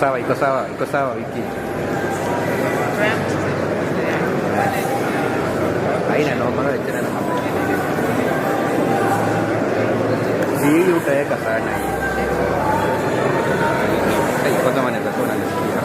Iko sawa wiki. Haina noma na tena na mambo. Hii utaweka sana hii. Kwanza maneno sana nisikia.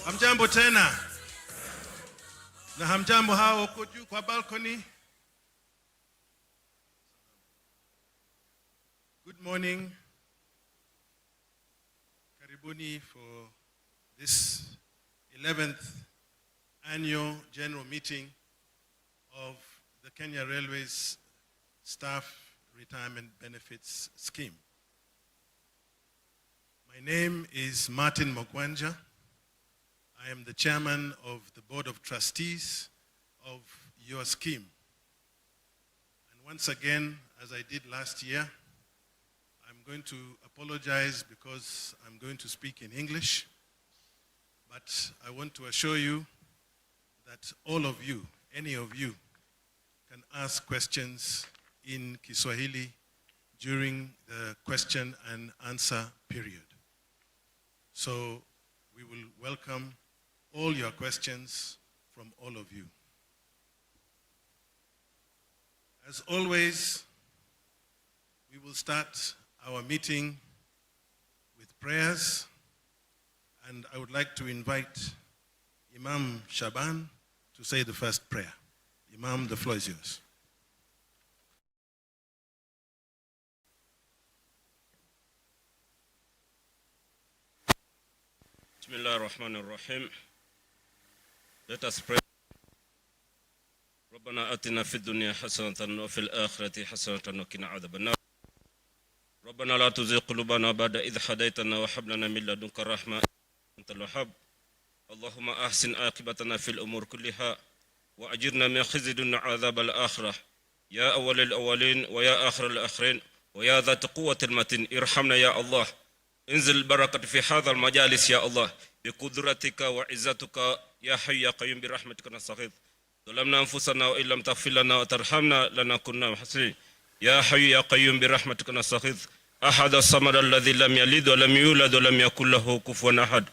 Hamjambo tena. Na hamjambo hao huko juu kwa balcony. Good morning. Karibuni for this 11th annual general meeting of the Kenya Railways Staff Retirement Benefits Scheme. My name is Martin Mogwanja. I am the chairman of the Board of Trustees of your scheme. And once again, as I did last year, I'm going to apologize because I'm going to speak in English. But I want to assure you that all of you, any of you, can ask questions in Kiswahili during the question and answer period. So we will welcome all your questions from all of you. As always, we will start our meeting with prayers And I would like to invite Imam Shaban to say the first prayer. Imam, the floor is yours. Bismillah ar-Rahman ar-Rahim. Let us pray. ربنا آتنا في الدنيا حسنة وفي الآخرة حسنة وقنا عذاب النار. ربنا لا تزغ قلوبنا بعد إذ هديتنا وهب لنا من لدنك رحمة أنت الوهاب. اللهم أحسن عاقبتنا في الأمور كلها وأجرنا من خزي الدنيا عذاب الآخرة. يا أول الأولين ويا آخر الآخرين ويا ذات قوة المتين ارحمنا يا الله. انزل البركة في هذا المجالس يا الله بقدرتك وعزتك يا حي يا قيوم برحمتك نستغيث. ظلمنا أنفسنا وإن لم تغفر لنا وترحمنا لنكن محسنين. يا حي يا قيوم برحمتك نستغيث. أحد الصمد الذي لم يلد ولم يولد ولم يكن له كفوا أحد.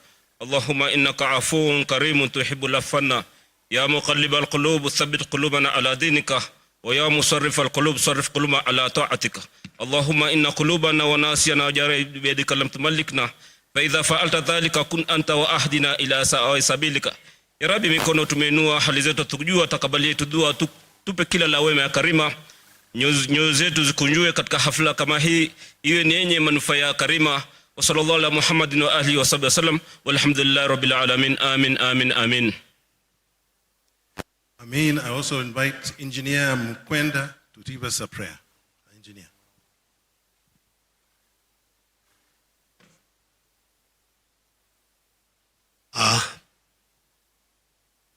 اللهم إنك عفو كريم تحب العفو. يا مقلب القلوب ثبت قلوبنا على دينك ويا مصرف القلوب صرف قلوبنا على طاعتك. اللهم إن قلوبنا وناسينا وجاري بيدك لم تملكنا فإذا فعلت ذلك كن أنت وأهدنا إلى سواء سبيلك. Ya Rabbi, mikono tumeinua, hali zetu tukujua, takabali yetu dua, tupe kila la wema ya karima. Nyoyo zetu zikunjue katika hafla kama hii, iwe ni yenye manufaa ya karima. Wa sallallahu ala Muhammadin wa ahlihi wa sahbihi wasallam walhamdulillahi rabbil alamin. Amin amin amin. Amin. I also invite Engineer Mkwenda to give us a prayer. Engineer.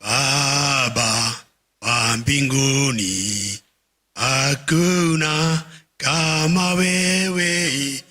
Baba wa mbinguni, hakuna kama wewe.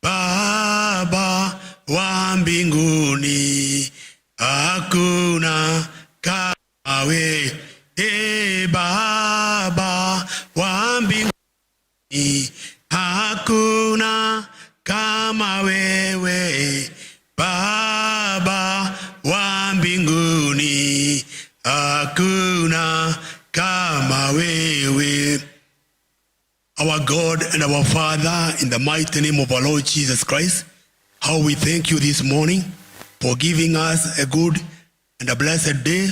Baba wa mbinguni, hakuna kama wewe. Baba wa mbinguni, hakuna kama wewe. Baba wa mbinguni, hakuna kama wewe. Our God and our Father, in the mighty name of our Lord Jesus Christ, how we thank you this morning for giving us a good and a blessed day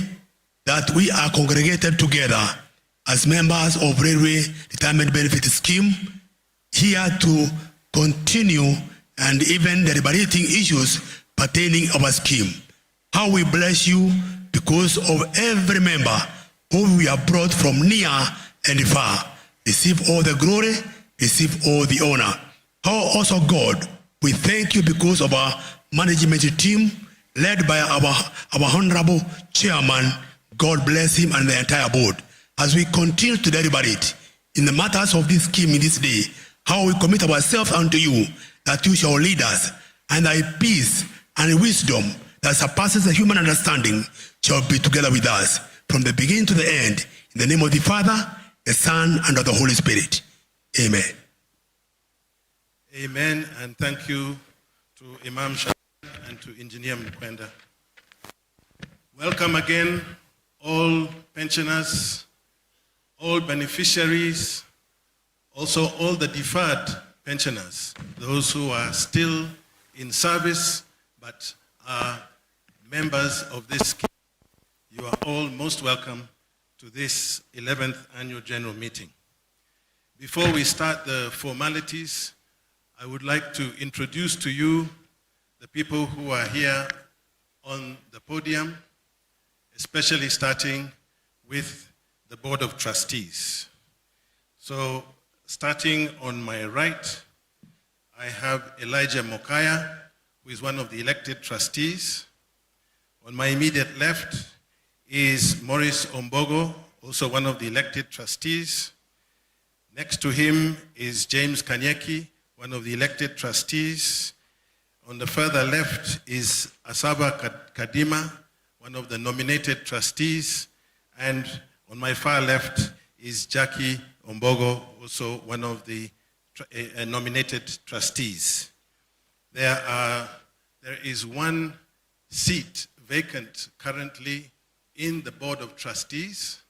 that we are congregated together as members of Railway Retirement Benefit Scheme, here to continue and even deliberating issues pertaining our scheme. How we bless you because of every member who we have brought from near and far. Receive all the glory, receive all the honor. How also, God, we thank you because of our management team led by our honorable chairman. God bless him and the entire board. As we continue to deliberate in the matters of this scheme in this day, how we commit ourselves unto you, that you shall lead us, and thy peace and wisdom that surpasses the human understanding shall be together with us from the beginning to the end. In the name of the Father, the Son, and of the Holy Spirit. Amen. Amen. And thank you to Imam Shaban and to Engineer Mkwenda. Welcome again, all pensioners, all beneficiaries, also all the deferred pensioners, those who are still in service but are members of this scheme. You are all most welcome to this 11th Annual General Meeting. Before we start the formalities, I would like to introduce to you the people who are here on the podium, especially starting with the Board of Trustees. So, starting on my right, I have Elijah Mokaya, who is one of the elected trustees. On my immediate left is Maurice Ombogo, also one of the elected trustees. Next to him is James Kanyeki, one of the elected trustees. On the further left is Asaba Kadima, one of the nominated trustees. And on my far left is Jackie Ombogo, also one of the nominated trustees. There is one seat vacant currently in the Board of Trustees,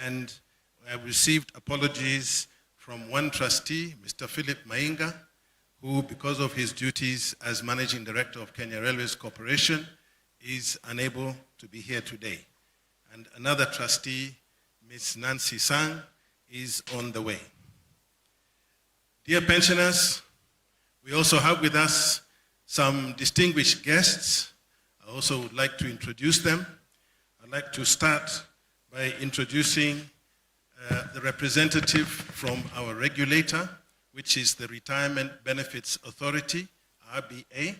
and I have received apologies from one trustee, Mr. Philip Mainga, who, because of his duties as Managing Director of Kenya Railways Corporation, is unable to be here today. And another trustee, Ms. Nancy Sang, is on the way. Dear pensioners, we also have with us some distinguished guests. I also would like to introduce them. I'd like to start by introducing the representative from our regulator, which is the Retirement Benefits Authority, RBA,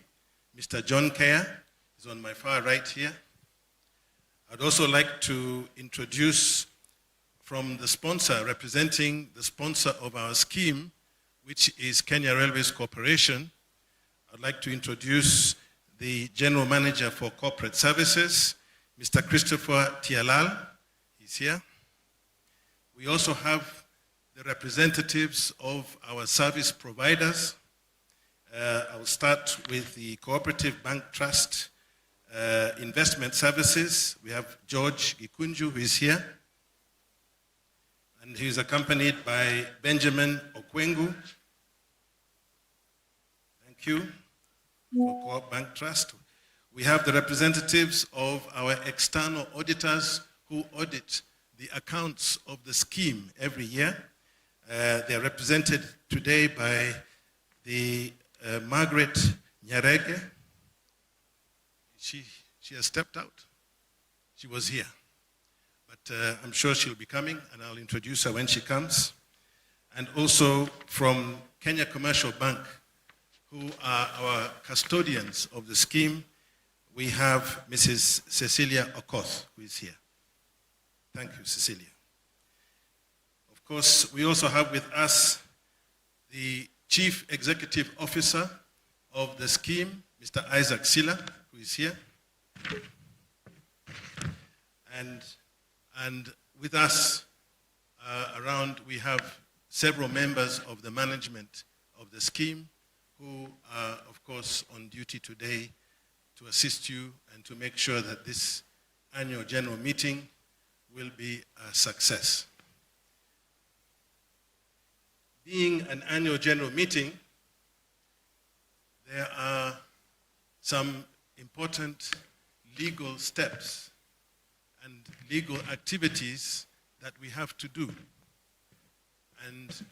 Mr. John Kaya, is on my far right here. I'd also like to introduce from the sponsor, representing the sponsor of our scheme, which is Kenya Railways Corporation. I'd like to introduce the General Manager for Corporate Services, Mr. Christopher Tialal. He's here. We also have the representatives of our service providers. I'll start with the Cooperative Bank Trust Investment Services. We have George Gikunju, who is here. And he is accompanied by Benjamin Okwengu. Thank you for Co-op Bank Trust. We have the representatives of our external auditors who audit the accounts of the scheme every year. They are represented today by the Margaret Nyarege. She has stepped out. She was here. But I'm sure she'll be coming, and I'll introduce her when she comes. And also from Kenya Commercial Bank, who are our custodians of the scheme, we have Mrs. Cecilia Okoth, who is here. Thank you, Cecilia. Of course, we also have with us the Chief Executive Officer of the scheme, Mr. Isaac Silla, who is here. And with us around, we have several members of the management of the scheme who are, of course, on duty today to assist you and to make sure that this annual general meeting will be a success. Being an annual general meeting, there are some important legal steps and legal activities that we have to do. And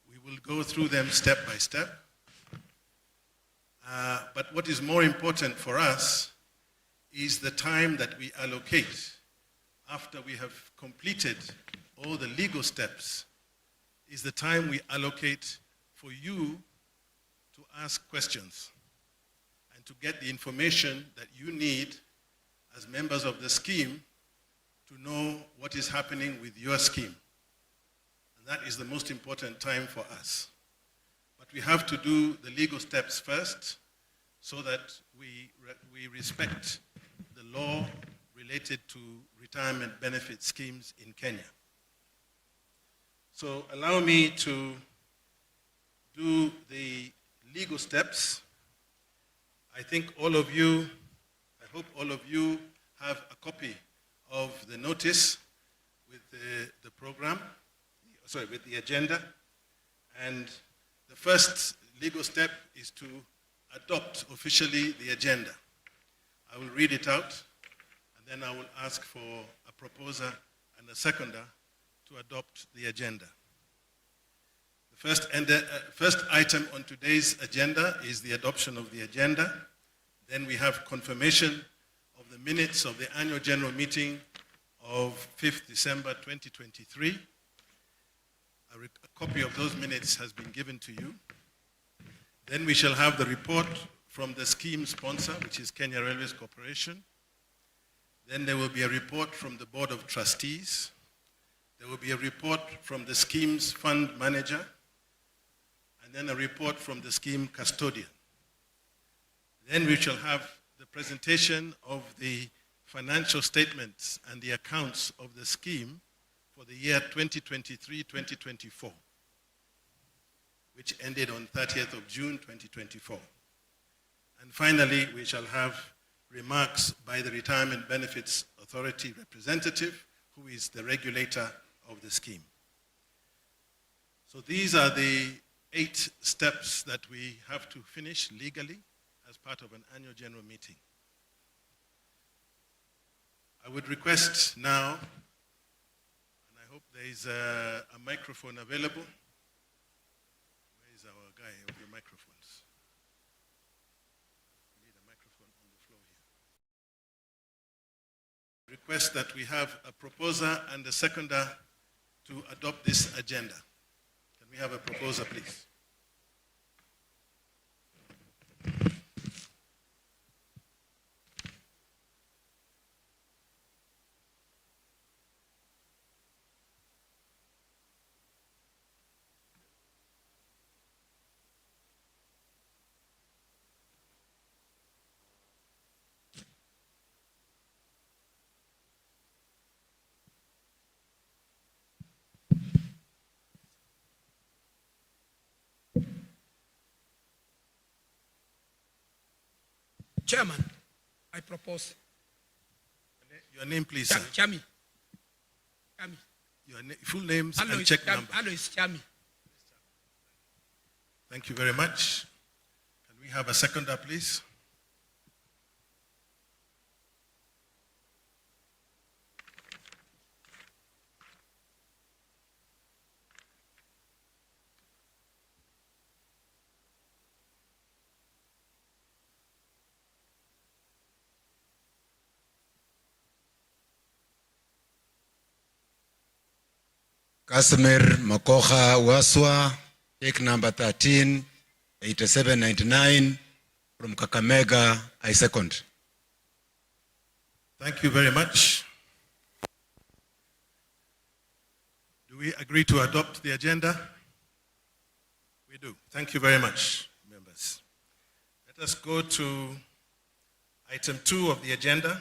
we will go through them step by step. But what is more important for us is the time that we allocate after we have completed all the legal steps, is the time we allocate for you to ask questions and to get the information that you need as members of the scheme to know what is happening with your scheme. And that is the most important time for us. But we have to do the legal steps first so that we respect the law related to retirement benefit schemes in Kenya. So allow me to do the legal steps. I think all of you, I hope all of you have a copy of the notice with the program, with the agenda. And the first legal step is to adopt officially the agenda. I will read it out, and then I will ask for a proposer and a seconder to adopt the agenda. The first item on today's agenda is the adoption of the agenda. Then we have confirmation of the minutes of the annual general meeting of 5th December 2023. A copy of those minutes has been given to you. Then we shall have the report from the scheme sponsor, which is Kenya Railways Corporation. Then there will be a report from the Board of Trustees. There will be a report from the scheme's fund manager, and then a report from the scheme custodian. Then we shall have the presentation of the financial statements and the accounts of the scheme for the year 2023-2024, which ended on 30th of June 2024. And finally, we shall have remarks by the Retirement Benefits Authority representative, who is the regulator of the scheme. So these are the 8 steps that we have to finish legally as part of an annual general meeting. I would request now, and I hope there is a microphone available. Where is our guy of the microphones? We need a microphone on the floor here. Request that we have a proposer and a seconder to adopt this agenda. Can we have a proposer, please? Chairman, I propose. Your name, please, sir. Chami. Your full names Hello, and check number. Hello, it's Chami. Thank you very much. Can we have a seconder, please? Casimir Makoha Waswa, take number 13, 8799 from Kakamega, I second. Thank you very much. Do we agree to adopt the agenda? We do. Thank you very much, members. Let us go to item 2 of the agenda,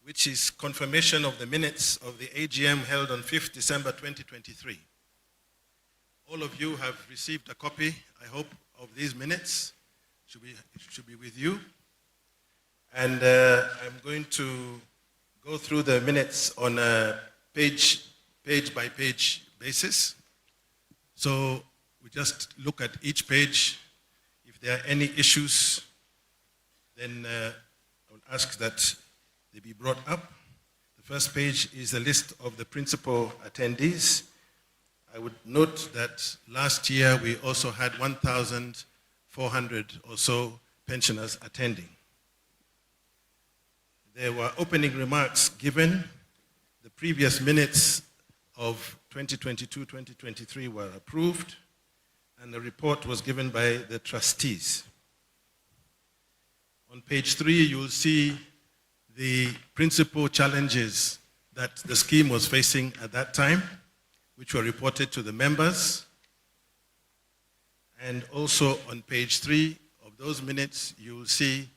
which is confirmation of the minutes of the AGM held on 5th December 2023. All of you have received a copy, I hope, of these minutes. It should be with you. And I'm going to go through the minutes on a page by page basis. So we just look at each page. If there are any issues, then I will ask that they be brought up. The first page is a list of the principal attendees. I would note that last year we also had 1,400 or so pensioners attending. There were opening remarks given. The previous minutes of 2022-2023 were approved, and the report was given by the trustees. On page 3, you'll see the principal challenges that the scheme was facing at that time, which were reported to the members. And also on page 3 of those minutes, you will see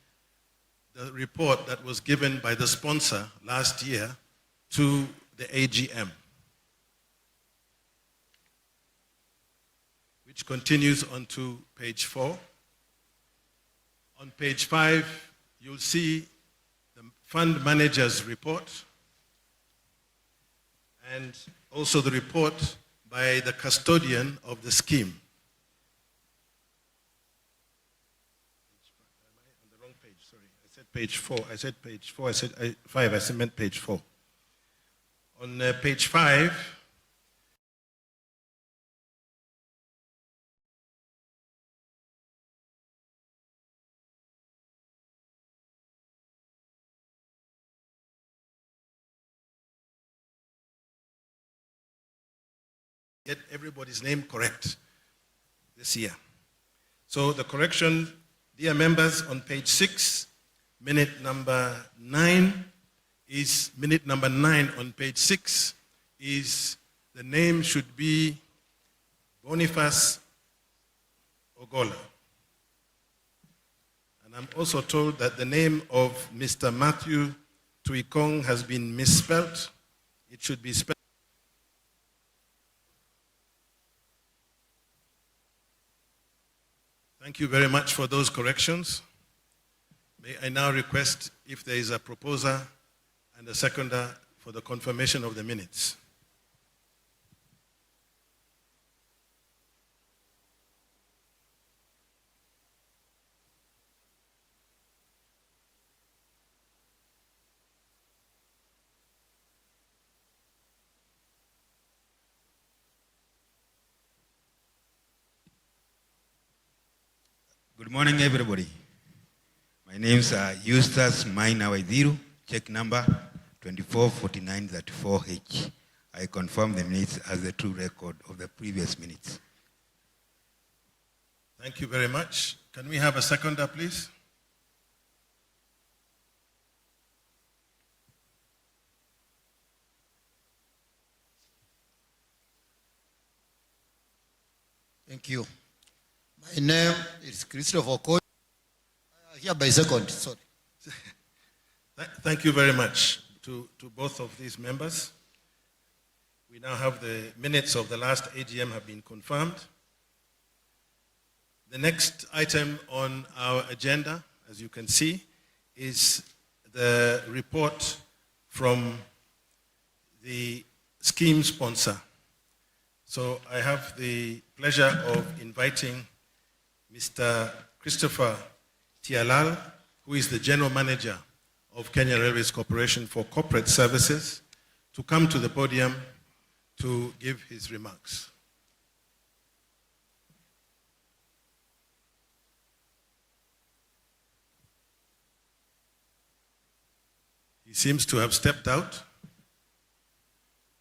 the report that was given by the sponsor last year to the AGM, which continues on to page 4. On page 5, you'll see fund manager's report, and also the report by the custodian of the scheme. Am I on the wrong page? Sorry, I said page 4. I said page 4. I said 5. I meant page 4. On page 5, get everybody's name correct this year. So the correction, dear members, on page 6, minute number 9 on page 6 is the name should be Boniface Ogola. And I'm also told that the name of Mr. Matthew Tuikong has been misspelt. It should be spelled. Thank you very much for those corrections. May I now request if there is a proposer and a seconder for the confirmation of the minutes. Good morning, everybody. My name is Eustace Maina Waidhiru, check number 244934H. I confirm the minutes as the true record of the previous minutes. Thank you very much. Can we have a seconder, please? Thank you. My name is Christopher Okoye. Hereby second, sorry. Thank you very much to both of these members. We now have the minutes of the last AGM have been confirmed. The next item on our agenda, as you can see, is the report from the scheme sponsor. So I have the pleasure of inviting Mr. Christopher Tialal, who is the General Manager of Kenya Railways Corporation for Corporate Services, to come to the podium to give his remarks. He seems to have stepped out,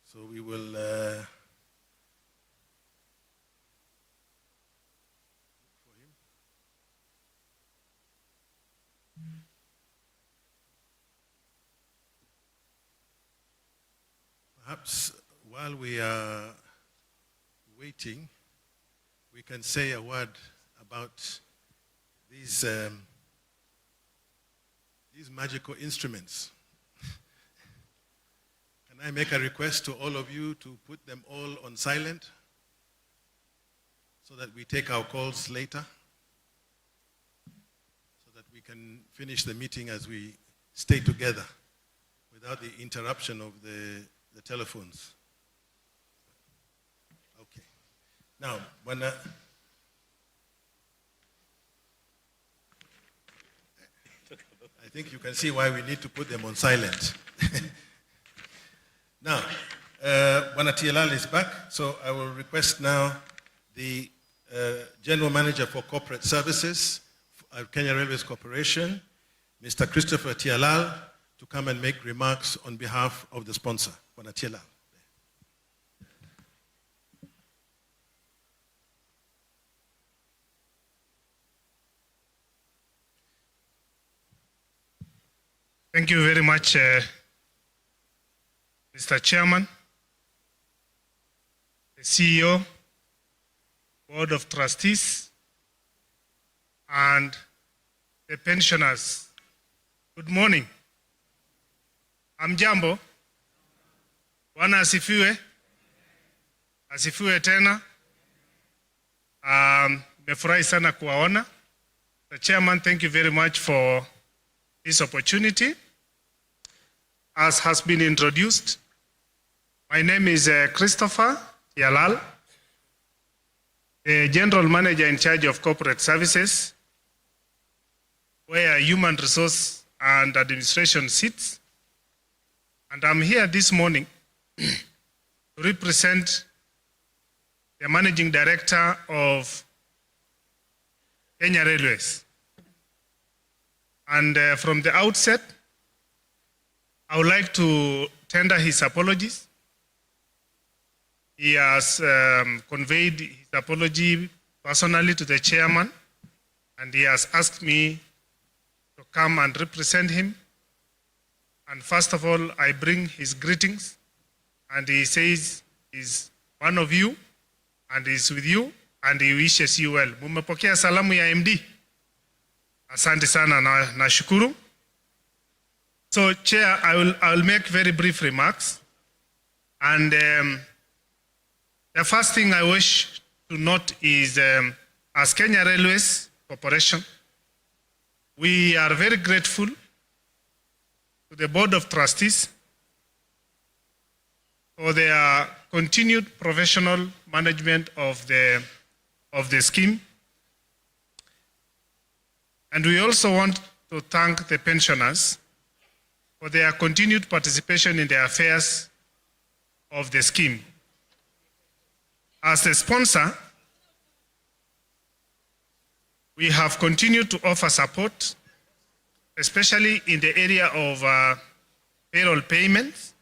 so we will perhaps while we are waiting, we can say a word about these magical instruments. Can I make a request to all of you to put them all on silent so that we take our calls later, so that we can finish the meeting as we stay together without the interruption of the telephones. Okay. Now, when I think you can see why we need to put them on silent. Now, Bwana Tialal is back, so I will request now the General Manager for Corporate Services of Kenya Railways Corporation, Mr. Christopher Tialal, to come and make remarks on behalf of the sponsor, Bwana Tialal. Thank you very much, Mr. Chairman, the CEO, Board of Trustees, and the pensioners. Good morning. Hamjambo. Bwana asifiwe. Asifiwe tena. Nimefurahi sana kuwaona. The Chairman, thank you very much for this opportunity. As has been introduced, my name is Christopher Tialal, the General Manager in charge of Corporate Services, where Human Resource and Administration sits. And I'm here this morning to represent the Managing Director of Kenya Railways. And from the outset, I would like to tender his apologies. He has conveyed his apology personally to the chairman, and he has asked me to come and represent him. And first of all, I bring his greetings, and he says he's one of you, and he's with you, and he wishes you well. Mumepokea salamu ya MD? Asante sana na nashukuru. So, Chair, I will make very brief remarks. And the first thing I wish to note is, as Kenya Railways Corporation, we are very grateful to the Board of Trustees for their continued professional management of the scheme. And we also want to thank the pensioners for their continued participation in the affairs of the scheme. As the sponsor, We have continued to offer support, especially in the area of payroll payments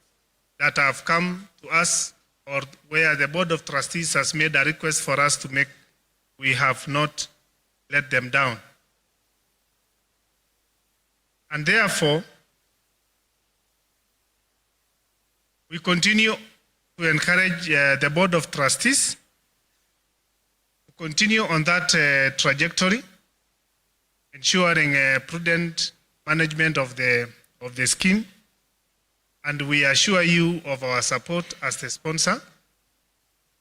that have come to us or where the Board of Trustees has made a request for us to make. We have not let them down. And therefore, we continue to encourage the Board of Trustees to continue on that trajectory, ensuring prudent management of the scheme. And we assure you of our support as the sponsor.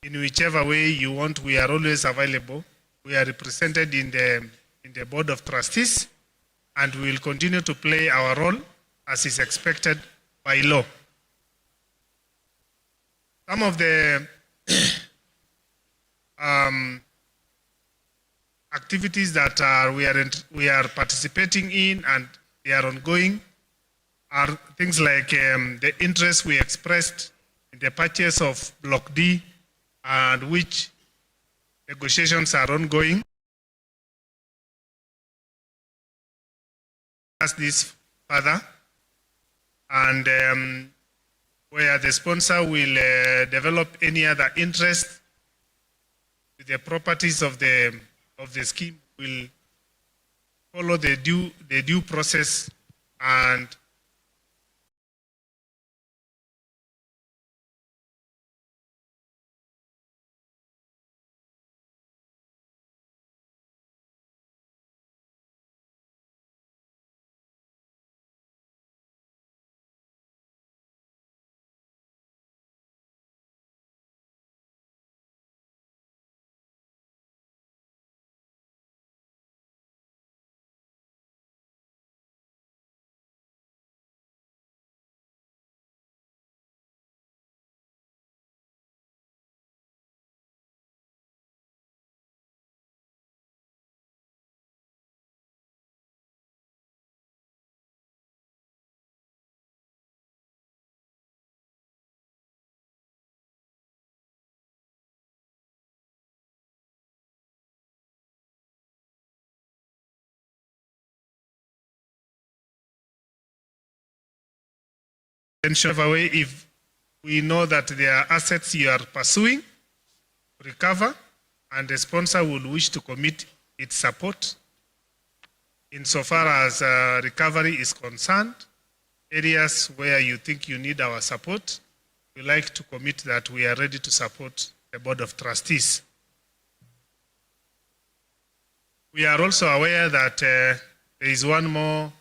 In whichever way you want, we are always available. We are represented in the Board of Trustees, and we will continue to play our role as is expected by law. Some of the activities that we are participating in and they are ongoing are things like the interest we expressed in the purchase of Block D, and which negotiations are ongoing. As this further, and where the sponsor will develop any other interest with the properties of the scheme, will follow the due process and away if we know that there are assets you are pursuing, recover, and the sponsor will wish to commit its support insofar as recovery is concerned. Areas where you think you need our support, we like to commit that we are ready to support the Board of Trustees. We are also aware that there is one more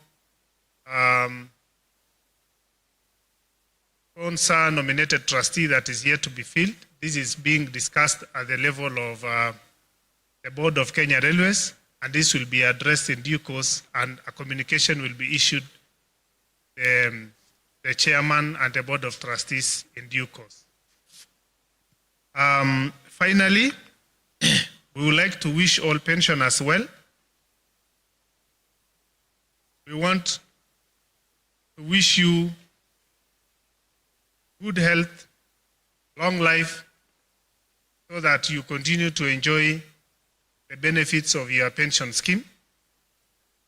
sponsor nominated trustee that is yet to be filled. This is being discussed at the level of the Board of Kenya Railways, and this will be addressed in due course, and a communication will be issued the chairman and the Board of Trustees in due course. Finally, we would like to wish all pensioners well. We want to wish you good health, long life, so that you continue to enjoy the benefits of your pension scheme.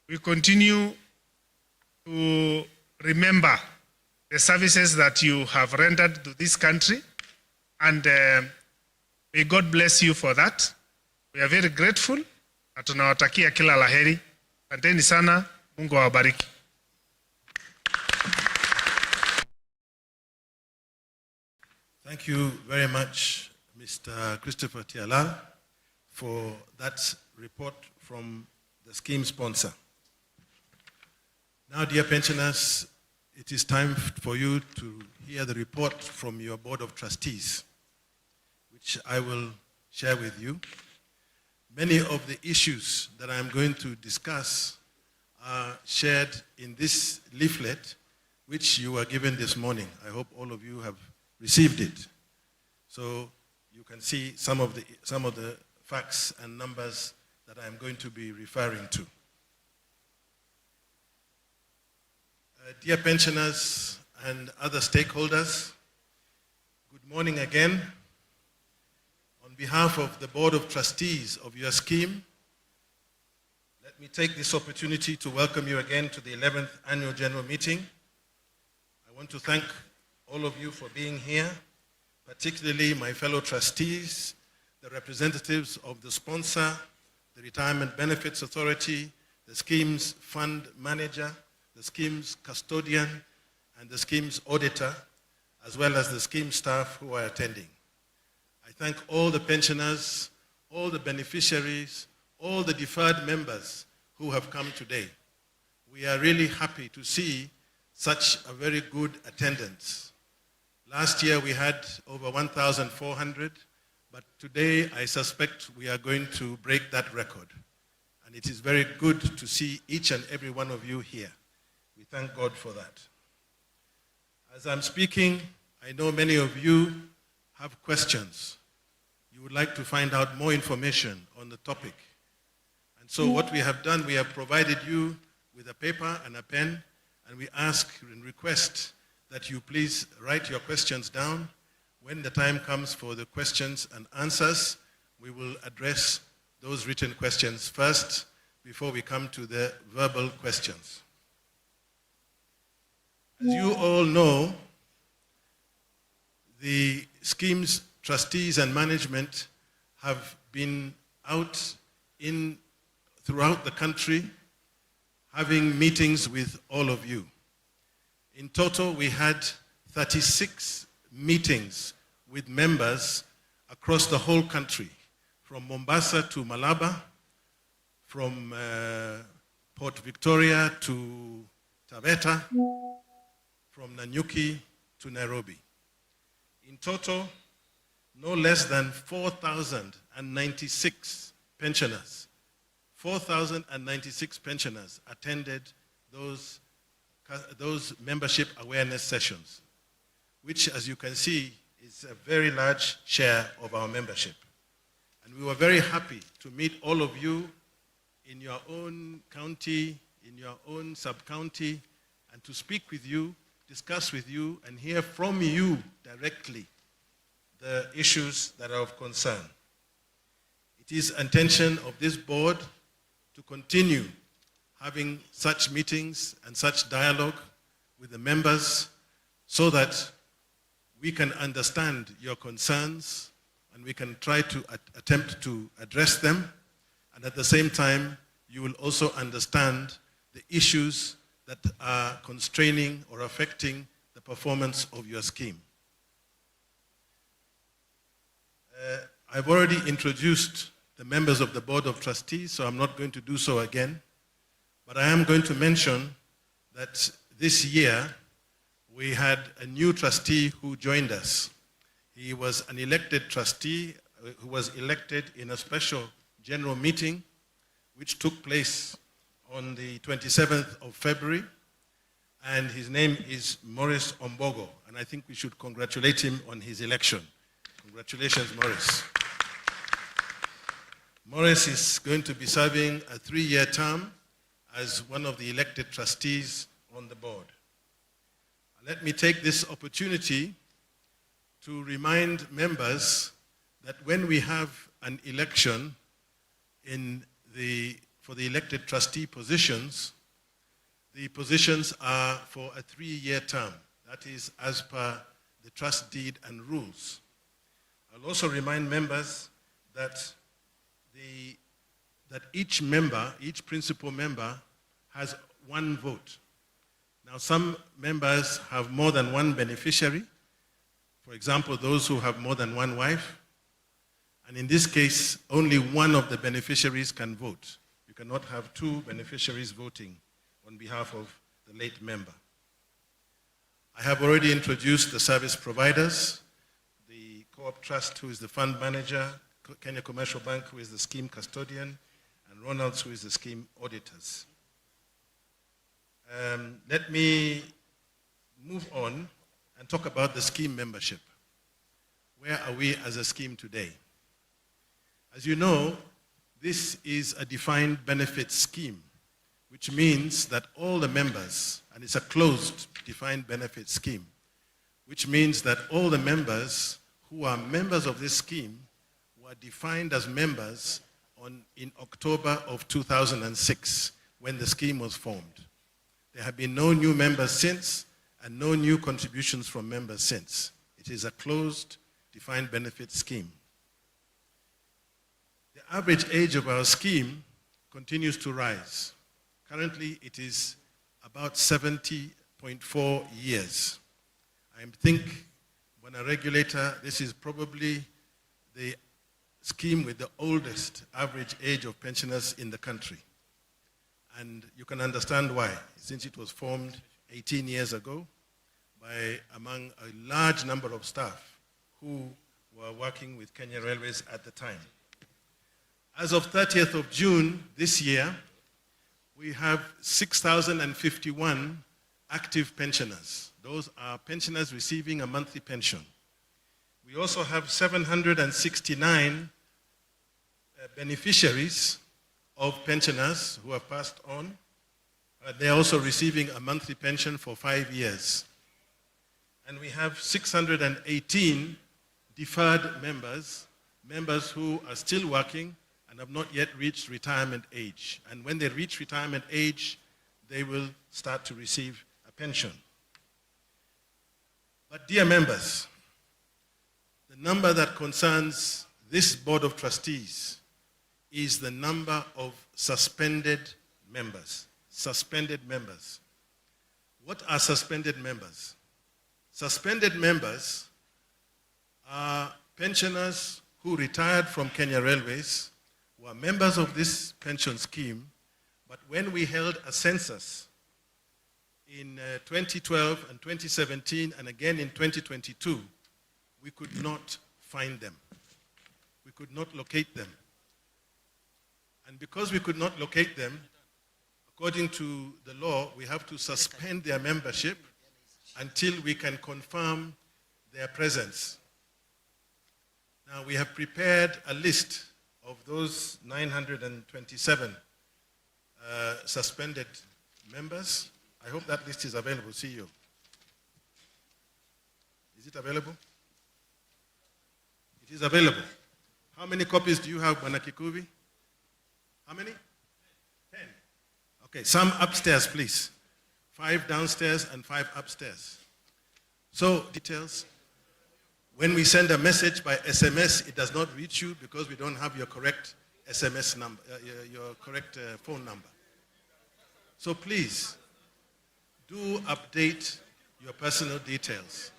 We continue to remember the services that you have rendered to this country, and may God bless you for that. We are very grateful na tunawatakia kila laheri. Asanteni sana, Mungu awabariki. Thank you very much, Mr. Christopher Tialal, for that report from the scheme sponsor. Now, dear pensioners, it is time for you to hear the report from your Board of Trustees, which I will share with you. Many of the issues that I am going to discuss are shared in this leaflet, which you were given this morning. I hope all of you have received it. So you can see some of the facts and numbers that I am going to be referring to. Dear pensioners and other stakeholders, good morning again. On behalf of the Board of Trustees of your scheme, me take this opportunity to welcome you again to the 11th Annual General Meeting. I want to thank all of you for being here, particularly my fellow trustees, the representatives of the sponsor, the Retirement Benefits Authority, the scheme's fund manager, the scheme's custodian, and the scheme's auditor, as well as the scheme staff who are attending. I thank all the pensioners, all the beneficiaries, all the deferred members who have come today. We are really happy to see such a very good attendance. Last year we had over 1,400, but today I suspect we are going to break that record. And it is very good to see each and every one of you here. We thank God for that. As I'm speaking, I know many of you have questions. You would like to find out more information on the topic. And so what we have done, we have provided you with a paper and a pen, and we ask and request that you please write your questions down. When the time comes for the questions and answers, we will address those written questions first before we come to the verbal questions. As you all know, the scheme's trustees and management have been out throughout the country having meetings with all of you. In total, we had 36 meetings with members across the whole country, from Mombasa to Malaba, from Port Victoria to Taveta, from Nanyuki to Nairobi. In total, no less than 4,096 pensioners, 4,096 pensioners attended those membership awareness sessions, which, as you can see, is a very large share of our membership. And we were very happy to meet all of you in your own county, in your own sub-county, and to speak with you, discuss with you, and hear from you directly the issues that are of concern. It is intention of this board to continue having such meetings and such dialogue with the members so that we can understand your concerns and we can try to attempt to address them, and at the same time you will also understand the issues that are constraining or affecting the performance of your scheme. I've already introduced the members of the Board of Trustees, so I'm not going to do so again. But I am going to mention that this year we had a new trustee who joined us. He was an elected trustee who was elected in a special general meeting which took place on the 27th of February, and his name is Maurice Ombogo, and I think we should congratulate him on his election. Congratulations, Maurice. Maurice is going to be serving a 3-year term as one of the elected trustees on the board. Let me take this opportunity to remind members that when we have an election for the elected trustee positions, the positions are for a 3-year term. That is as per the trust deed and rules. I'll also remind members that each member, each principal member, has one vote. Now, some members have more than one beneficiary. For example, those who have more than one wife. And in this case, only one of the beneficiaries can vote. You cannot have 2 beneficiaries voting on behalf of the late member. I have already introduced the service providers, the Co-op Trust, who is the fund manager, Kenya Commercial Bank, who is the scheme custodian, and Ronald's, who is the scheme auditors. Let me move on and talk about the scheme membership. Where are we as a scheme today? As you know, this is a defined benefit scheme, which means that all the members, and it's a closed defined benefit scheme, which means that all the members who are members of this scheme were defined as members in October of 2006 when the scheme was formed. There have been no new members since and no new contributions from members since. It is a closed, defined benefit scheme. The average age of our scheme continues to rise. Currently, it is about 70.4 years. I think when a regulator, this is probably the scheme with the oldest average age of pensioners in the country. And you can understand why, since it was formed 18 years ago by among a large number of staff who were working with Kenya Railways at the time. As of 30th of June this year, we have 6,051 active pensioners. Those are pensioners receiving a monthly pension. We also have 769 beneficiaries of pensioners who have passed on. They're also receiving a monthly pension for 5 years. And we have 618 deferred members, members who are still working and have not yet reached retirement age. And when they reach retirement age, they will start to receive a pension. But dear members, the number that concerns this Board of Trustees is the number of suspended members. Suspended members. What are suspended members? Suspended members are pensioners who retired from Kenya Railways, were members of this pension scheme, but when we held a census in 2012 and 2017 and again in 2022, we could not find them. We could not locate them. And because we could not locate them, according to the law, we have to suspend their membership until we can confirm their presence. Now, we have prepared a list of those 927 suspended members. I hope that list is available, CEO. Is it available? It is available. How many copies do you have, Bwana Kikuvi? How many? 10. Okay, some upstairs, please. 5 downstairs and 5 upstairs. So, details. When we send a message by SMS, it does not reach you because we don't have your correct SMS number, your correct phone number. So please, do update your personal details.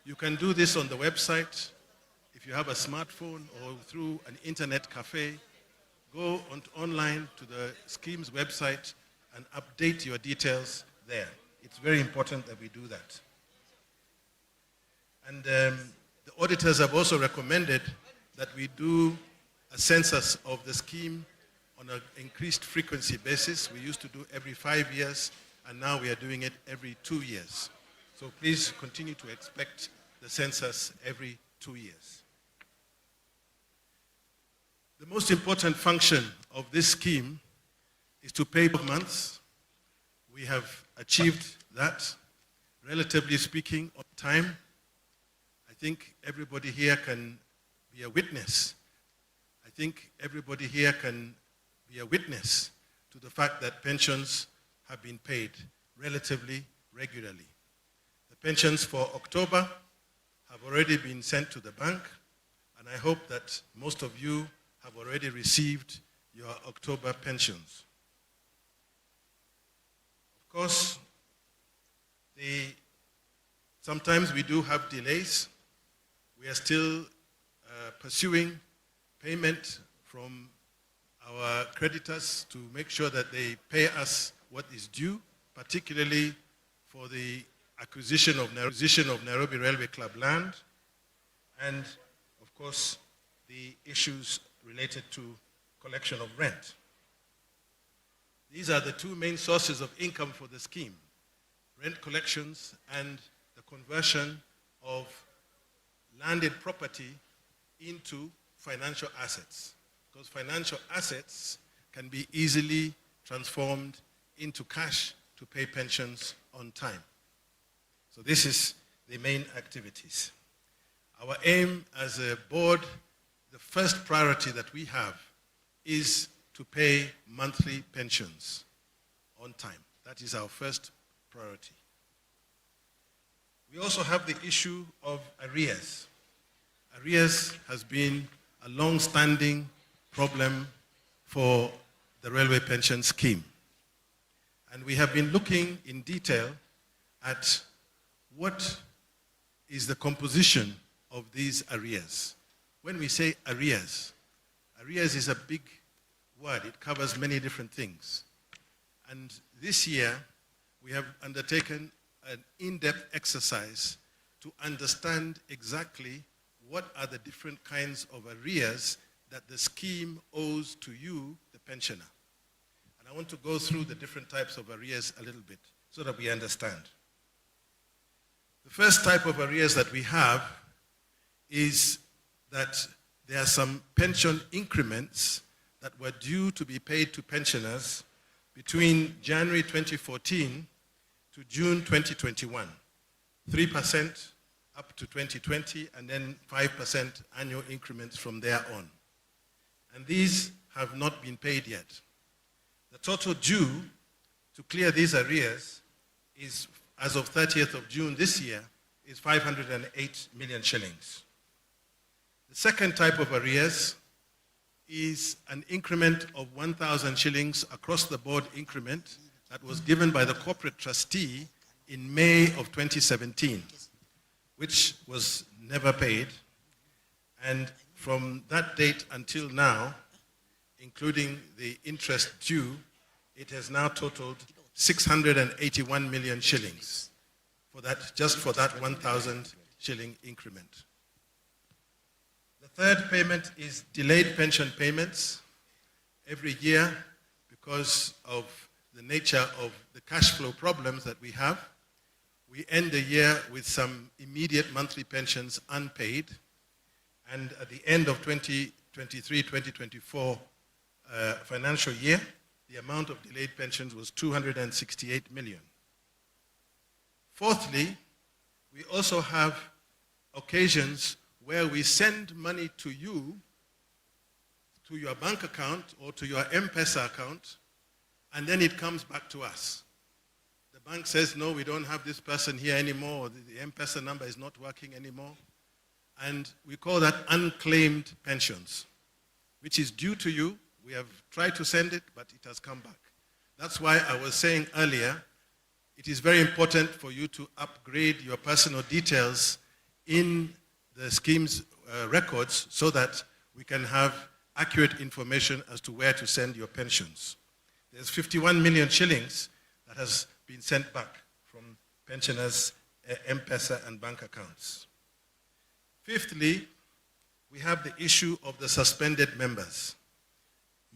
You can do this on the website. If you have a smartphone or through an internet cafe, go online to the scheme's website and update your details there. It's very important that we do that. And the auditors have also recommended that we do a census of the scheme on an increased frequency basis. We used to do every 5 years, and now we are doing it every 2 years. So please continue to expect the census every 2 years. The most important function of this scheme is to pay per month. We have achieved that, relatively speaking, on time. I think everybody here can be a witness. I think everybody here can be a witness to the fact that pensions have been paid relatively regularly. The pensions for October have already been sent to the bank, and I hope that most of you have already received your October pensions. Of course, sometimes we do have delays. We are still pursuing payment from our creditors to make sure that they pay us what is due, particularly for the acquisition of Nairobi Railway Club land, and of course the issues related to collection of rent. These are the two main sources of income for the scheme: rent collections and the conversion of landed property into financial assets, because financial assets can be easily transformed into cash to pay pensions on time. So this is the main activities. Our aim as a board, the first priority that we have is to pay monthly pensions on time. That is our first priority. We also have the issue of arrears. Arrears has been a long-standing problem for the railway pension scheme. And we have been looking in detail at what is the composition of these arrears. When we say arrears, arrears is a big word. It covers many different things. And this year, we have undertaken an in-depth exercise to understand exactly what are the different kinds of arrears that the scheme owes to you, the pensioner. And I want to go through the different types of arrears a little bit so that we understand. The first type of arrears that we have is that there are some pension increments that were due to be paid to pensioners between January 2014 to June 2021. 3% up to 2020, and then 5% annual increments from there on. And these have not been paid yet. The total due to clear these arrears is, as of 30th of June this year, is 508 million shillings. The second type of arrears is an increment of 1,000 shillings across the board increment that was given by the corporate trustee in May of 2017, which was never paid. And from that date until now, including the interest due, it has now totaled 681 million shillings for that, just for that 1,000 shilling increment. The third payment is delayed pension payments. Every year, because of the nature of the cash flow problems that we have, we end the year with some immediate monthly pensions unpaid. And at the end of 2023-2024 financial year, the amount of delayed pensions was 268 million. Fourthly, we also have occasions where we send money to you, to your bank account or to your M-Pesa account, and then it comes back to us. The bank says, no, we don't have this person here anymore, or the M-Pesa number is not working anymore. And we call that unclaimed pensions, which is due to you. We have tried to send it, but it has come back. That's why I was saying earlier, it is very important for you to upgrade your personal details in the scheme's records so that we can have accurate information as to where to send your pensions. There's 51 million shillings that has been sent back from pensioners' M-Pesa and bank accounts. Fifthly, we have the issue of the suspended members.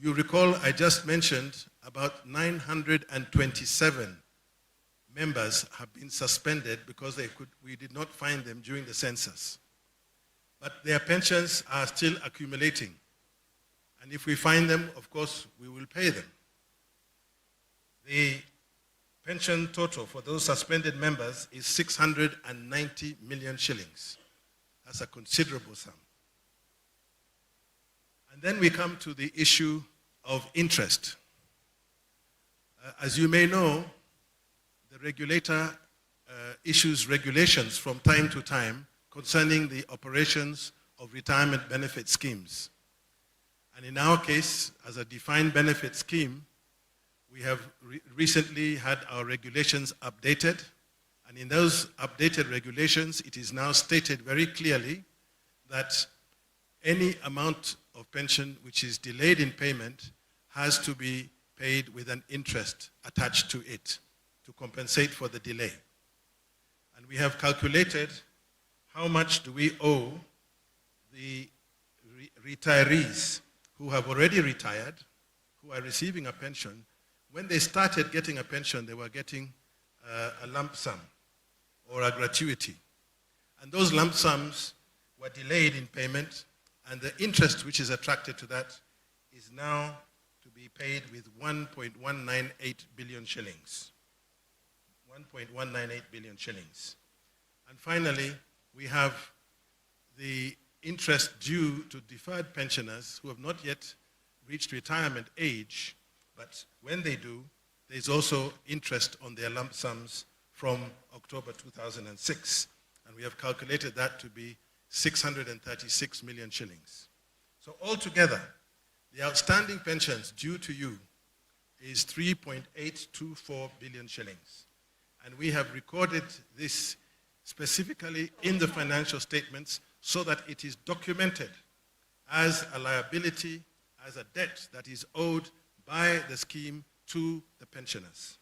You recall I just mentioned about 927 members have been suspended because we did not find them during the census. But their pensions are still accumulating. And if we find them, of course, we will pay them. The pension total for those suspended members is 690 million shillings. That's a considerable sum. And then we come to the issue of interest. As you may know, the regulator issues regulations from time to time concerning the operations of retirement benefit schemes. And in our case, as a defined benefit scheme, we have recently had our regulations updated. And in those updated regulations, it is now stated very clearly that any amount of pension which is delayed in payment has to be paid with an interest attached to it to compensate for the delay. And we have calculated how much do we owe the retirees who have already retired, who are receiving a pension. When they started getting a pension, they were getting a lump sum or a gratuity. And those lump sums were delayed in payment, and the interest which is attracted to that is now to be paid with 1.198 billion shillings. 1.198 billion shillings. And finally, we have the interest due to deferred pensioners who have not yet reached retirement age, but when they do, there's also interest on their lump sums from October 2006. And we have calculated that to be 636 million shillings. So altogether, the outstanding pensions due to you is 3.824 billion shillings. And we have recorded this specifically in the financial statements so that it is documented as a liability, as a debt that is owed by the scheme to the pensioners.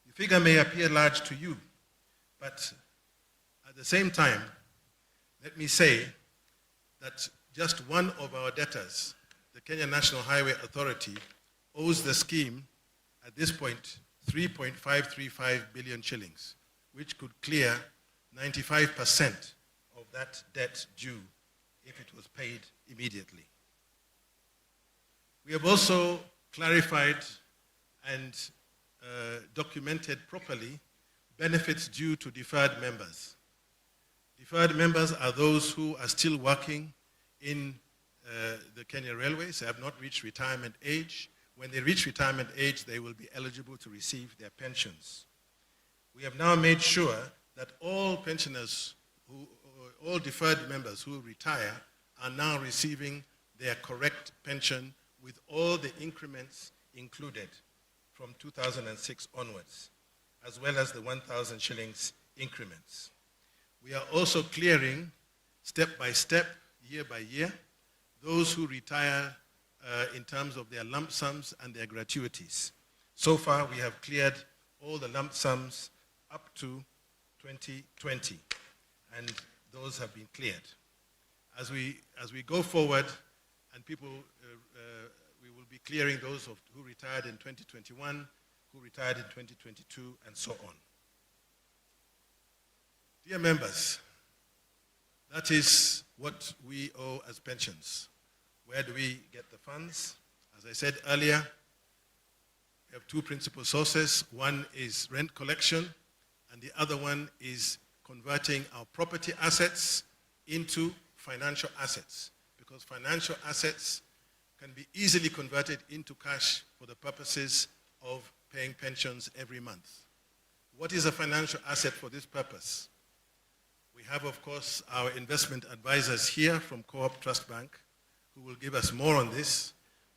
The figure may appear large to you, but at the same time, let me say that just one of our debtors, the Kenya National Highway Authority, owes the scheme at this point 3.535 billion shillings, which could clear 95% of that debt due if it was paid immediately. We have also clarified and documented properly benefits due to deferred members. Deferred members are those who are still working in the Kenya Railways, have not reached retirement age. When they reach retirement age, they will be eligible to receive their pensions. We have now made sure that all pensioners, all deferred members who retire are now receiving their correct pension with all the increments included from 2006 onwards, as well as the 1,000 shillings increments. We are also clearing, step by step, year by year, those who retire in terms of their lump sums and their gratuities. So far, we have cleared all the lump sums up to 2020, and those have been cleared. As we go forward, and people, we will be clearing those who retired in 2021, who retired in 2022, and so on. Dear members, that is what we owe as pensions. Where do we get the funds? As I said earlier, we have two principal sources. One is rent collection, and the other one is converting our property assets into financial assets, because financial assets can be easily converted into cash for the purposes of paying pensions every month. What is a financial asset for this purpose? We have, of course, our investment advisors here from Co-op Trust Bank, who will give us more on this,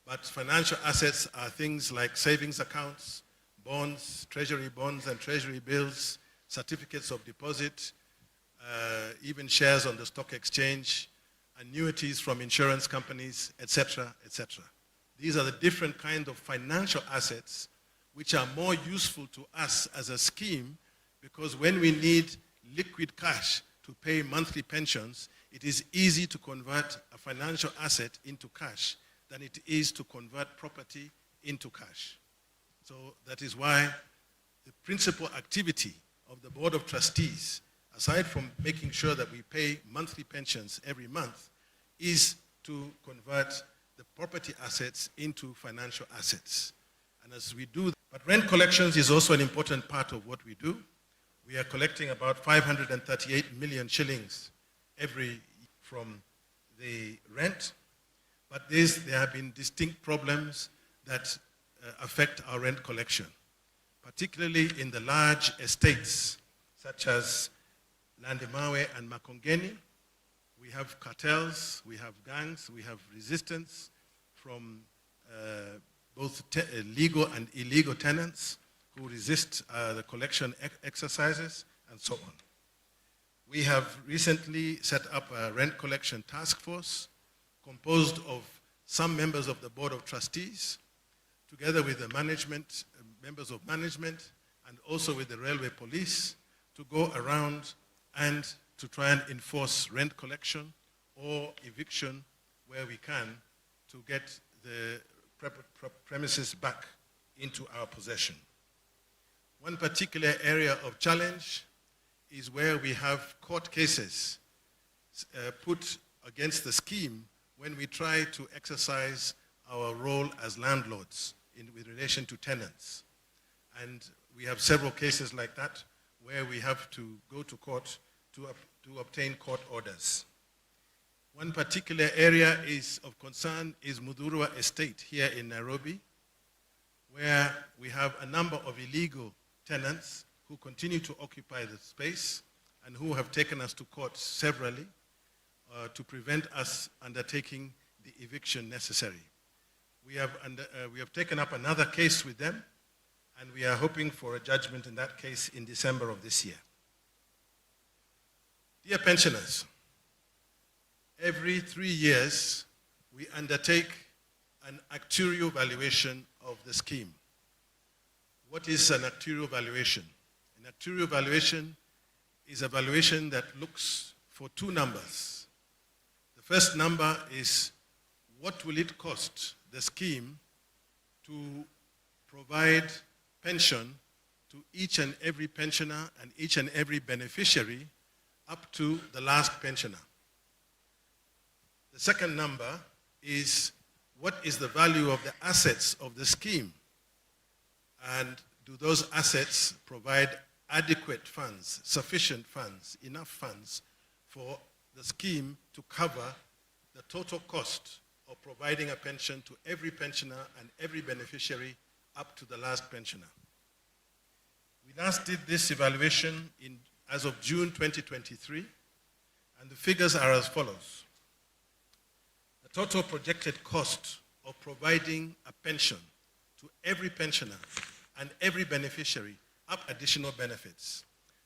but financial assets are things like savings accounts, bonds, treasury bonds and treasury bills, certificates of deposit, even shares on the stock exchange, annuities from insurance companies, etc., etc. These are the different kinds of financial assets which are more useful to us as a scheme, because when we need liquid cash to pay monthly pensions, it is easy to convert a financial asset into cash than it is to convert property into cash. So that is why the principal activity of the Board of Trustees, aside from making sure that we pay monthly pensions every month, is to convert the property assets into financial assets. And as we do that, but rent collections is also an important part of what we do. We are collecting about 538 million shillings every from the rent, but there have been distinct problems that affect our rent collection, particularly in the large estates such as Landemawe and Makongeni. We have cartels, we have gangs, we have resistance from both legal and illegal tenants who resist the collection exercises, and so on. We have recently set up a rent collection task force composed of some members of the Board of Trustees, together with the management, members of management, and also with the railway police, to go around and to try and enforce rent collection or eviction where we can, to get the premises back into our possession. One particular area of challenge is where we have court cases put against the scheme when we try to exercise our role as landlords with relation to tenants. And we have several cases like that where we have to go to court to obtain court orders. One particular area of concern is Mudurwa Estate here in Nairobi, where we have a number of illegal tenants who continue to occupy the space and who have taken us to court severally to prevent us undertaking the eviction necessary. We have taken up another case with them, and we are hoping for a judgment in that case in December of this year. Dear pensioners, every 3 years we undertake an actuarial valuation of the scheme. What is an actuarial valuation? An actuarial valuation is a valuation that looks for two numbers. The first number is what will it cost the scheme to provide pension to each and every pensioner and each and every beneficiary up to the last pensioner. The second number is what is the value of the assets of the scheme, and do those assets provide adequate funds, sufficient funds, enough funds for the scheme to cover the total cost of providing a pension to every pensioner and every beneficiary up to the last pensioner. We last did this evaluation as of June 2023, and the figures are as follows. The total projected cost of providing a pension to every pensioner and every beneficiary up additional benefits.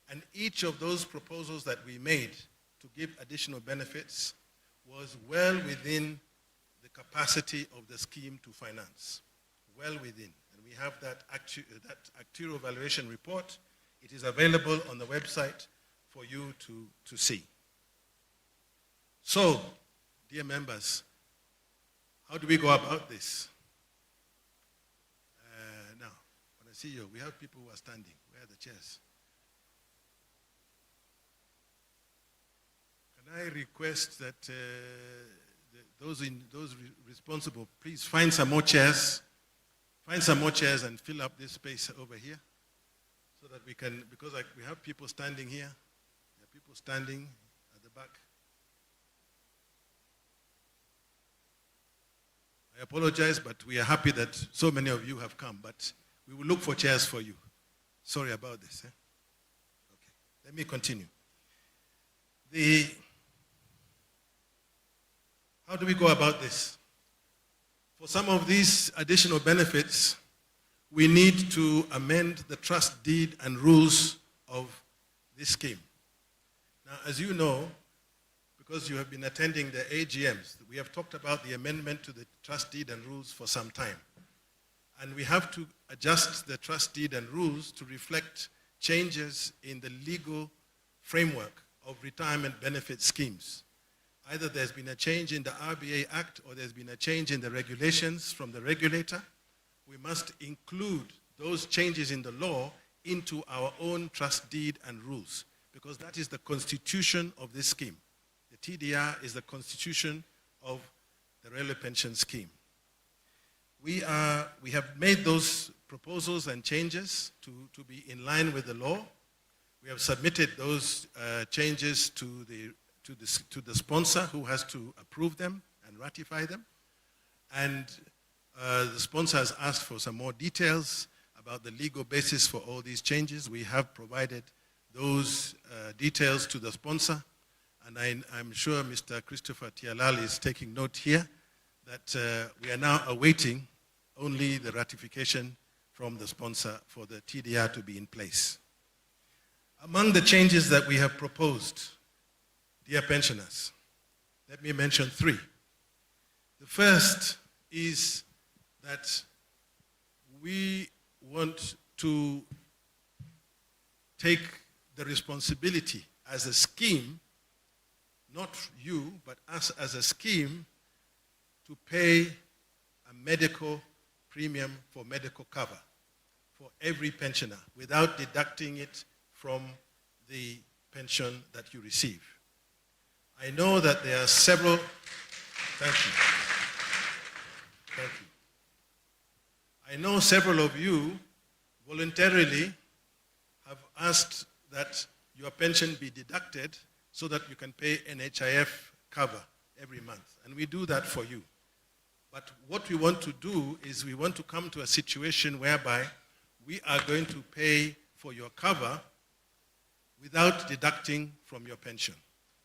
And each of those proposals that we made to give additional benefits was well within the capacity of the scheme to finance. Well within. And we have that actuarial valuation report. It is available on the website for you to see. So, dear members, how do we go about this? Now, when I see you, we have people who are standing. Where are the chairs? Can I request that those responsible, please find some more chairs. Find some more chairs and fill up this space over here, so that we can, because we have people standing here, there are people standing at the back. I apologize, but we are happy that so many of you have come, but we will look for chairs for you. Sorry about this. Okay, let me continue. How do we go about this? For some of these additional benefits, we need to amend the trust deed and rules of this scheme. Now, as you know, because you have been attending the AGMs, we have talked about the amendment to the trust deed and rules for some time. And we have to adjust the trust deed and rules to reflect changes in the legal framework of retirement benefit schemes. Either there's been a change in the RBA Act or there's been a change in the regulations from the regulator. We must include those changes in the law into our own trust deed and rules, because that is the constitution of this scheme. The TDR is the constitution of the Railway Pension Scheme. We have made those proposals and changes to be in line with the law. We have submitted those changes to the sponsor, who has to approve them and ratify them. And the sponsor has asked for some more details about the legal basis for all these changes. We have provided those details to the sponsor, and I'm sure Mr. Christopher Tialali is taking note here that we are now awaiting only the ratification from the sponsor for the TDR to be in place. Among the changes that we have proposed, dear pensioners, let me mention three. The first is that we want to take the responsibility as a scheme, not you, but us as a scheme, to pay a medical premium for medical cover for every pensioner without deducting it from the pension that you receive. I know that there are several, thank you. Thank you. I know several of you voluntarily have asked that your pension be deducted so that you can pay NHIF cover every month. And we do that for you. But what we want to do is we want to come to a situation whereby we are going to pay for your cover without deducting from your pension,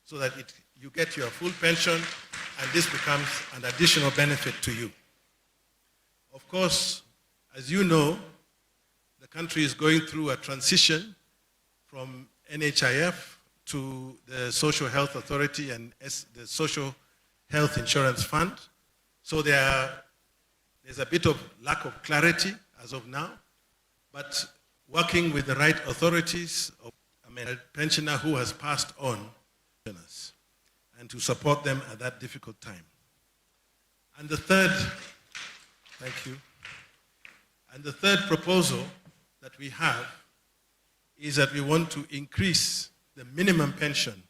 so that you get your full pension and this becomes an additional benefit to you. Of course, as you know, the country is going through a transition from NHIF to the Social Health Authority and the Social Health Insurance Fund. So there's a bit of lack of clarity as of now, but working with the right authorities, a pensioner who has passed on, and to support them at that difficult time. And the third, thank you, and the third proposal that we have is that we want to increase the minimum pension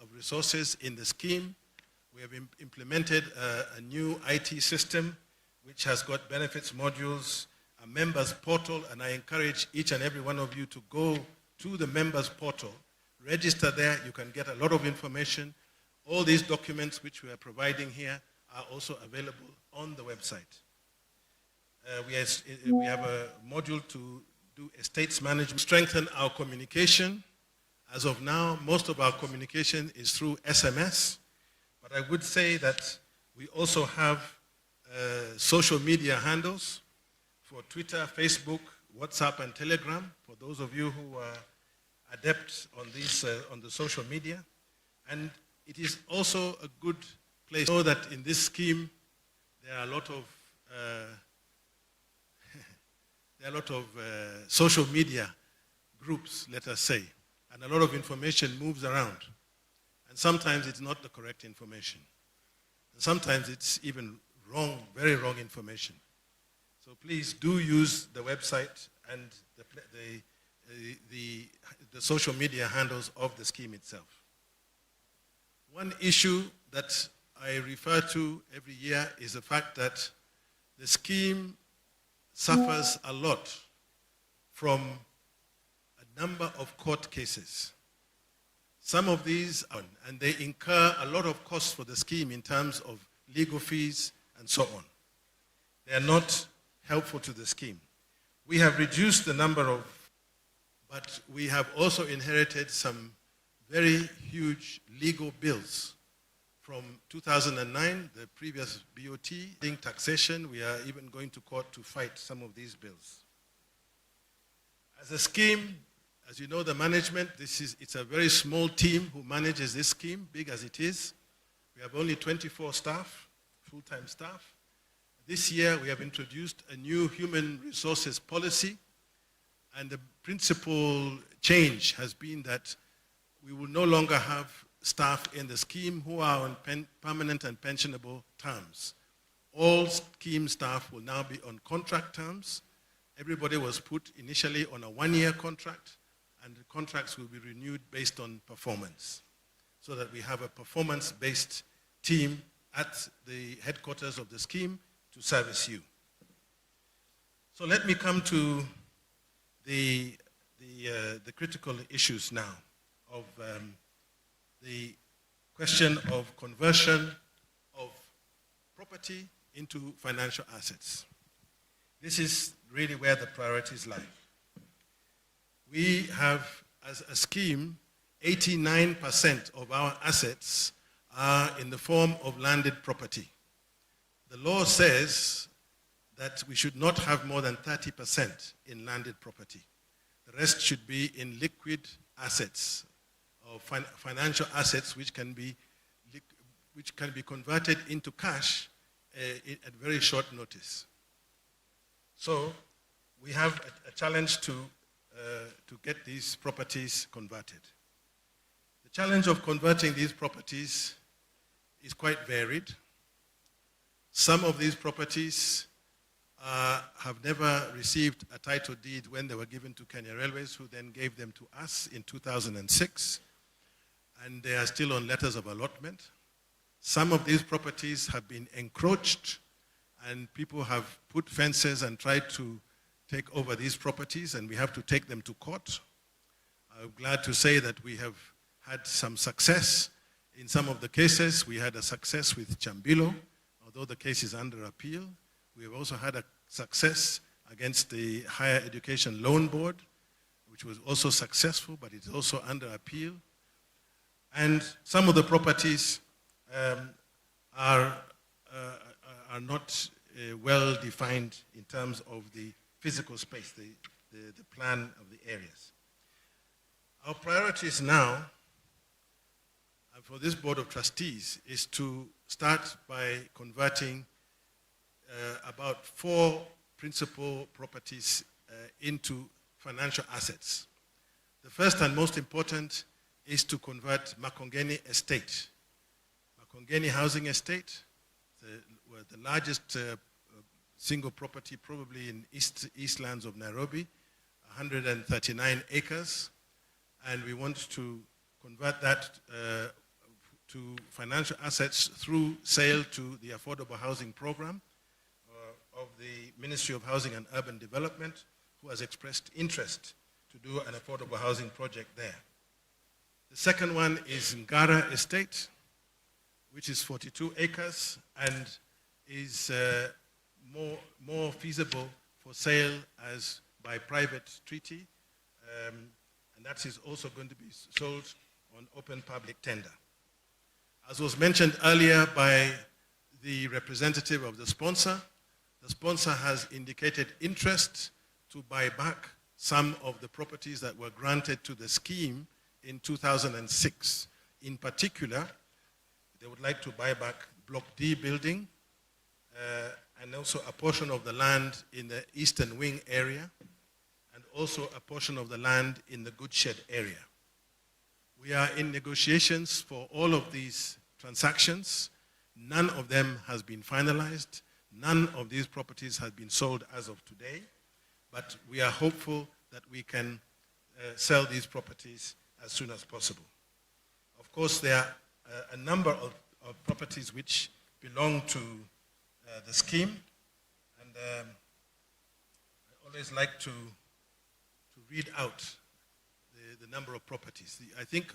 of resources in the scheme. We have implemented a new IT system which has got benefits modules, a members portal, and I encourage each and every one of you to go to the members portal, register there. You can get a lot of information. All these documents which we are providing here are also available on the website. We have a module to do estates management, strengthen our communication. As of now, most of our communication is through SMS, but I would say that we also have social media handles for Twitter, Facebook, WhatsApp, and Telegram, for those of you who are adept on these, on the social media. And it is also a good place to know that in this scheme, there are a lot of social media groups, let us say. And a lot of information moves around. And sometimes it's not the correct information. And sometimes it's even wrong, very wrong information. So please do use the website and the social media handles of the scheme itself. One issue that I refer to every year is the fact that the scheme suffers a lot from a number of court cases. Some of these, and they incur a lot of costs for the scheme in terms of legal fees and so on. They are not helpful to the scheme. We have reduced the number of, but we have also inherited some very huge legal bills from 2009, the previous BOT, taxation. We are even going to court to fight some of these bills. As a scheme, as you know, the management, it's a very small team who manages this scheme, big as it is. We have only 24 staff, full-time staff. This year, we have introduced a new human resources policy, and the principal change has been that we will no longer have staff in the scheme who are on permanent and pensionable terms. All scheme staff will now be on contract terms. Everybody was put initially on a one-year contract, and the contracts will be renewed based on performance, so that we have a performance-based team at the headquarters of the scheme to service you. So let me come to the critical issues now of the question of conversion of property into financial assets. This is really where the priorities lie. We have, as a scheme, 89% of our assets are in the form of landed property. The law says that we should not have more than 30% in landed property. The rest should be in liquid assets, or financial assets which can be converted into cash at very short notice. So we have a challenge to to get these properties converted. The challenge of converting these properties is quite varied. Some of these properties have never received a title deed when they were given to Kenya Railways, who then gave them to us in 2006, and they are still on letters of allotment. Some of these properties have been encroached, and people have put fences and tried to take over these properties, and we have to take them to court. I'm glad to say that we have had some success in some of the cases. We had a success with Chambilo, although the case is under appeal. We have also had a success against the Higher Education Loan Board, which was also successful, but it's also under appeal. And some of the properties are not well defined in terms of the physical space, the plan of the areas. Our priorities now for this Board of Trustees is to start by converting about 4 principal properties into financial assets. The first and most important is to convert Makongeni Estate. Makongeni Housing Estate, the largest single property probably in Eastlands of Nairobi, 139 acres, and we want to convert that to financial assets through sale to the Affordable Housing Program of the Ministry of Housing and Urban Development, who has expressed interest to do an affordable housing project there. The second one is Ngara Estate, which is 42 acres and is more feasible for sale as by private treaty, and that is also going to be sold on open public tender. As was mentioned earlier by the representative of the sponsor has indicated interest to buy back some of the properties that were granted to the scheme in 2006. In particular, they would like to buy back Block D building and also a portion of the land in the Eastern Wing area and also a portion of the land in the Goodshed area. We are in negotiations for all of these transactions. None of them has been finalized. None of these properties have been sold as of today, but we are hopeful that we can sell these properties as soon as possible. Of course, there are a number of properties which belong to the scheme, and I always like to read out the number of properties. I think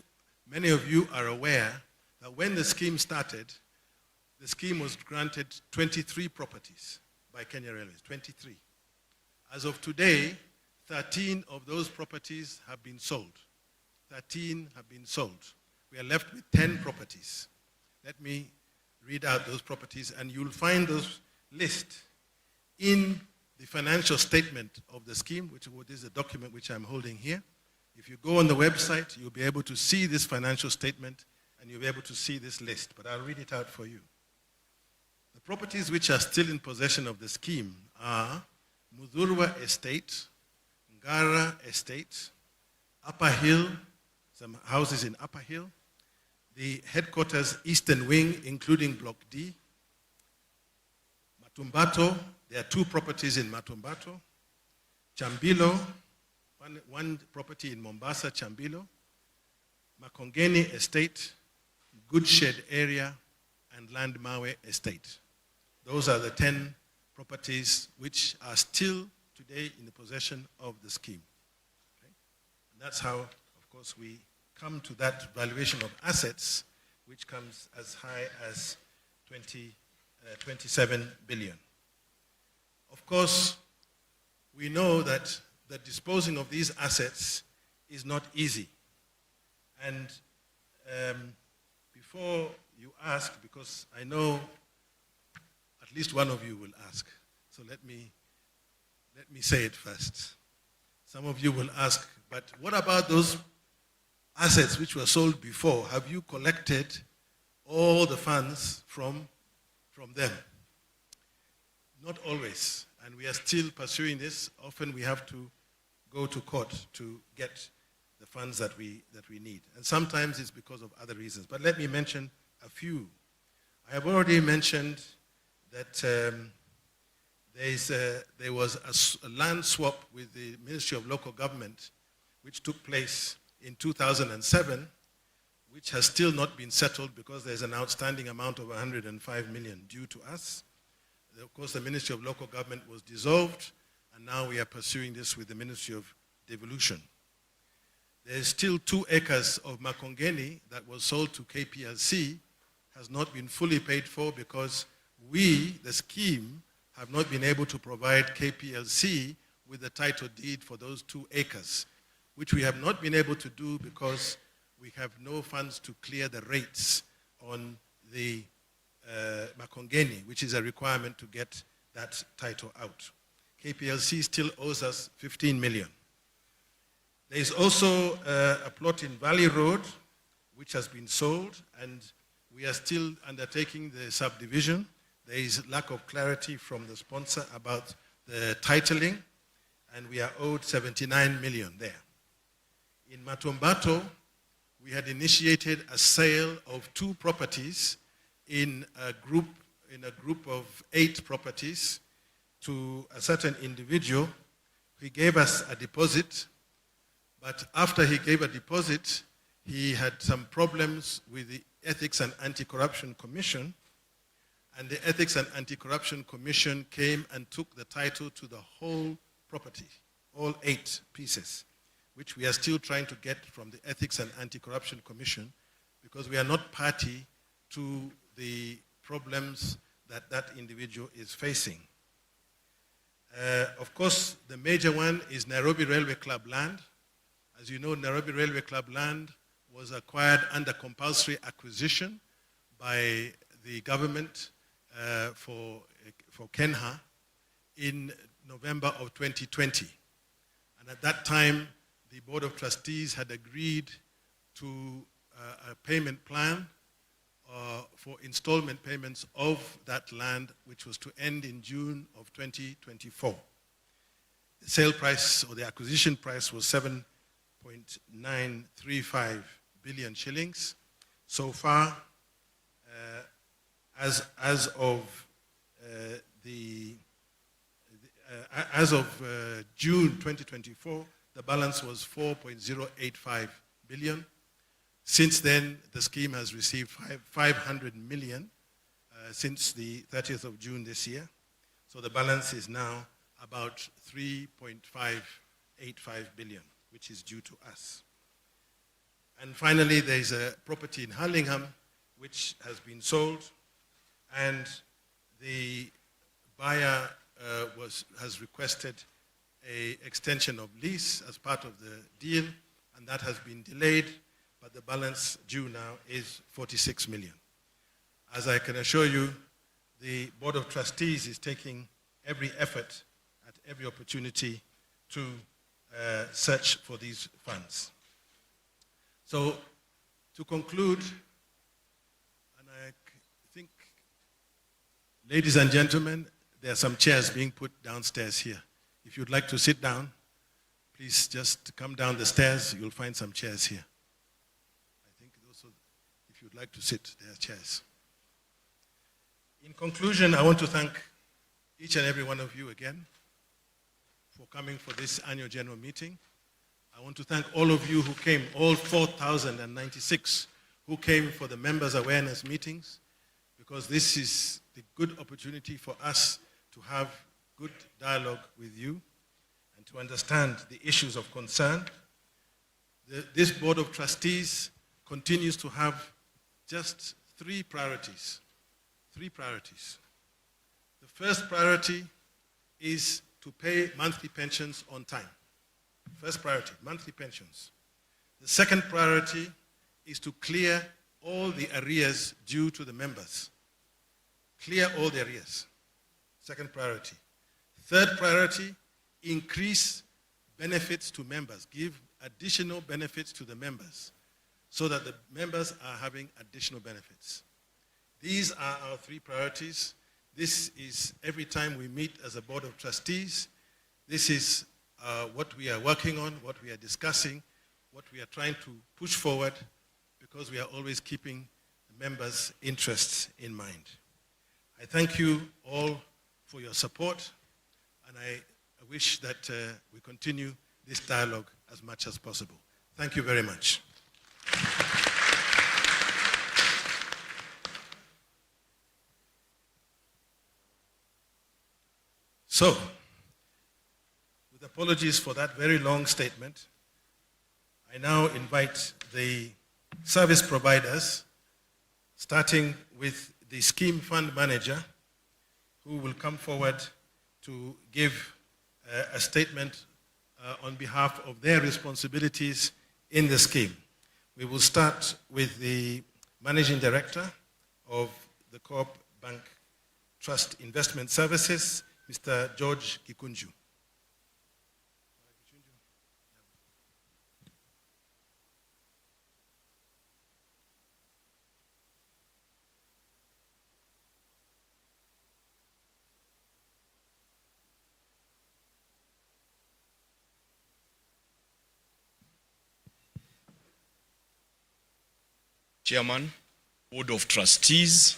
many of you are aware that when the scheme started, the scheme was granted 23 properties by Kenya Railways, 23. As of today, 13 of those properties have been sold. 13 have been sold. We are left with 10 properties. Let me read out those properties, and you'll find those lists in the financial statement of the scheme, which is a document which I'm holding here. If you go on the website, you'll be able to see this financial statement, and you'll be able to see this list, but I'll read it out for you. The properties which are still in possession of the scheme are Mudhurwa Estate, Ngara Estate, Upper Hill, some houses in Upper Hill, the headquarters Eastern Wing, including Block D, Matumbato, there are 2 properties in Matumbato, Chambilo, one property in Mombasa, Chambilo, Makongeni Estate, Goodshed area, and Landmawe Estate. Those are the 10 properties which are still today in the possession of the scheme. Okay? And that's how, of course, we come to that valuation of assets, which comes as high as 27 billion. Of course, we know that the disposing of these assets is not easy. And before you ask, because I know at least one of you will ask, so let me say it first. Some of you will ask, but what about those assets which were sold before? Have you collected all the funds from them? Not always, and we are still pursuing this. Often we have to go to court to get the funds that we need. And sometimes it's because of other reasons. But let me mention a few. I have already mentioned that there was a land swap with the Ministry of Local Government, which took place in 2007, which has still not been settled because there's an outstanding amount of 105 million due to us. Of course, the Ministry of Local Government was dissolved, and now we are pursuing this with the Ministry of Devolution. There is still 2 acres of Makongeni that was sold to KPLC, has not been fully paid for because we, the scheme, have not been able to provide KPLC with the title deed for those 2 acres, which we have not been able to do because we have no funds to clear the rates on the Makongeni, which is a requirement to get that title out. KPLC still owes us 15 million. There is also a plot in Valley Road, which has been sold, and we are still undertaking the subdivision. There is lack of clarity from the sponsor about the titling, and we are owed 79 million there. In Matombato, we had initiated a sale of 2 properties in a group of 8 properties to a certain individual. He gave us a deposit, but after he gave a deposit, he had some problems with the Ethics and Anti-Corruption Commission, and the Ethics and Anti-Corruption Commission came and took the title to the whole property, all 8 pieces, which we are still trying to get from the Ethics and Anti-Corruption Commission because we are not party to the problems that that individual is facing. Of course, the major one is Nairobi Railway Club land. As you know, Nairobi Railway Club land was acquired under compulsory acquisition by the government for Kenha in November of 2020. And at that time, the Board of Trustees had agreed to a payment plan for installment payments of that land, which was to end in June of 2024. The sale price or the acquisition price was 7.935 billion shillings. So far, as of June 2024, the balance was 4.085 billion. Since then, the scheme has received 500 million since the 30th of June this year. So the balance is now about 3.585 billion, which is due to us. And finally, there is a property in Hurlingham which has been sold, and the buyer has requested an extension of lease as part of the deal, and that has been delayed, but the balance due now is 46 million. As I can assure you, the Board of Trustees is taking every effort at every opportunity to search for these funds. So, to conclude, and I think, ladies and gentlemen, there are some chairs being put downstairs here. If you'd like to sit down, please just come down the stairs. You'll find some chairs here. I think also, if you'd like to sit, there are chairs. In conclusion, I want to thank each and every one of you again for coming for this annual general meeting. I want to thank all of you who came, all 4,096 who came for the members' awareness meetings, because this is the good opportunity for us to have good dialogue with you and to understand the issues of concern. This Board of Trustees continues to have just 3 priorities. 3 priorities. The first priority is to pay monthly pensions on time. First priority, monthly pensions. The second priority is to clear all the arrears due to the members. Clear all the arrears. Second priority. Third priority, increase benefits to members. Give additional benefits to the members so that the members are having additional benefits. These are our 3 priorities. This is every time we meet as a Board of Trustees. This is what we are working on, what we are discussing, what we are trying to push forward, because we are always keeping the members' interests in mind. I thank you all for your support, and I wish that we continue this dialogue as much as possible. Thank you very much. So, with apologies for that very long statement, I now invite the service providers, starting with the scheme fund manager, who will come forward to give a statement on behalf of their responsibilities in the scheme. We will start with the managing director of the Co-op Bank Trust Investment Services, Mr. George Kikunju. Chairman, Board of Trustees,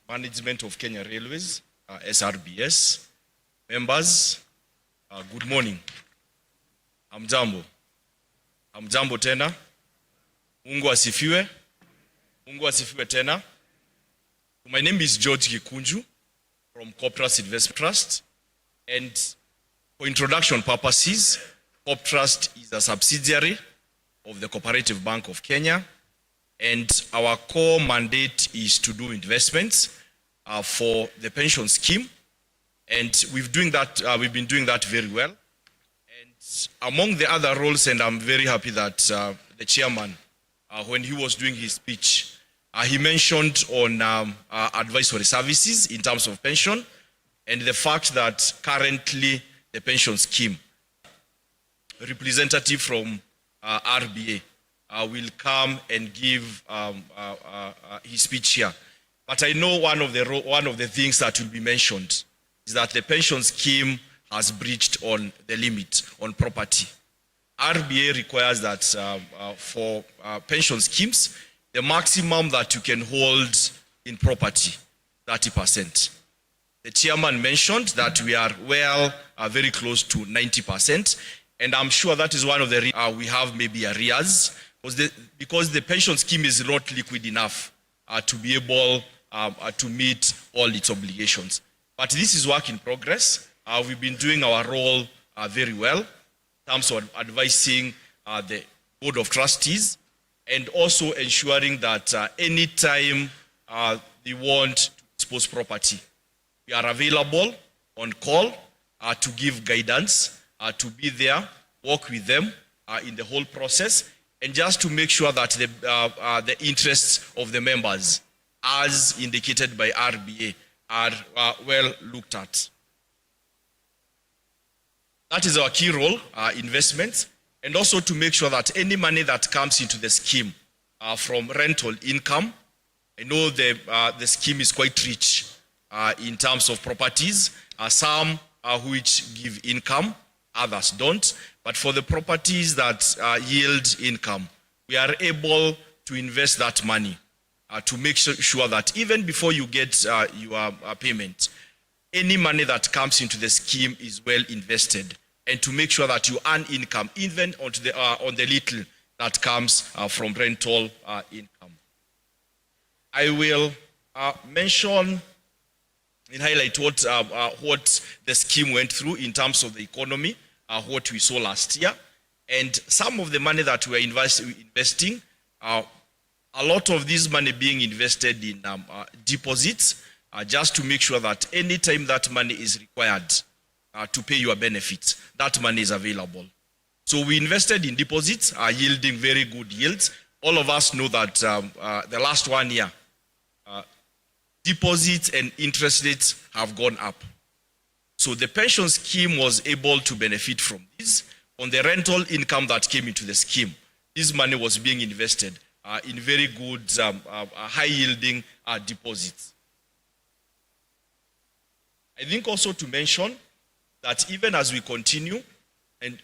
Management of Kenya Railways, SRBS, members, good morning. Hamjambo. Hamjambo tena. Mungu asifiwe. Mungu asifiwe tena. My name is George Kikunju from Corporate Investment Trust, and for introduction purposes, Corp Trust is a subsidiary of the Cooperative Bank of Kenya, and our core mandate is to do investments for the pension scheme, and we've been doing that very well. And among the other roles, and I'm very happy that the chairman, when he was doing his speech, he mentioned on advisory services in terms of pension, and the fact that currently the pension scheme, representative from RBA, will come and give his speech here. But I know one of the things that will be mentioned is that the pension scheme has breached on the limit on property. RBA requires that for pension schemes, the maximum that you can hold in property, 30%. The chairman mentioned that we are very close to 90%, and I'm sure that is one of the we have maybe arrears, because the pension scheme is not liquid enough to be able to meet all its obligations. But this is work in progress. We've been doing our role very well in terms of advising the Board of Trustees, and also ensuring that anytime they want to dispose property, we are available on call to give guidance, to be there, work with them in the whole process, and just to make sure that the interests of the members, as indicated by RBA, are well looked at. That is our key role, investments, and also to make sure that any money that comes into the scheme from rental income, I know the scheme is quite rich in terms of properties, some which give income, others don't. But for the properties that yield income, we are able to invest that money to make sure that even before you get your payment, any money that comes into the scheme is well invested, and to make sure that you earn income even on the little that comes from rental income. I will mention and highlight what the scheme went through in terms of the economy, what we saw last year, and some of the money that we are investing, a lot of this money being invested in deposits, just to make sure that any time that money is required to pay your benefits, that money is available. So we invested in deposits, yielding very good yields. All of us know that the last 1 year, deposits and interest rates have gone up. So the pension scheme was able to benefit from this. On the rental income that came into the scheme, this money was being invested in very good, high-yielding deposits. I think also to mention that even as we continue, and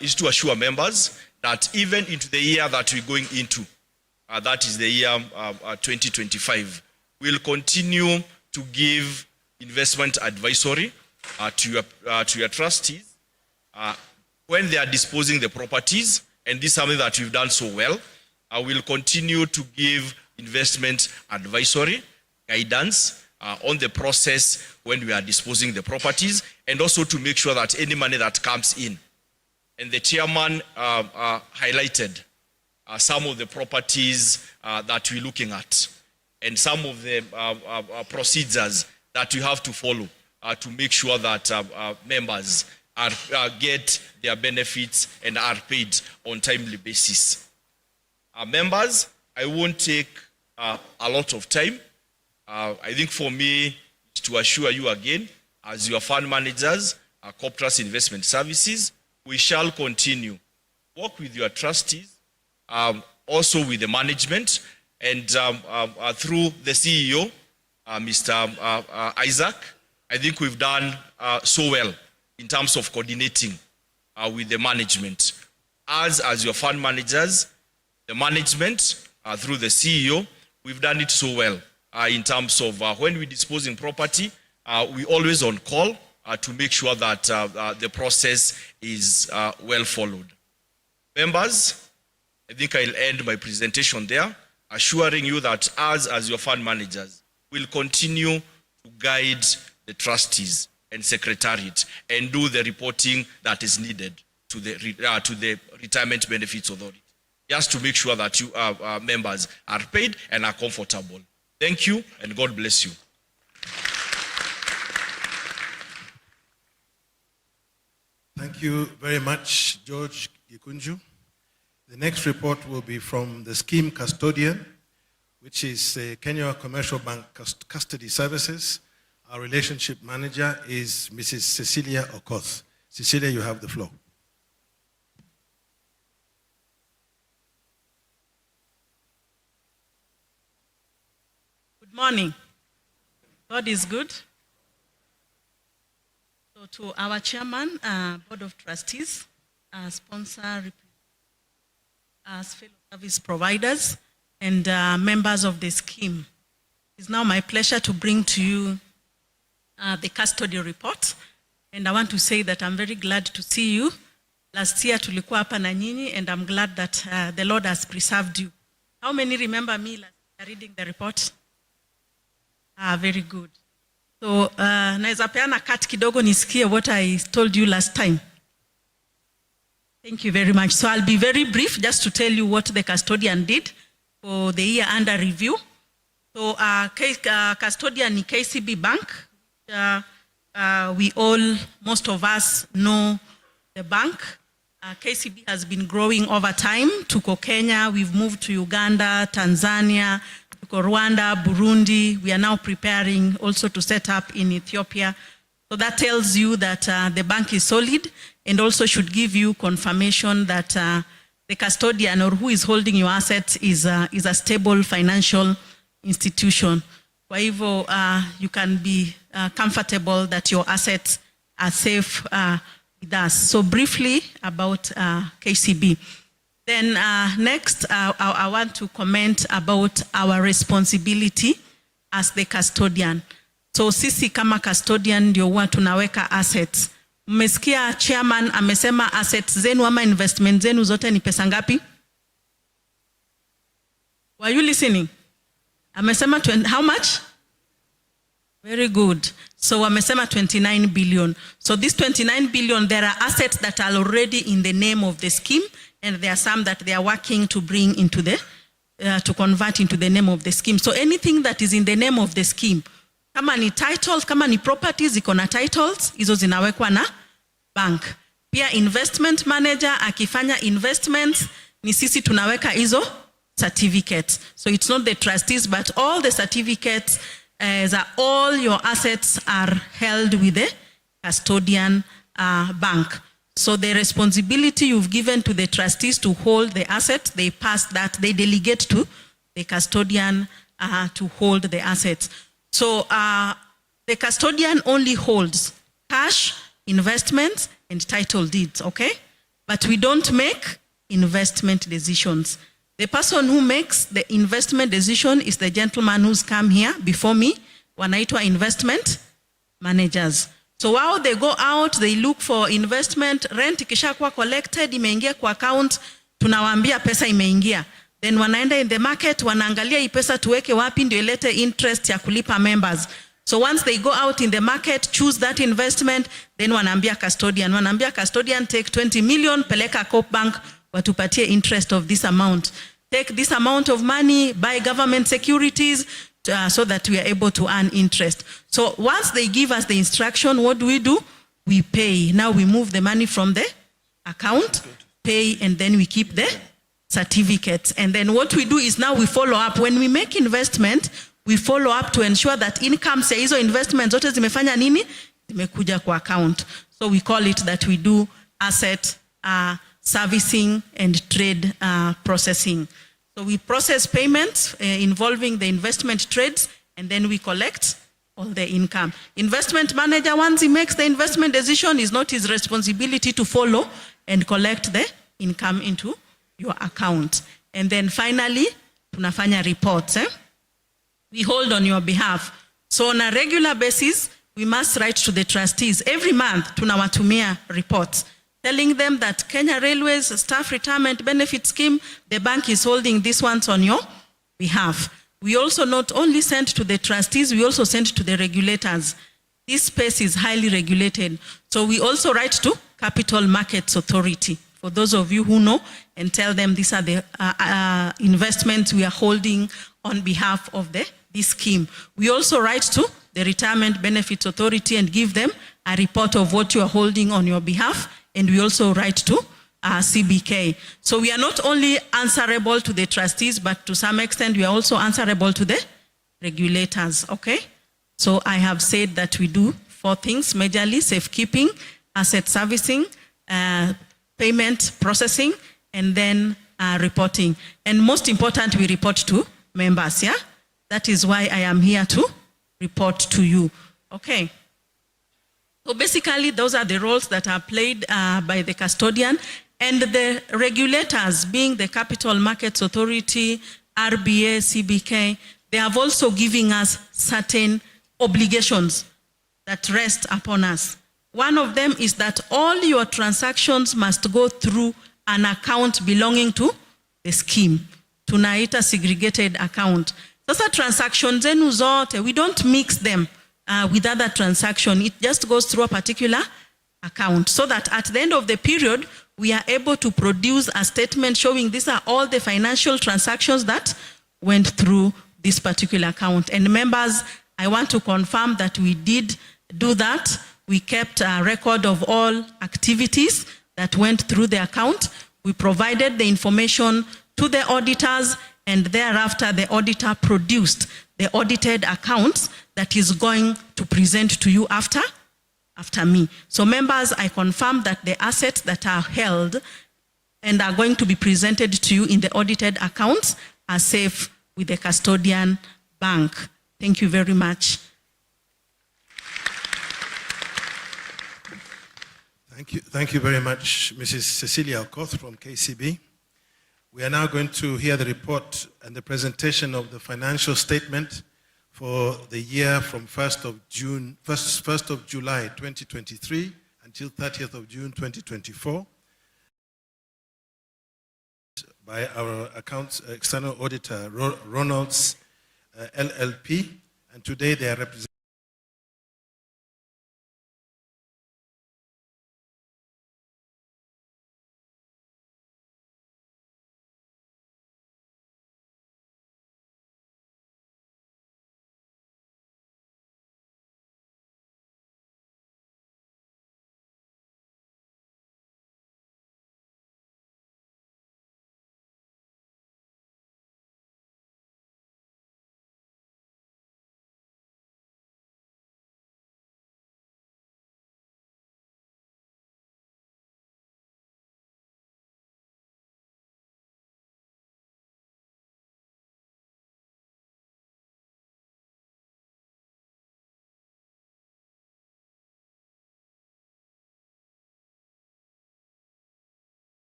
is to assure members that even into the year that we're going into, that is the year 2025, we'll continue to give investment advisory to your trustees when they are disposing the properties, and this is something that we've done so well. We'll continue to give investment advisory, guidance on the process when we are disposing the properties, and also to make sure that any money that comes in, and the chairman highlighted some of the properties that we're looking at, and some of the procedures that we have to follow to make sure that members get their benefits and are paid on timely basis. Members, I won't take a lot of time. I think for me, it's to assure you again, as your fund managers, Corp Trust Investment Services, we shall continue work with your trustees, also with the management, and through the CEO, Mr. Isaac. I think we've done so well in terms of coordinating with the management. As your fund managers, the management through the CEO, we've done it so well in terms of when we dispose in property, we always on call to make sure that the process is well followed. Members, I think I'll end my presentation there, assuring you that as your fund managers, we'll continue to guide the trustees and secretariat and do the reporting that is needed to the Retirement Benefits Authority, just to make sure that you members are paid and are comfortable. Thank you, and God bless you. Thank you very much, George Gikunju. The next report will be from the Scheme Custodian, which is Kenya Commercial Bank Custody Services. Our relationship manager is Mrs. Cecilia Okoth. Cecilia, you have the floor. Good morning. God is good. So to our chairman, Board of Trustees, sponsor, as fellow service providers, and members of the scheme, it's now my pleasure to bring to you the custody report. And I want to say that I'm very glad to see you. Last year tulikuwa hapa na nyinyi, and I'm glad that the Lord has preserved you. How many remember me last year reading the report? Very good. So naweza peana cut kidogo nisikie what I told you last time. Thank you very much. So I'll be very brief just to tell you what the custodian did for the year under review. So custodian is KCB Bank. Most of us know the bank. KCB has been growing over time. Tuko Kenya, we've moved to Uganda, Tanzania, tuko Rwanda, Burundi. We are now preparing also to set up in Ethiopia. So that tells you that the bank is solid, and also should give you confirmation that the custodian or who is holding your assets is a stable financial institution. Kwa hivyo, you can be comfortable that your assets are safe with us. So briefly about KCB. Then next, I want to comment about our responsibility as the custodian. So sisi kama custodian ndio huwa tunaweka assets. Mmesikia chairman amesema assets zenu ama investment zenu zote ni pesa ngapi? Were you listening? Amesema how much? Very good. So amesema 29 billion. So this 29 billion, there are assets that are already in the name of the scheme, and there are some that they are working to bring into the, to convert into the name of the scheme. So anything that is in the name of the scheme, kama ni titles, kama ni properties, iko na titles, hizo zinawekwa na bank. Pia investment manager, akifanya investments, ni sisi tunaweka hizo certificates. So it's not the trustees, but all the certificates, all your assets are held with the custodian bank. So the responsibility you've given to the trustees to hold the assets, they pass that, they delegate to the custodian to hold the assets. So the custodian only holds cash investments and title deeds, okay? But we don't make investment decisions. The person who makes the investment decision is the gentleman who's come here before me, wanaitwa investment managers. So while they go out, they look for investment, rent ikishakuwa collected, imeingia kwa account, tunawaambia pesa imeingia. Then wanaenda in the market, wanaangalia hii pesa tuweke wapi ndio ilete interest ya kulipa members. So once they go out in the market, choose that investment, then wanaambia custodian take 20 million, peleka Coop Bank, watupatie interest of this amount. Take this amount of money, buy government securities, so that we are able to earn interest. So once they give us the instruction, what do? We pay. Now we move the money from the account, pay, and then we keep the certificates. And then what we do is now we follow up. When we make investment, we follow up to ensure that income ya hizo investments zote zimefanya nini? Zimekuja kwa account. So we call it that we do asset servicing and trade processing. So we process payments involving the investment trades, and then we collect all the income. Investment manager, once he makes the investment decision, is not his responsibility to follow and collect the income into your account. And then finally, tunafanya reports. We hold on your behalf. So on a regular basis, we must write to the trustees. Every month, tunawatumia reports, telling them that Kenya Railways Staff Retirement Benefit Scheme, the bank is holding these ones on your behalf. We also not only send to the trustees, we also send to the regulators. This space is highly regulated. So we also write to Capital Markets Authority, for those of you who know, and tell them these are the investments we are holding on behalf of this scheme. We also write to the Retirement Benefits Authority and give them a report of what you are holding on your behalf. And we also write to CBK. So we are not only answerable to the trustees, but to some extent we are also answerable to the regulators, okay? So I have said that we do 4 things majorly: safekeeping, asset servicing, payment processing, and then reporting. And most important, we report to members, yeah? That is why I am here to report to you, okay? So basically, those are the roles that are played by the custodian, and the regulators, being the Capital Markets Authority, RBA, CBK, they have also given us certain obligations that rest upon us. One of them is that all your transactions must go through an account belonging to the scheme. Tunaita segregated account. Sasa transactions zenu zote, we don't mix them with other transaction. It just goes through a particular account, so that at the end of the period, we are able to produce a statement showing these are all the financial transactions that went through this particular account. And members, I want to confirm that we did do that. We kept a record of all activities that went through the account. We provided the information to the auditors, and thereafter the auditor produced the audited accounts that is going to present to you after me. So members, I confirm that the assets that are held and are going to be presented to you in the audited accounts are safe with the custodian bank. Thank you very much. Thank you very much, Mrs. Cecilia Okoth from KCB. We are now going to hear the report and the presentation of the financial statement for the year from 1st of July 2023 until 30th of June 2024 by our accounts external auditor Ronalds LLP, and today they are represented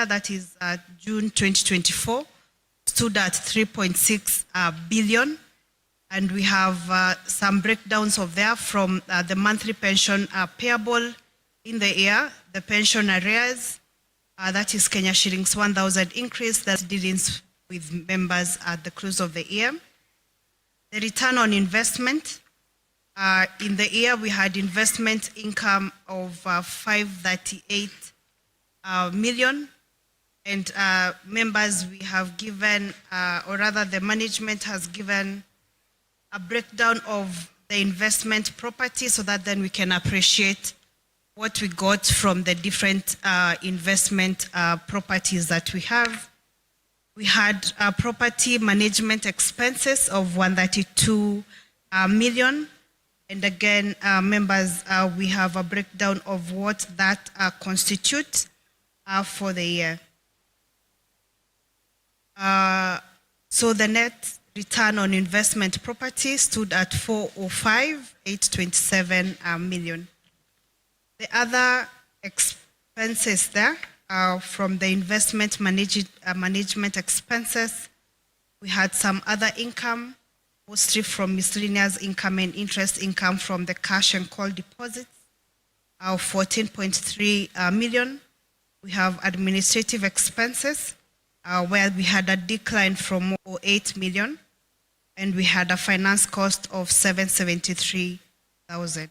that is June 2024, stood at 3.6 billion. And we have some breakdowns of there from the monthly pension payable in the year, the pension arrears, that is Kenya shillings 1,000 increase, that's dealings with members at the close of the year. The return on investment, in the year we had investment income of 538 million, and members we have given, or rather the management has given a breakdown of the investment property so that then we can appreciate what we got from the different investment properties that we have. We had property management expenses of 132 million. And again, members, we have a breakdown of what that constitutes for the year. So the net return on investment property stood at 405,827 million. The other expenses there from the investment management expenses, we had some other income, mostly from miscellaneous income and interest income from the cash and call deposits of 14.3 million. We have administrative expenses where we had a decline from 8 million, and we had a finance cost of 773,000.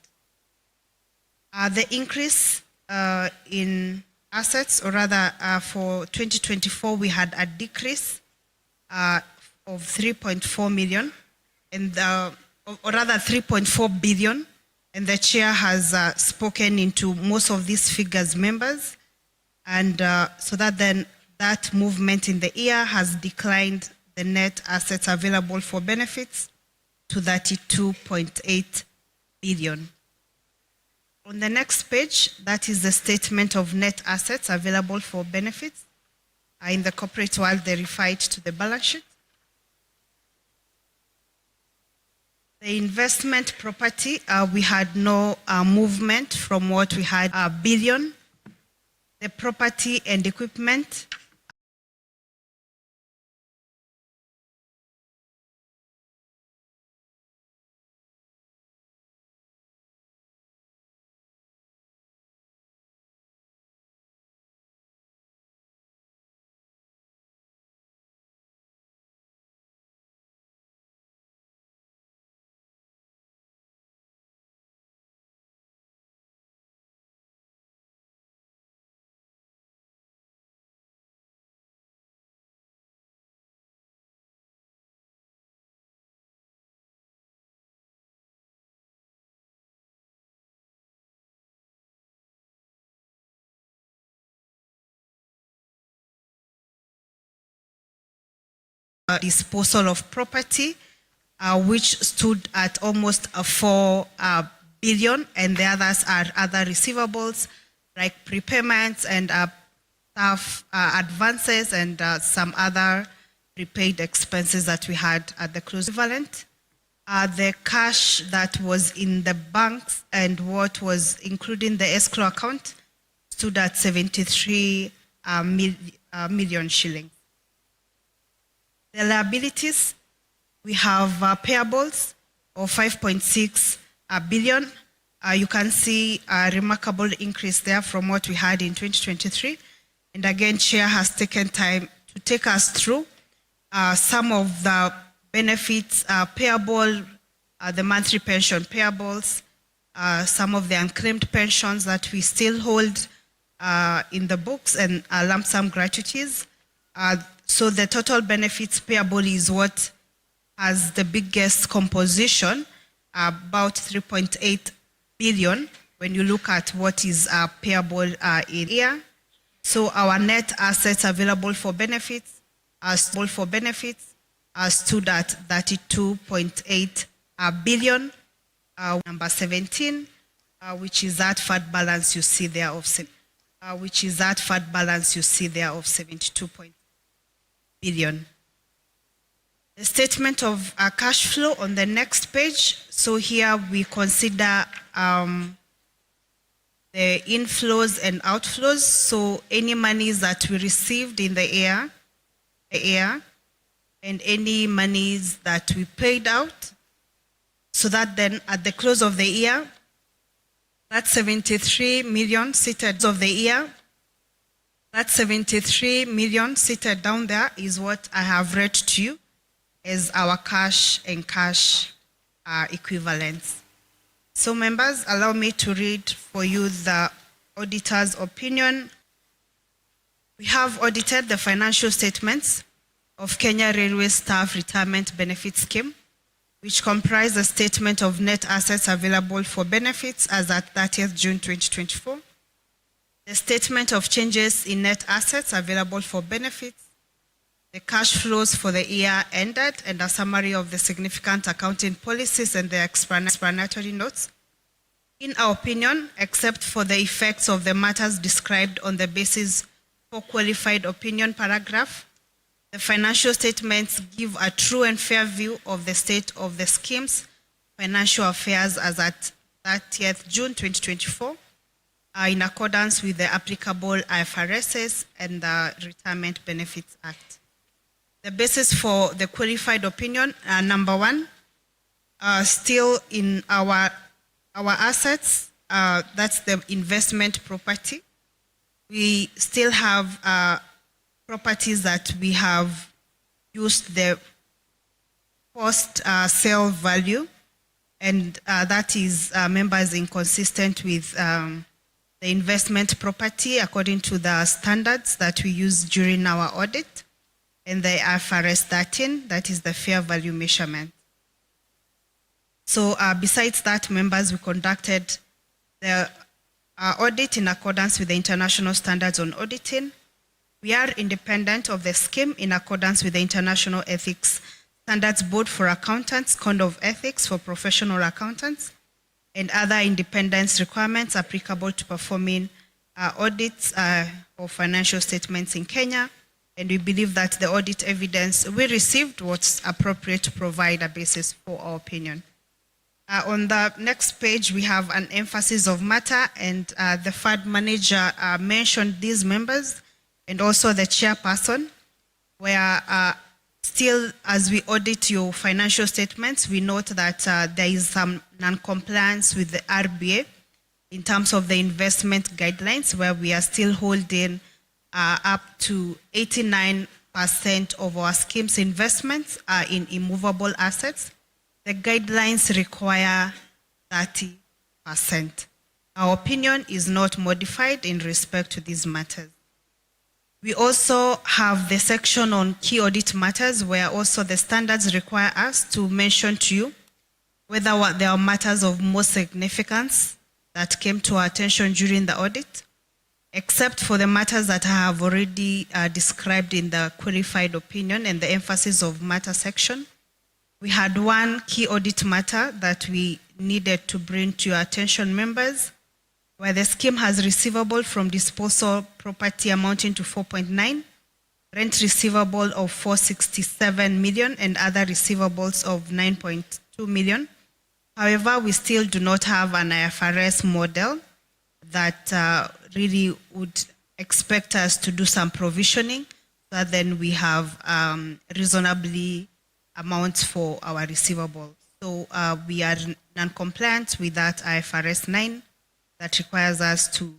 The increase in assets, or rather for 2024, we had a decrease of 3.4 million, and or rather 3.4 billion, and the chair has spoken into most of these figures, members, and so that then that movement in the year has declined the net assets available for benefits to 32.8 billion. On the next page, that is the statement of net assets available for benefits. In the corporate world, they refer it to the balance sheet. The investment property, we had no movement from what we had, a billion. The property and equipment, disposal of property, which stood at almost 4 billion, and the others are other receivables like prepayments and staff advances and some other prepaid expenses that we had at the close equivalent. The cash that was in the banks and what was including the escrow account stood at 73 million shillings. The liabilities, we have payables of 5.6 billion. You can see a remarkable increase there from what we had in 2023. And again, Chair has taken time to take us through some of the benefits payable, the monthly pension payables, some of the unclaimed pensions that we still hold in the books, and lump sum gratuities. So the total benefits payable is what has the biggest composition, about 3.8 billion when you look at what is payable in here. So our net assets available for benefits stood at 32.8 billion. Number 17, which is that FAT balance you see there of 72 billion. The statement of cash flow on the next page. So here we consider the the inflows and outflows. So any monies that we received in the year, and any monies that we paid out, so that then at the close of the year, that 73 million seated of the year, that 73 million seated down there is what I have read to you as our cash and cash equivalents. So members, allow me to read for you the auditor's opinion. We have audited the financial statements of Kenya Railway Staff Retirement Benefit Scheme, which comprise a statement of net assets available for benefits as at 30th June 2024, the statement of changes in net assets available for benefits, the cash flows for the year ended, and a summary of the significant accounting policies and the explanatory notes. In our opinion, except for the effects of the matters described on the basis for qualified opinion paragraph, the financial statements give a true and fair view of the state of the scheme's financial affairs as at 30th June 2024, in accordance with the applicable IFRSs and the Retirement Benefits Act. The basis for the qualified opinion, number one, still in our assets, that's the investment property. We still have properties that we have used the post-sale value, and that is, members, inconsistent with the investment property according to the standards that we use during our audit, and the IFRS 13, that is the fair value measurement. So besides that, members, we conducted the audit in accordance with the international standards on auditing. We are independent of the scheme in accordance with the International Ethics Standards Board for Accountants, Code of Ethics for Professional Accountants, and other independence requirements applicable to performing audits of financial statements in Kenya. And we believe that the audit evidence we received was appropriate to provide a basis for our opinion. On the next page, we have an emphasis of matter, and the fund manager mentioned these members, and also the chairperson, where still, as we audit your financial statements, we note that there is some non-compliance with the RBA in terms of the investment guidelines, where we are still holding up to 89% of our scheme's investments in immovable assets. The guidelines require 30%. Our opinion is not modified in respect to these matters. We also have the section on key audit matters, where also the standards require us to mention to you whether there are matters of most significance that came to our attention during the audit, except for the matters that I have already described in the qualified opinion and the emphasis of matter section. We had one key audit matter that we needed to bring to your attention, members, where the scheme has receivable from disposal property amounting to 4.9, rent receivable of 467 million, and other receivables of 9.2 million. However, we still do not have an IFRS model that really would expect us to do some provisioning, so that then we have reasonably amounts for our receivables. So we are non-compliant with that IFRS 9 that requires us to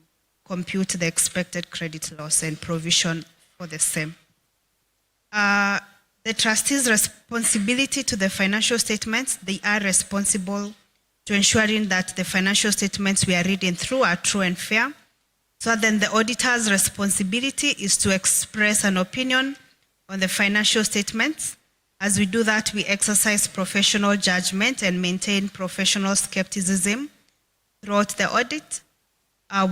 compute the expected credit loss and provision for the same. The trustees' responsibility to the financial statements, they are responsible to ensuring that the financial statements we are reading through are true and fair. So then the auditor's responsibility is to express an opinion on the financial statements. As we do that, we exercise professional judgment and maintain professional skepticism throughout the audit.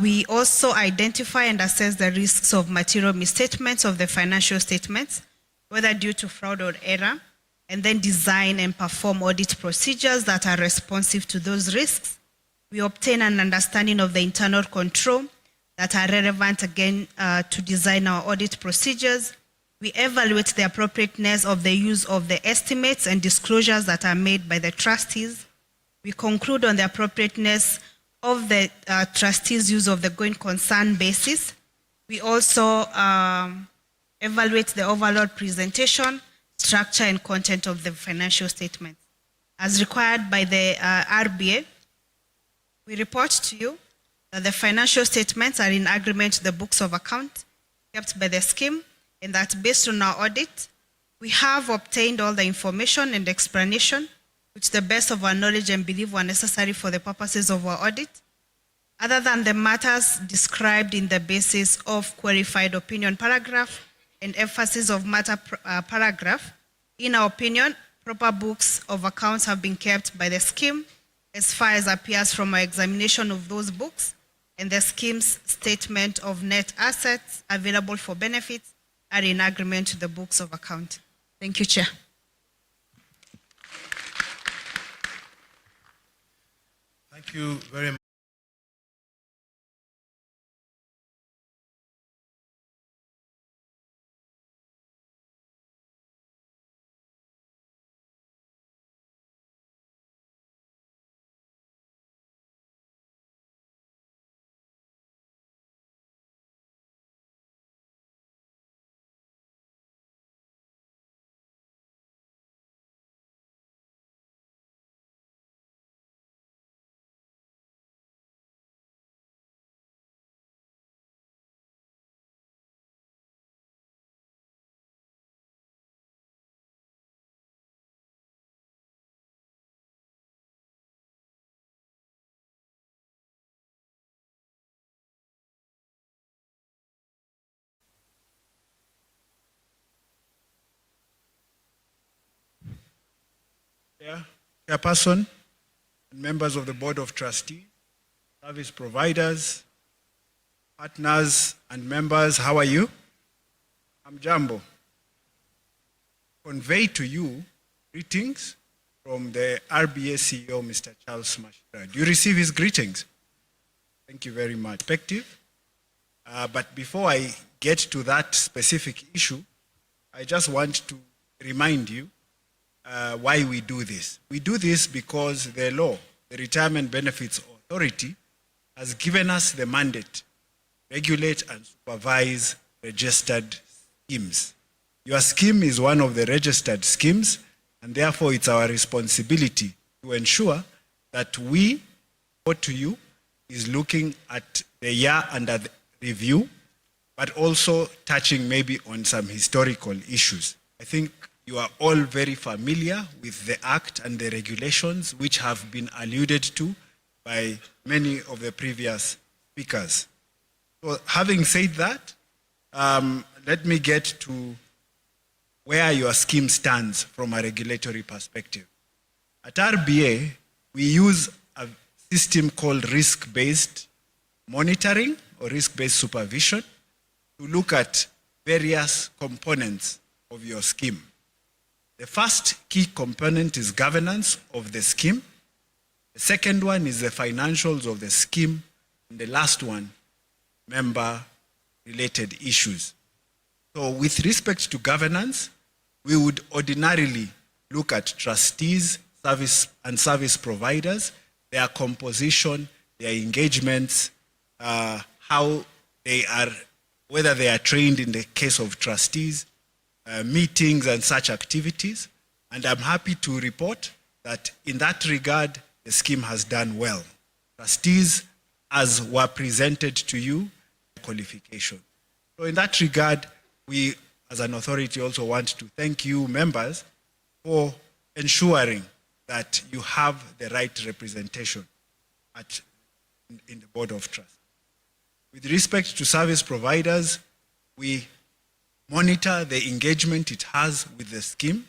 We also identify and assess the risks of material misstatements of the financial statements, whether due to fraud or error, and then design and perform audit procedures that are responsive to those risks. We obtain an understanding of the internal control that are relevant again to design our audit procedures. We evaluate the appropriateness of the use of the estimates and disclosures that are made by the trustees. We conclude on the appropriateness of the trustees' use of the going concern basis. We also evaluate the overall presentation, structure, and content of the financial statements. As required by the RBA, we report to you that the financial statements are in agreement with the books of account kept by the scheme, and that based on our audit, we have obtained all the information and explanation which, to the best of our knowledge and belief, were necessary for the purposes of our audit, other than the matters described in the basis of qualified opinion paragraph and emphasis of matter paragraph. In our opinion, proper books of accounts have been kept by the scheme as far as appears from our examination of those books, and the scheme's statement of net assets available for benefits are in agreement to the books of account. Thank you, Chair. Thank you very much. Chairperson, and members of the Board of Trustees, service providers, partners, and members, how are you? I'm Jambo. Convey to you greetings from the RBA CEO, Mr. Charles Mashira. Do you receive his greetings? Thank you very much. Perspective. But before I get to that specific issue, I just want to remind you why we do this. We do this because the law, the Retirement Benefits Authority, has given us the mandate to regulate and supervise registered schemes. Your scheme is one of the registered schemes, and therefore it's our responsibility to ensure that we, what to you, is looking at the year under the review, but also touching maybe on some historical issues. I think you are all very familiar with the Act and the regulations which have been alluded to by many of the previous speakers. So having said that, let me get to where your scheme stands from a regulatory perspective. At RBA, we use a system called risk-based monitoring or risk-based supervision to look at various components of your scheme. The first key component is governance of the scheme. The second one is the financials of the scheme. And the last one, member-related issues. So with respect to governance, we would ordinarily look at trustees, service providers, their composition, their engagements, how they are, whether they are trained in the case of trustees, meetings and such activities. And I'm happy to report that in that regard, the scheme has done well. Trustees, as were presented to you, qualification. So in that regard, we as an authority also want to thank you members for ensuring that you have the right representation in the Board of Trustees. With respect to service providers, we monitor the engagement it has with the scheme.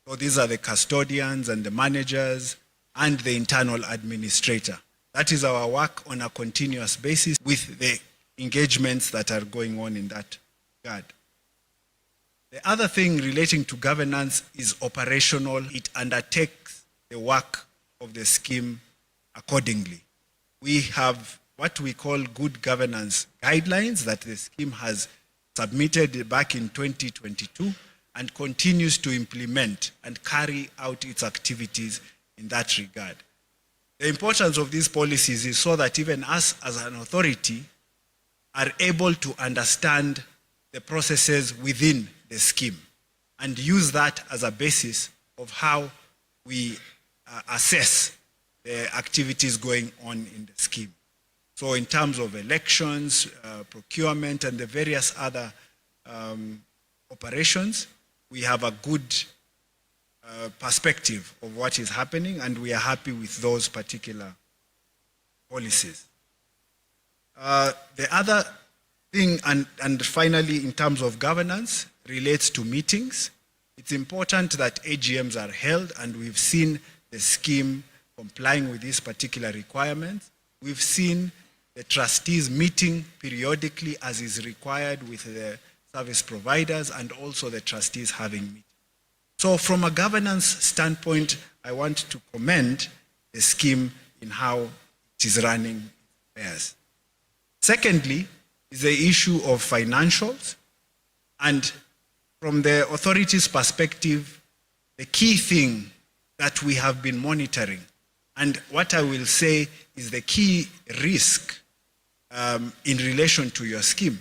So these are the custodians and the managers and the internal administrator. That is our work on a continuous basis with the engagements that are going on in that regard. The other thing relating to governance is operational. It undertakes the work of the scheme accordingly. We have what we call good governance guidelines that the scheme has submitted back in 2022 and continues to implement and carry out its activities in that regard. The importance of these policies is so that even us as an authority are able to understand the processes within the scheme and use that as a basis of how we assess the activities going on in the scheme. So in terms of elections, procurement, and the various other operations, we have a good perspective of what is happening, and we are happy with those particular policies. The other thing, and finally in terms of governance, relates to meetings. It's important that AGMs are held, and we've seen the scheme complying with these particular requirements. We've seen the trustees meeting periodically as is required with the service providers, and also the trustees having meetings. So from a governance standpoint, I want to commend the scheme in how it is running affairs. Secondly, is the issue of financials. And from the authority's perspective, the key thing that we have been monitoring, and what I will say is the key risk in relation to your scheme,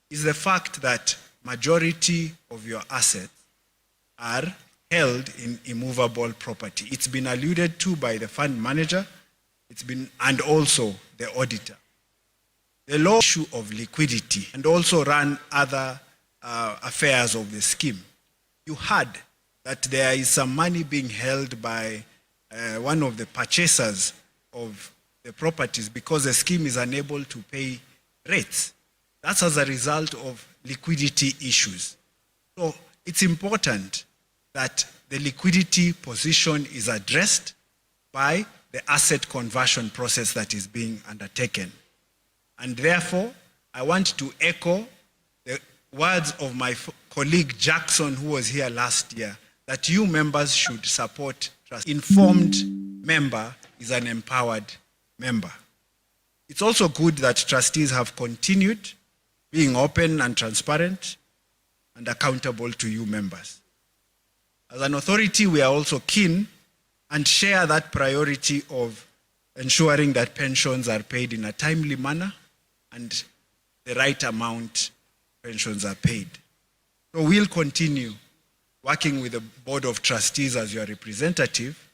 is the fact that majority of your assets are held in immovable property. It's been alluded to by the fund manager, and also the auditor. The law issue of liquidity and also run other affairs of the scheme. You heard that there is some money being held by one of the purchasers of the properties because the scheme is unable to pay rates. That's as a result of liquidity issues. So it's important that the liquidity position is addressed by the asset conversion process that is being undertaken. And therefore, I want to echo the words of my colleague Jackson, who was here last year, that you members should support trust. Informed member is an empowered member. It's also good that trustees have continued being open and transparent and accountable to you members. As an authority, we are also keen and share that priority of ensuring that pensions are paid in a timely manner and the right amount pensions are paid. So we'll continue working with the Board of Trustees as your representative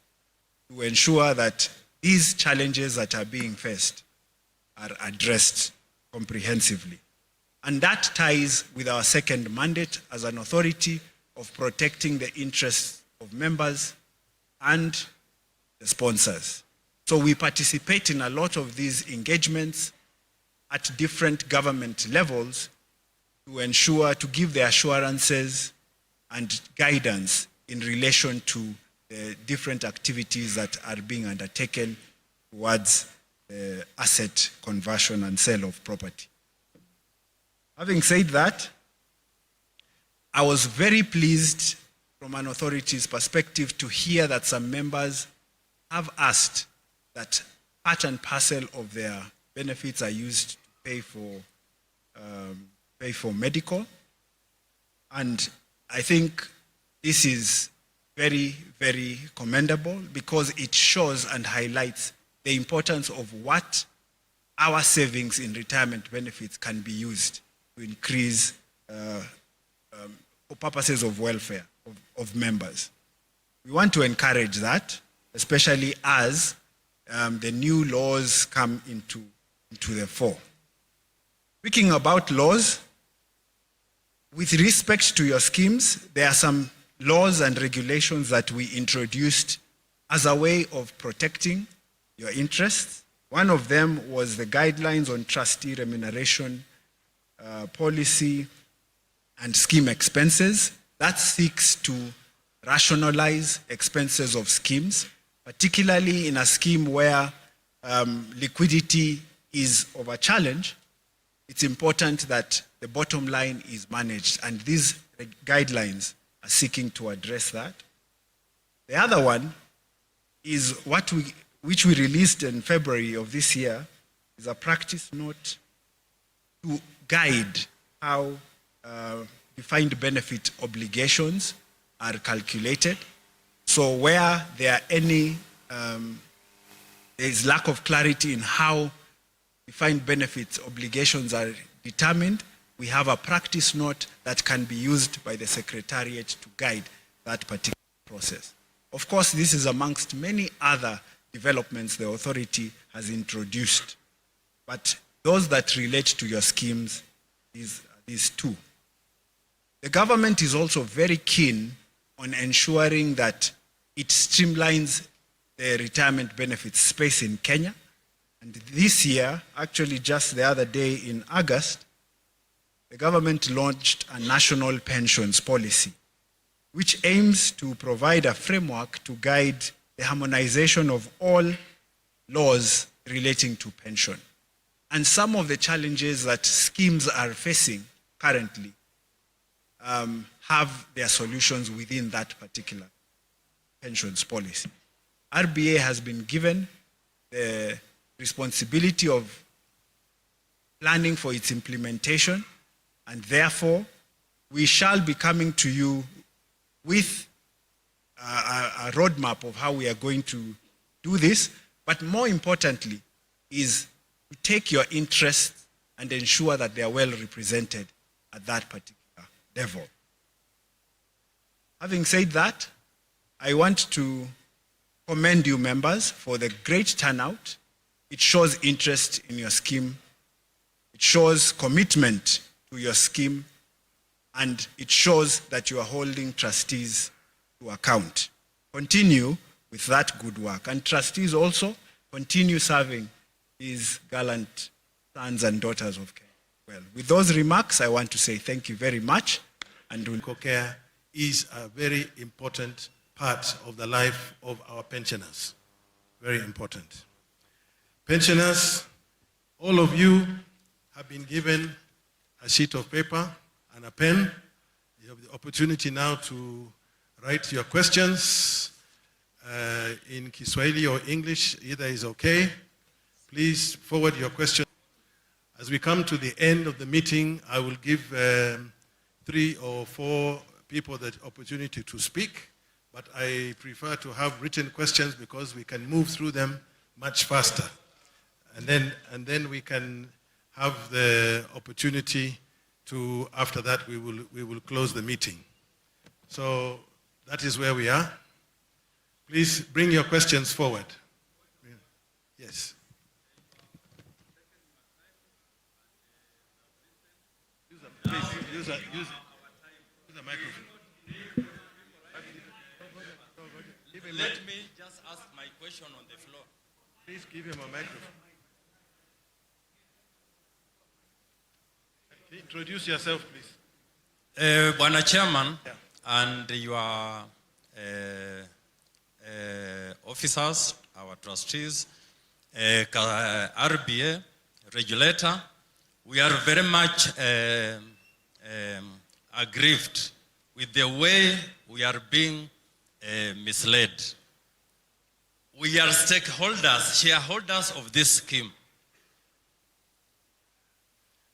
to ensure that these challenges that are being faced are addressed comprehensively. And that ties with our second mandate as an authority of protecting the interests of members and the sponsors. So we participate in a lot of these engagements at different government levels to ensure, to give the assurances and guidance in relation to the different activities that are being undertaken towards asset conversion and sale of property. Having said that, I was very pleased from an authority's perspective to hear that some members have asked that part and parcel of their benefits are used to pay for medical. And I think this is very, very commendable because it shows and highlights the importance of what our savings in retirement benefits can be used to increase for purposes of welfare of members. We want to encourage that, especially as the new laws come into the fore. Speaking about laws, with respect to your schemes, there are some laws and regulations that we introduced as a way of protecting your interests. One of them was the guidelines on trustee remuneration policy and scheme expenses. That seeks to rationalize expenses of schemes, particularly in a scheme where liquidity is of a challenge. It's important that the bottom line is managed, and these guidelines are seeking to address that. The other one is which we released in February of this year, is a practice note to guide how defined benefit obligations are calculated. So where there are any there is lack of clarity in how defined benefits obligations are determined. We have a practice note that can be used by the Secretariat to guide that particular process. Of course, this is amongst many other developments the authority has introduced, but those that relate to your schemes is these two. The government is also very keen on ensuring that it streamlines the retirement benefits space in Kenya. And this year, actually just the other day in August, the government launched a national pensions policy, which aims to provide a framework to guide the harmonization of all laws relating to pension. And some of the challenges that schemes are facing currently have their solutions within that particular pensions policy. RBA has been given the responsibility of planning for its implementation, and therefore we shall be coming to you with a roadmap of how we are going to do this, but more importantly is to take your interests and ensure that they are well represented at that particular level. Having said that, I want to commend you members for the great turnout. It shows interest in your scheme, it shows commitment to your scheme, and it shows that you are holding trustees to account. Continue with that good work, and trustees also continue serving these gallant sons and daughters of Kenya. Well, with those remarks, I want to say thank you very much. And Care is a very important part of the life of our pensioners. Very important. Pensioners, all of you have been given a sheet of paper and a pen. You have the opportunity now to write your questions in Kiswahili or English, either is okay. Please forward your questions. As we come to the end of the meeting, I will give 3 or 4 people the opportunity to speak, but I prefer to have written questions because we can move through them much faster. And then we can have the opportunity to, after that, we will close the meeting. So that is where we are. Please bring your questions forward. Yes. Use the microphone. Let me just ask my question on the floor. Please give him a microphone. Introduce yourself, please. Bwana Chairman, and your officers, our trustees, RBA, regulator, we are very much aggrieved with the way we are being misled. We are stakeholders, shareholders of this scheme.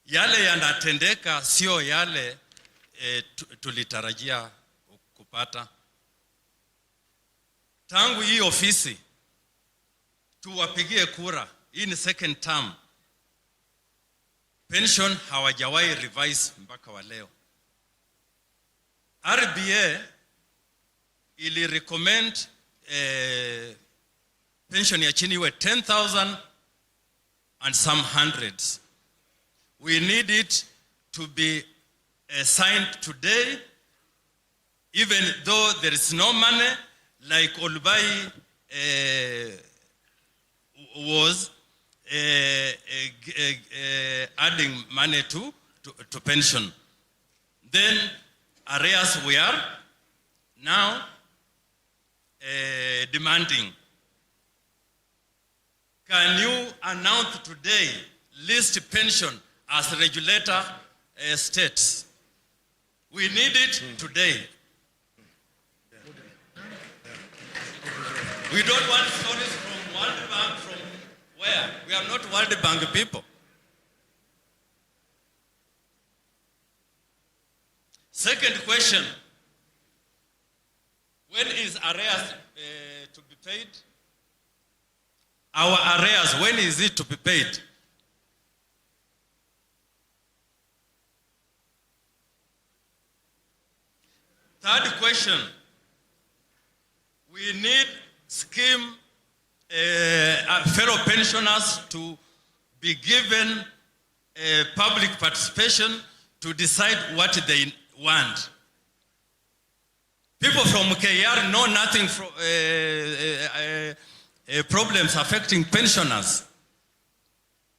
Yale yanatendeka sio yale tulitarajia kupata. Tangu hii ofisi tuwapigie kura, hii ni second term. Pension hawajawahi revise mpaka wa leo. RBA ili recommend pension ya chini iwe 10,000 and some hundreds. We need it to be signed today, even though there is no money, like Olubai was adding money to pension. Then arrears we are now demanding. Can you announce today, list pension as regulator states? We need it today. We don't want stories from World Bank, from where? We are not World Bank people. Second question, when is arrears to be paid? our arrears, when is it to be paid? Third question, we need scheme fellow pensioners to be given public participation to decide what they want. People from KR know nothing from problems affecting pensioners.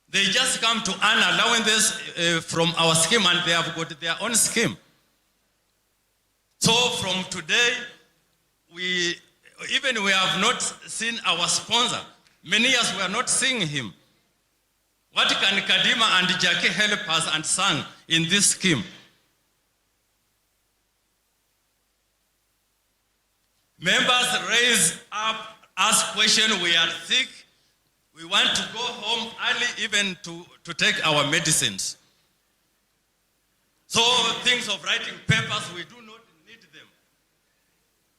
They just come to earn allowances from our scheme, and they have got their own scheme. So from today, we have not seen our sponsor. Many years we are not seeing him. What can Kadima and Jackie help us and sang in this scheme? Members raise up, ask questions. We are sick. We want to go home early even to take our medicines. So things of writing papers, we do not need them.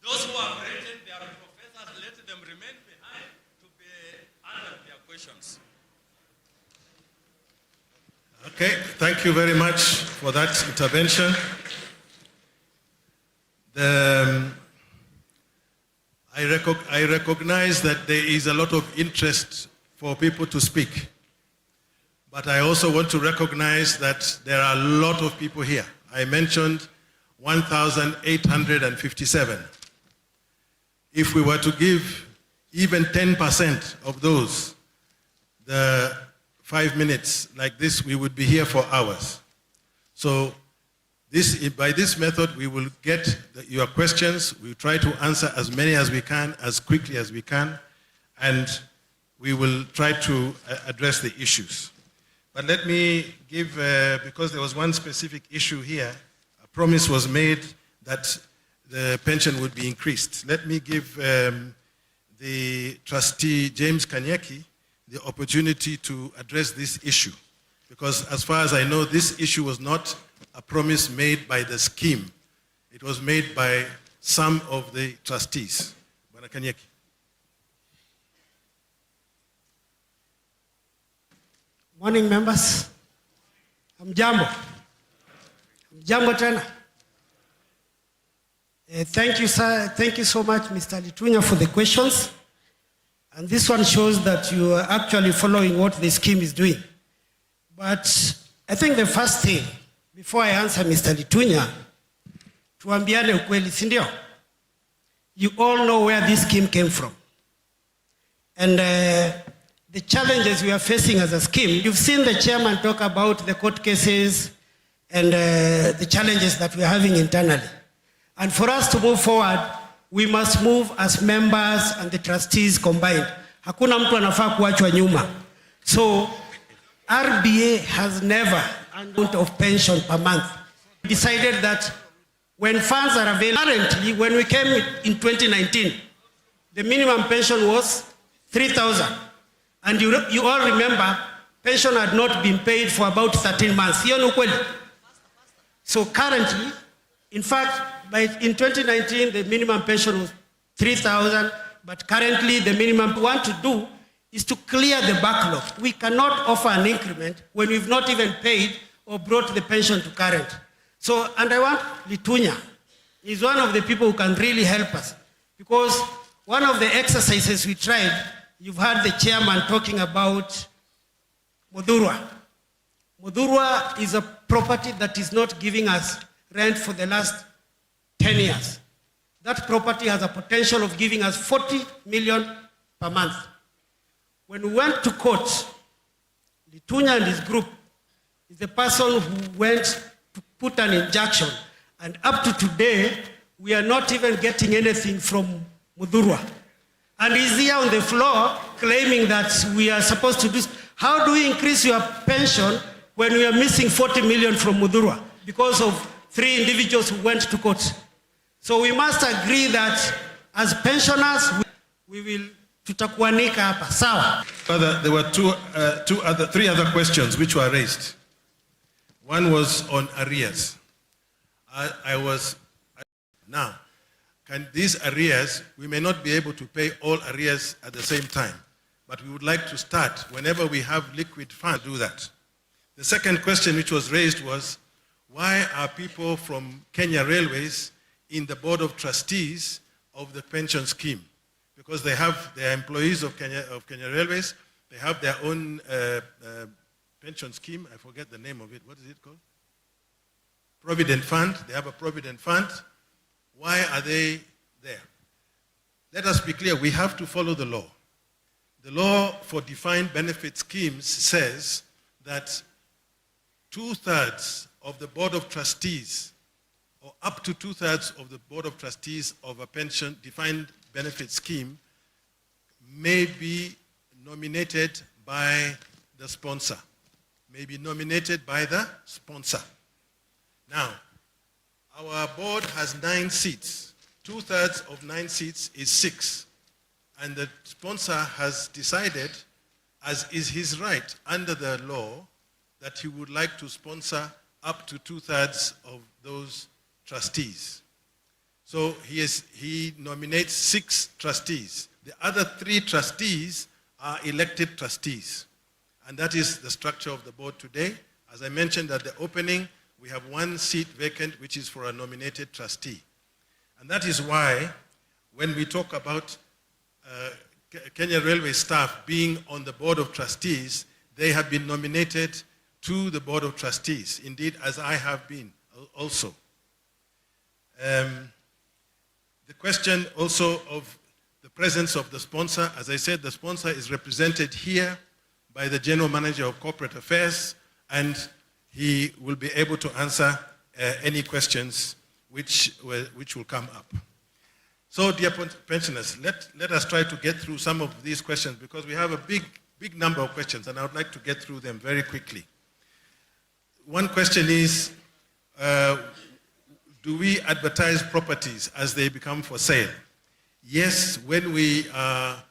Those who have written, they are professors, let them remain behind to be answered their questions. Okay, thank you very much for that intervention. I recognize that there is a lot of interest for people to speak. But I also want to recognize that there are a lot of people here. I mentioned 1,857. If we were to give even 10% of those the 5 minutes like this, we would be here for hours. So by this method, we will get your questions. We'll try to answer as many as we can, as quickly as we can, and we will try to address the issues. But let me give, because there was one specific issue here, a promise was made that the pension would be increased. Let me give the trustee, James Kanyeki, the opportunity to address this issue. Because as far as I know, this issue was not a promise made by the scheme. It was made by some of the trustees. Bwana Kanyeki. Morning, members. Hamjambo. Hamjambo tena. Thank you, sir. Thank you so much, Mr. Litunya, for the questions. And this one shows that you are actually following what the scheme is doing. But I think the first thing, before I answer Mr. Litunya, tuambiane ukweli, si ndio? You all know where this scheme came from. And the challenges we are facing as a scheme, you've seen the chairman talk about the court cases and the challenges that we are having internally. And for us to move forward, we must move as members and the trustees combined. Hakuna mtu anafaa kuachwa nyuma. So RBA has never amount of pension per month. We decided that when funds are available, currently when we came in 2019, the minimum pension was 3,000. And you all remember, pension had not been paid for about 13 months. So currently, in fact, in 2019, the minimum pension was 3,000, but currently the minimum we want to do is to clear the backlog. We cannot offer an increment when we've not even paid or brought the pension to current. So, and I want Litunya, he's one of the people who can really help us, because one of the exercises we tried, you've heard the chairman talking about Mudurwa. Mudurwa is a property that is not giving us rent for the last 10 years. That property has a potential of giving us 40 million per month. When we went to court, Litunya and his group is the person who went to put an injunction. And up to today, we are not even getting anything from Mudurwa. And he's here on the floor claiming that we are supposed to do. How do we increase your pension when we are missing 40 million from Mudurwa because of 3 individuals who went to court? So we must agree that as pensioners, we will tutakuanika hapa. Sawa. There were three other questions which were raised. One was on arrears. Now, can these arrears, we may not be able to pay all arrears at the same time. but we would like to start whenever we have liquid funds, do that. The second question which was raised was, why are people from Kenya Railways in the Board of Trustees of the pension scheme? Because they are employees of Kenya Railways, they have their own pension scheme. I forget the name of it. What is it called? Provident Fund. They have a Provident Fund. Why are they there? Let us be clear. We have to follow the law. The law for defined benefit schemes says that 2/3 of the Board of Trustees, or up to 2/3 of the Board of Trustees of a pension defined benefit scheme may be nominated by the sponsor. May be nominated by the sponsor. Now, our board has 9 seats. 2/3 of 9 seats is 6. And the sponsor has decided, as is his right under the law, that he would like to sponsor up to 2/3 of those trustees. So he nominates 6 trustees. The other 3 trustees are elected trustees. And that is the structure of the board today. As I mentioned at the opening, we have 1 seat vacant, which is for a nominated trustee. And that is why, when we talk about Kenya Railway staff being on the Board of Trustees, they have been nominated to the Board of Trustees, indeed, as I have been also. The question also of the presence of the sponsor, as I said, the sponsor is represented here by the General Manager of Corporate Affairs, and he will be able to answer any questions which will come up. So, dear pensioners, let us try to get through some of these questions because we have a big number of questions, and I would like to get through them very quickly. One question is, do we advertise properties as they become for sale? Yes, when we are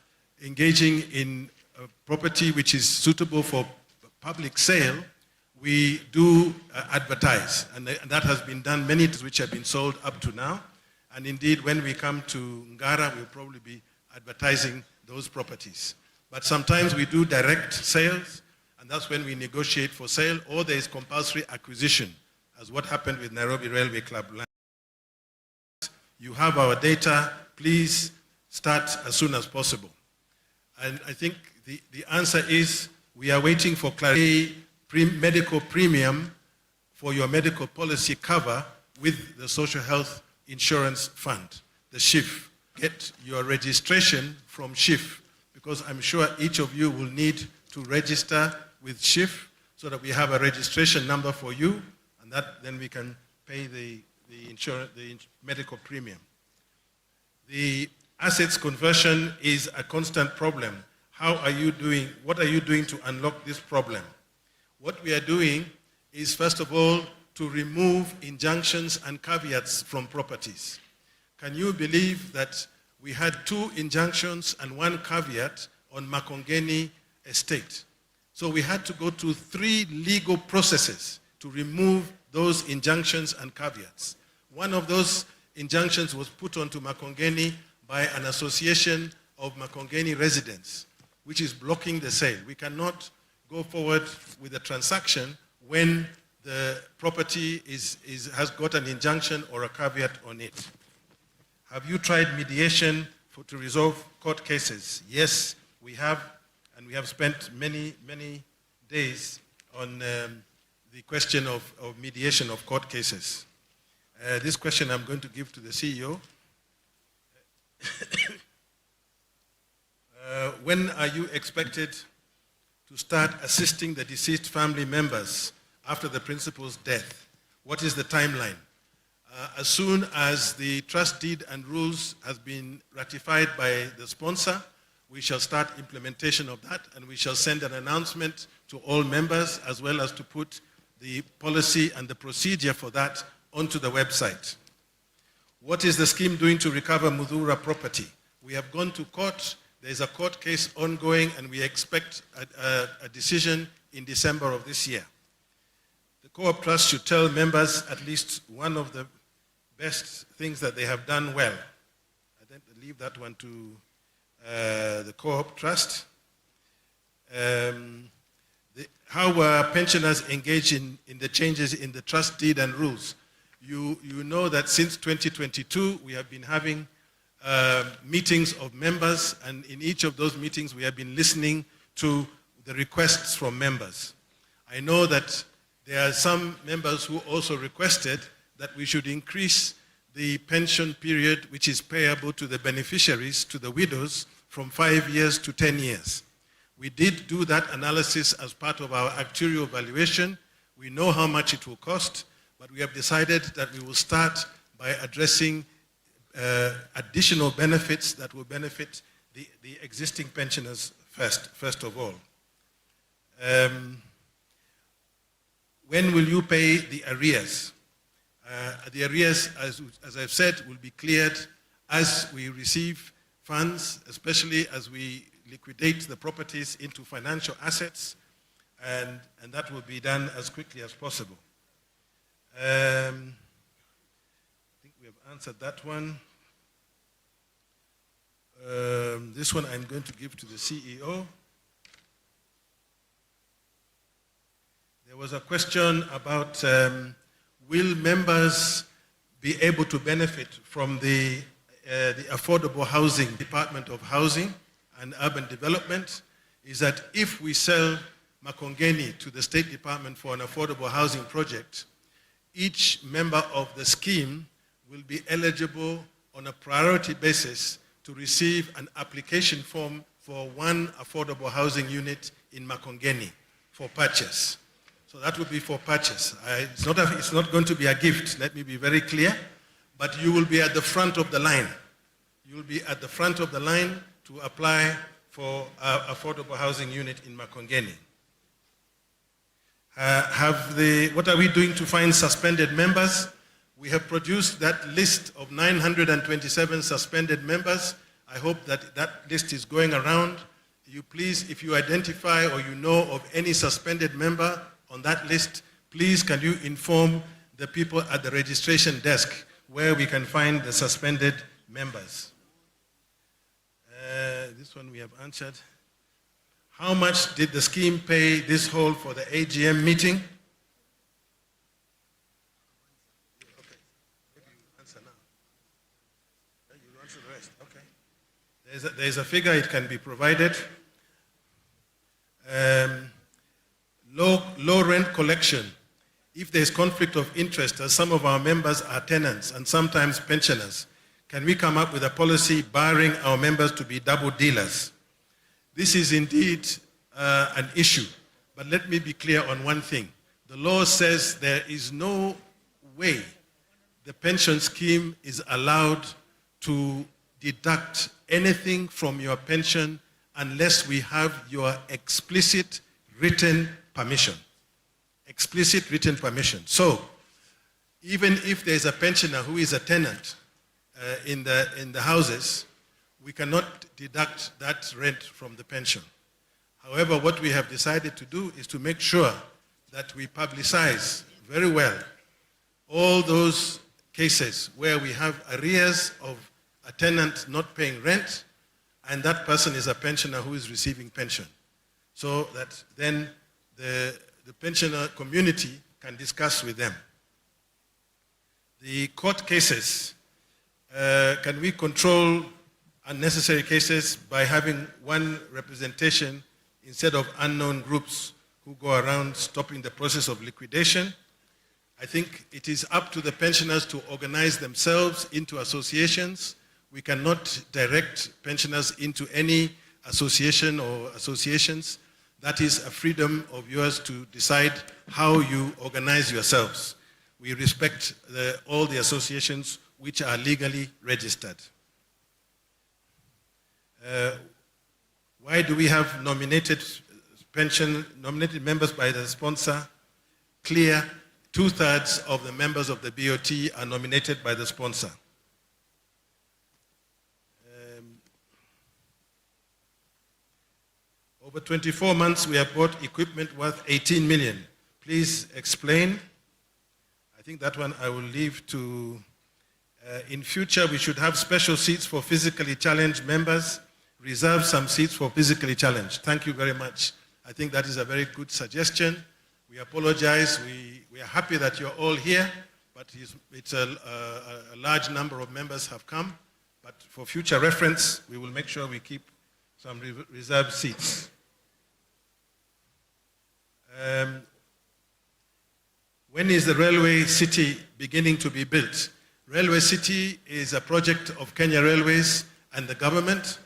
engaging in a property which is suitable for public sale, we do advertise, and that has been done many times, which have been sold up to now. And indeed, when we come to Ngara, we'll probably be advertising those properties. But sometimes we do direct sales, and that's when we negotiate for sale, or there is compulsory acquisition, as what happened with Nairobi Railway Club. You have our data, please start as soon as possible. And I think the answer is, we are waiting for clarity, medical premium for your medical policy cover with the Social Health Insurance Fund, the SHIF. Get your registration from SHIF, because I'm sure each of you will need to register with SHIF so that we have a registration number for you, and that then we can pay the medical premium. The assets conversion is a constant problem. How are you doing? What are you doing to unlock this problem? What we are doing is, first of all, to remove injunctions and caveats from properties. Can you believe that we had 2 injunctions and 1 caveat on Makongeni estate? So we had to go to 3 legal processes to remove those injunctions and caveats. One of those injunctions was put onto Makongeni by an association of Makongeni residents, which is blocking the sale. We cannot go forward with a transaction when the property has got an injunction or a caveat on it. Have you tried mediation to resolve court cases? Yes, we have, and we have spent many days on the question of mediation of court cases. This question I'm going to give to the CEO. When are you expected to start assisting the deceased family members after the principal's death? What is the timeline? As soon as the trust deed and rules has been ratified by the sponsor, we shall start implementation of that, and we shall send an announcement to all members, as well as to put the policy and the procedure for that onto the website. What is the scheme doing to recover Mudhura property? We have gone to court. There is a court case ongoing, and we expect a decision in December of this year. The Co-op Trust should tell members at least one of the best things that they have done well. I then leave that one to the Co-op Trust. how pensioners engage in the changes in the trust deed and rules. You know that since 2022, we have been having meetings of members, and in each of those meetings, we have been listening to the requests from members. I know that there are some members who also requested that we should increase the pension period which is payable to the beneficiaries, to the widows, from 5 years to 10 years. We did do that analysis as part of our actuarial valuation. We know how much it will cost, but we have decided that we will start by addressing additional benefits that will benefit the existing pensioners first of all. When will you pay the arrears? The arrears, as I've said, will be cleared as we receive funds, especially as we liquidate the properties into financial assets, and that will be done as quickly as possible. I think we have answered that one. This one I'm going to give to the CEO. There was a question about will members be able to benefit from the Affordable Housing Department of Housing and Urban Development. Is that if we sell Makongeni to the State Department for an affordable housing project, each member of the scheme will be eligible on a priority basis to receive an application form for one affordable housing unit in Makongeni for purchase. So that will be for purchase. It's not going to be a gift, let me be very clear, but you will be at the front of the line. You will be at the front of the line to apply for an affordable housing unit in Makongeni. What are we doing to find suspended members? We have produced that list of 927 suspended members. I hope that that list is going around. You please, if you identify or you know of any suspended member on that list, please can you inform the people at the registration desk where we can find the suspended members. This one we have answered. How much did the scheme pay this whole for the AGM meeting? Okay, maybe you answer now. You answer the rest, okay. There's a figure, it can be provided. Low rent collection. If there's conflict of interest, as some of our members are tenants and sometimes pensioners, can we come up with a policy barring our members to be double dealers? This is indeed an issue, but let me be clear on one thing. The law says there is no way the pension scheme is allowed to deduct anything from your pension unless we have your explicit written permission. Explicit written permission. So, even if there's a pensioner who is a tenant in the houses, we cannot deduct that rent from the pension. However, what we have decided to do is to make sure that we publicize very well all those cases where we have arrears of a tenant not paying rent, and that person is a pensioner who is receiving pension. So that then the pensioner community can discuss with them. The court cases, can we control unnecessary cases by having one representation instead of unknown groups who go around stopping the process of liquidation? I think it is up to the pensioners to organize themselves into associations. We cannot direct pensioners into any association or associations. That is a freedom of yours to decide how you organize yourselves. We respect all the associations which are legally registered. Why do we have nominated members by the sponsor? Clear, 2/3 of the members of the BOT are nominated by the sponsor. Over 24 months, we have bought equipment worth 18 million. Please explain. I think that one I will leave to, in future, we should have special seats for physically challenged members, reserve some seats for physically challenged. Thank you very much. I think that is a very good suggestion. We apologize. We are happy that you're all here, but it's a large number of members have come. But for future reference, we will make sure we keep some reserved seats. When is the Railway City beginning to be built? Railway City is a project of Kenya Railways and the government.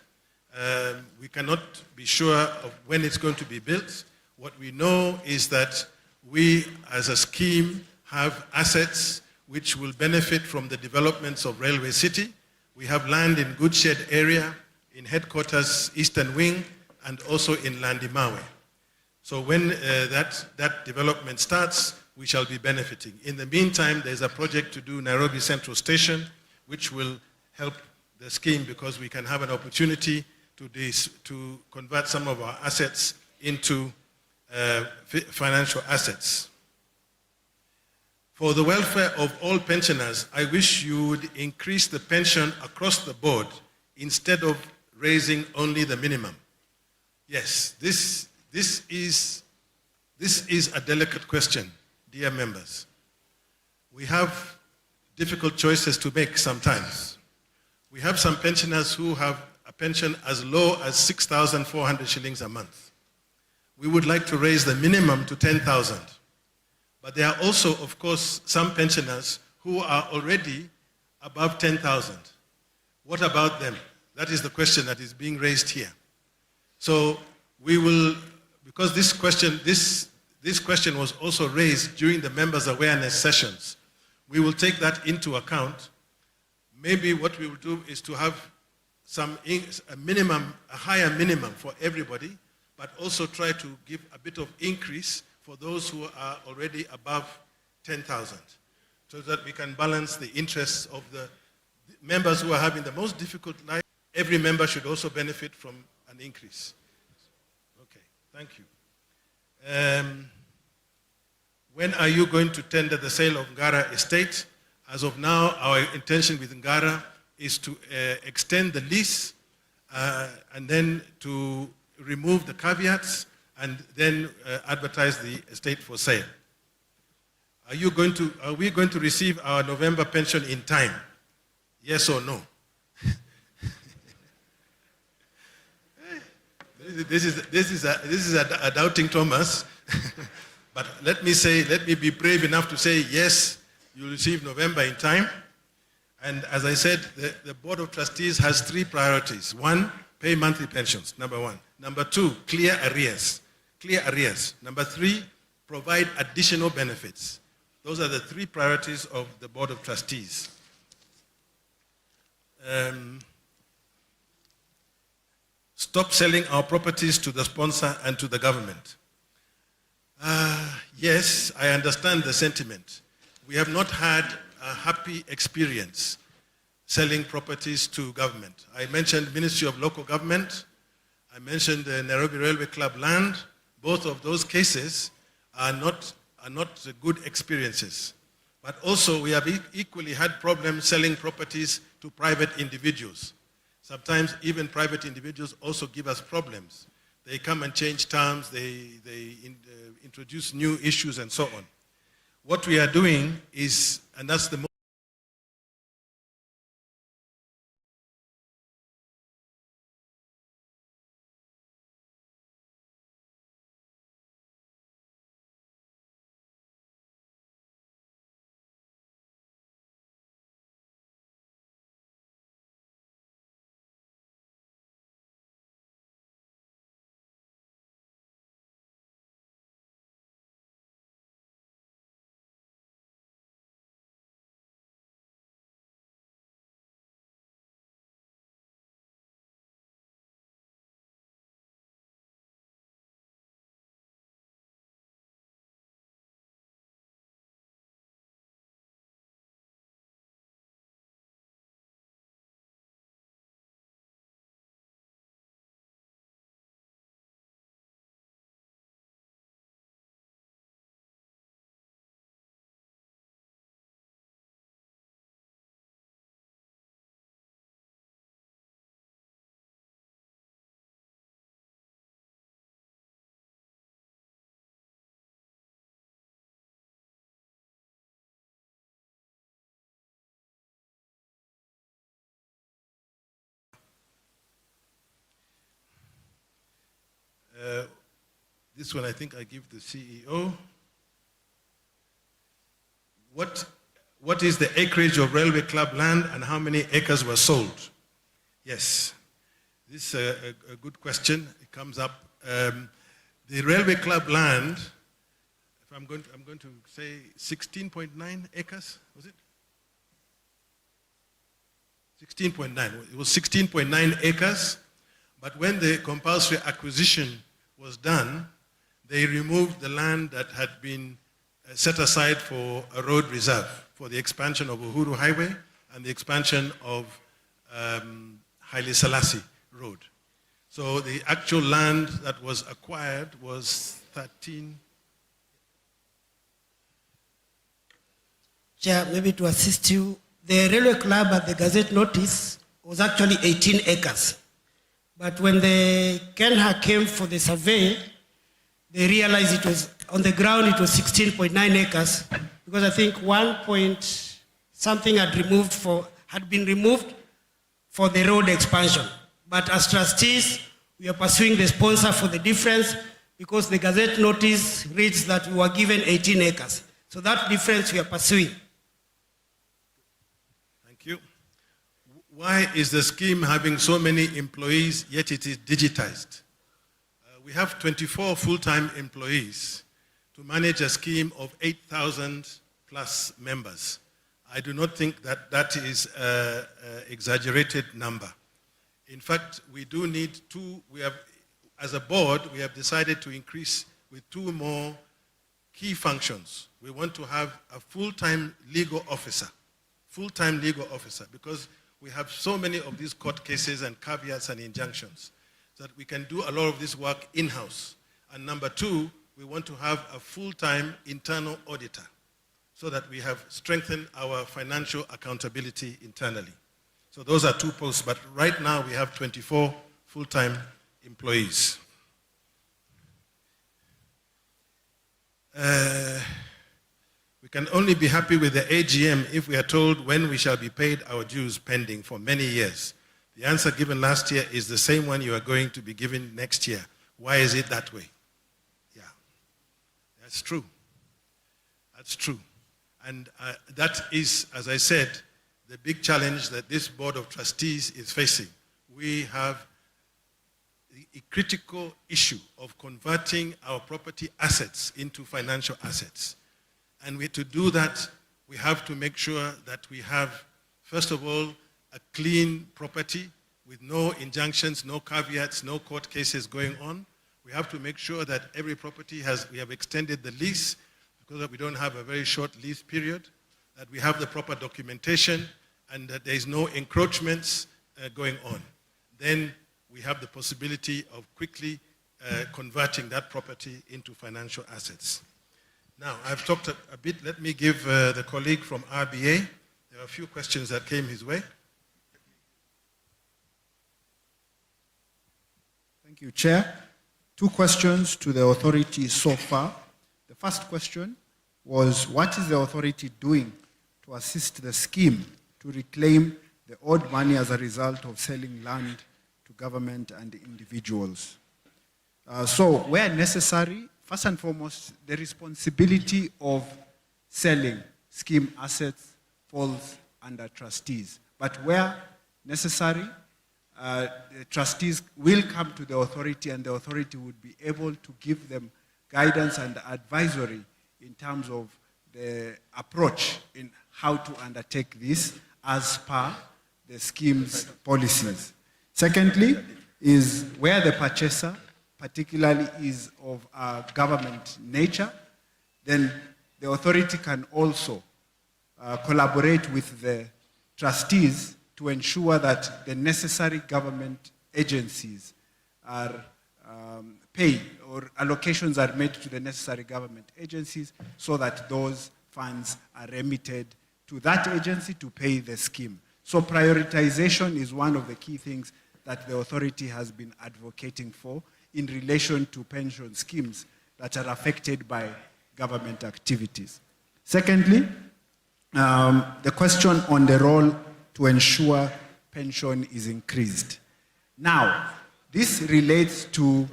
We cannot be sure of when it's going to be built. What we know is that we, as a scheme, have assets which will benefit from the developments of Railway City. We have land in Goodshed area, in headquarters Eastern Wing, and also in Landimawe. So when that development starts, we shall be benefiting. In the meantime, there's a project to do Nairobi Central Station, which will help the scheme because we can have an opportunity to convert some of our assets into financial assets. For the welfare of all pensioners, I wish you would increase the pension across the board instead of raising only the minimum. Yes, this is a delicate question, dear members. We have difficult choices to make sometimes. We have some pensioners who have a pension as low as 6,400 shillings a month. We would like to raise the minimum to 10,000. But there are also, of course, some pensioners who are already above 10,000. What about them? That is the question that is being raised here. So we will, because this question was also raised during the members' awareness sessions, we will take that into account. Maybe what we will do is to have a higher minimum for everybody, but also try to give a bit of increase for those who are already above 10,000, so that we can balance the interests of the members who are having the most difficult life. Every member should also benefit from an increase. Okay, thank you. When are you going to tender the sale of Ngara Estate? As of now, our intention with Ngara is to extend the lease and then to remove the caveats and then advertise the estate for sale. Are we going to receive our November pension in time? Yes or no? This is a doubting Thomas. But let me be brave enough to say yes, you'll receive November in time. And as I said, the Board of Trustees has 3 priorities. 1, pay monthly pensions, number 1. Number 2, clear arrears. Number 3, provide additional benefits. Those are the 3 priorities of the Board of Trustees. Stop selling our properties to the sponsor and to the government. Yes, I understand the sentiment. We have not had a happy experience selling properties to government. I mentioned Ministry of Local Government. I mentioned the Nairobi Railway Club land. Both of those cases are not good experiences. But also we have equally had problems selling properties to private individuals. Sometimes even private individuals also give us problems. They come and change terms, they introduce new issues and so on. What we are doing is, and that's the This one I think I give the CEO. What is the acreage of Railway Club land and how many acres were sold? Yes, this is a good question. It comes up. The Railway Club land, if I'm going to say 16.9 acres, was it? 16.9. It was 16.9 acres, but when the compulsory acquisition was done, they removed the land that had been set aside for a road reserve, for the expansion of Uhuru Highway and the expansion of Haile Selassie Road. So the actual land that was acquired was 13. Chair, maybe to assist you, the Railway Club at the Gazette notice was actually 18 acres. But when the Kenha came for the survey, they realized it was, on the ground it was 16.9 acres, because I think 1 point something had been removed for the road expansion. But as trustees, we are pursuing the sponsor for the difference, because the Gazette notice reads that we were given 18 acres. So that difference we are pursuing. Thank you. Why is the scheme having so many employees, yet it is digitized? We have 24 full-time employees to manage a scheme of 8,000 plus members. I do not think that that is an exaggerated number. In fact, we do need as a board, we have decided to increase with 2 more key functions. We want to have a full-time legal officer, because we have so many of these court cases and caveats and injunctions, so that we can do a lot of this work in-house. And number 2, we want to have a full-time internal auditor, so that we have strengthened our financial accountability internally. So those are 2 posts, but right now we have 24 full-time employees. We can only be happy with the AGM if we are told when we shall be paid our dues pending for many years. The answer given last year is the same one you are going to be given next year. Why is it that way? Yeah, that's true. That's true. And that is, as I said, the big challenge that this Board of Trustees is facing. We have a critical issue of converting our property assets into financial assets. And to do that, we have to make sure that we have, first of all, a clean property with no injunctions, no caveats, no court cases going on. We have to make sure that every property we have extended the lease, because we don't have a very short lease period, that we have the proper documentation, and that there is no encroachments going on. Then we have the possibility of quickly converting that property into financial assets. Now, I've talked a bit. Let me give the colleague from RBA. There are a few questions that came his way. Thank you, Chair. 2 questions to the authority so far. The first question was, what is the authority doing to assist the scheme to reclaim the owed money as a result of selling land to government and individuals? So where necessary, first and foremost, the responsibility of selling scheme assets falls under trustees. But where necessary, the trustees will come to the authority, and the authority would be able to give them guidance and advisory in terms of the approach in how to undertake this as per the scheme's policies. Secondly, is where the purchaser particularly is of a government nature, then the authority can also collaborate with the trustees to ensure that the necessary government agencies are paid, or allocations are made to the necessary government agencies, so that those funds are remitted to that agency to pay the scheme. So prioritization is one of the key things that the authority has been advocating for in relation to pension schemes that are affected by government activities. Secondly, the question on the role to ensure pension is increased. Now, this relates to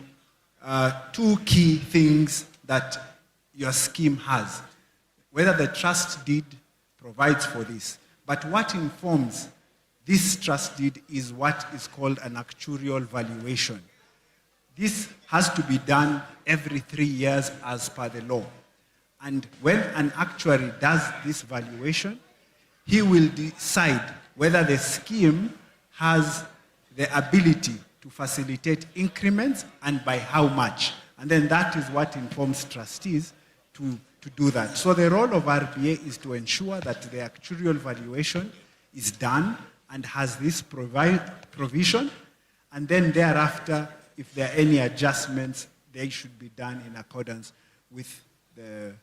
two key things that your scheme has. Whether the trust deed provides for this, but what informs this trust deed is what is called an actuarial valuation. This has to be done every 3 years as per the law. And when an actuary does this valuation, he will decide whether the scheme has the ability to facilitate increments and by how much. And then that is what informs trustees to do that. So the role of RBA is to ensure that the actuarial valuation is done and has this provision, and then thereafter, if there are any adjustments, they should be done in accordance with the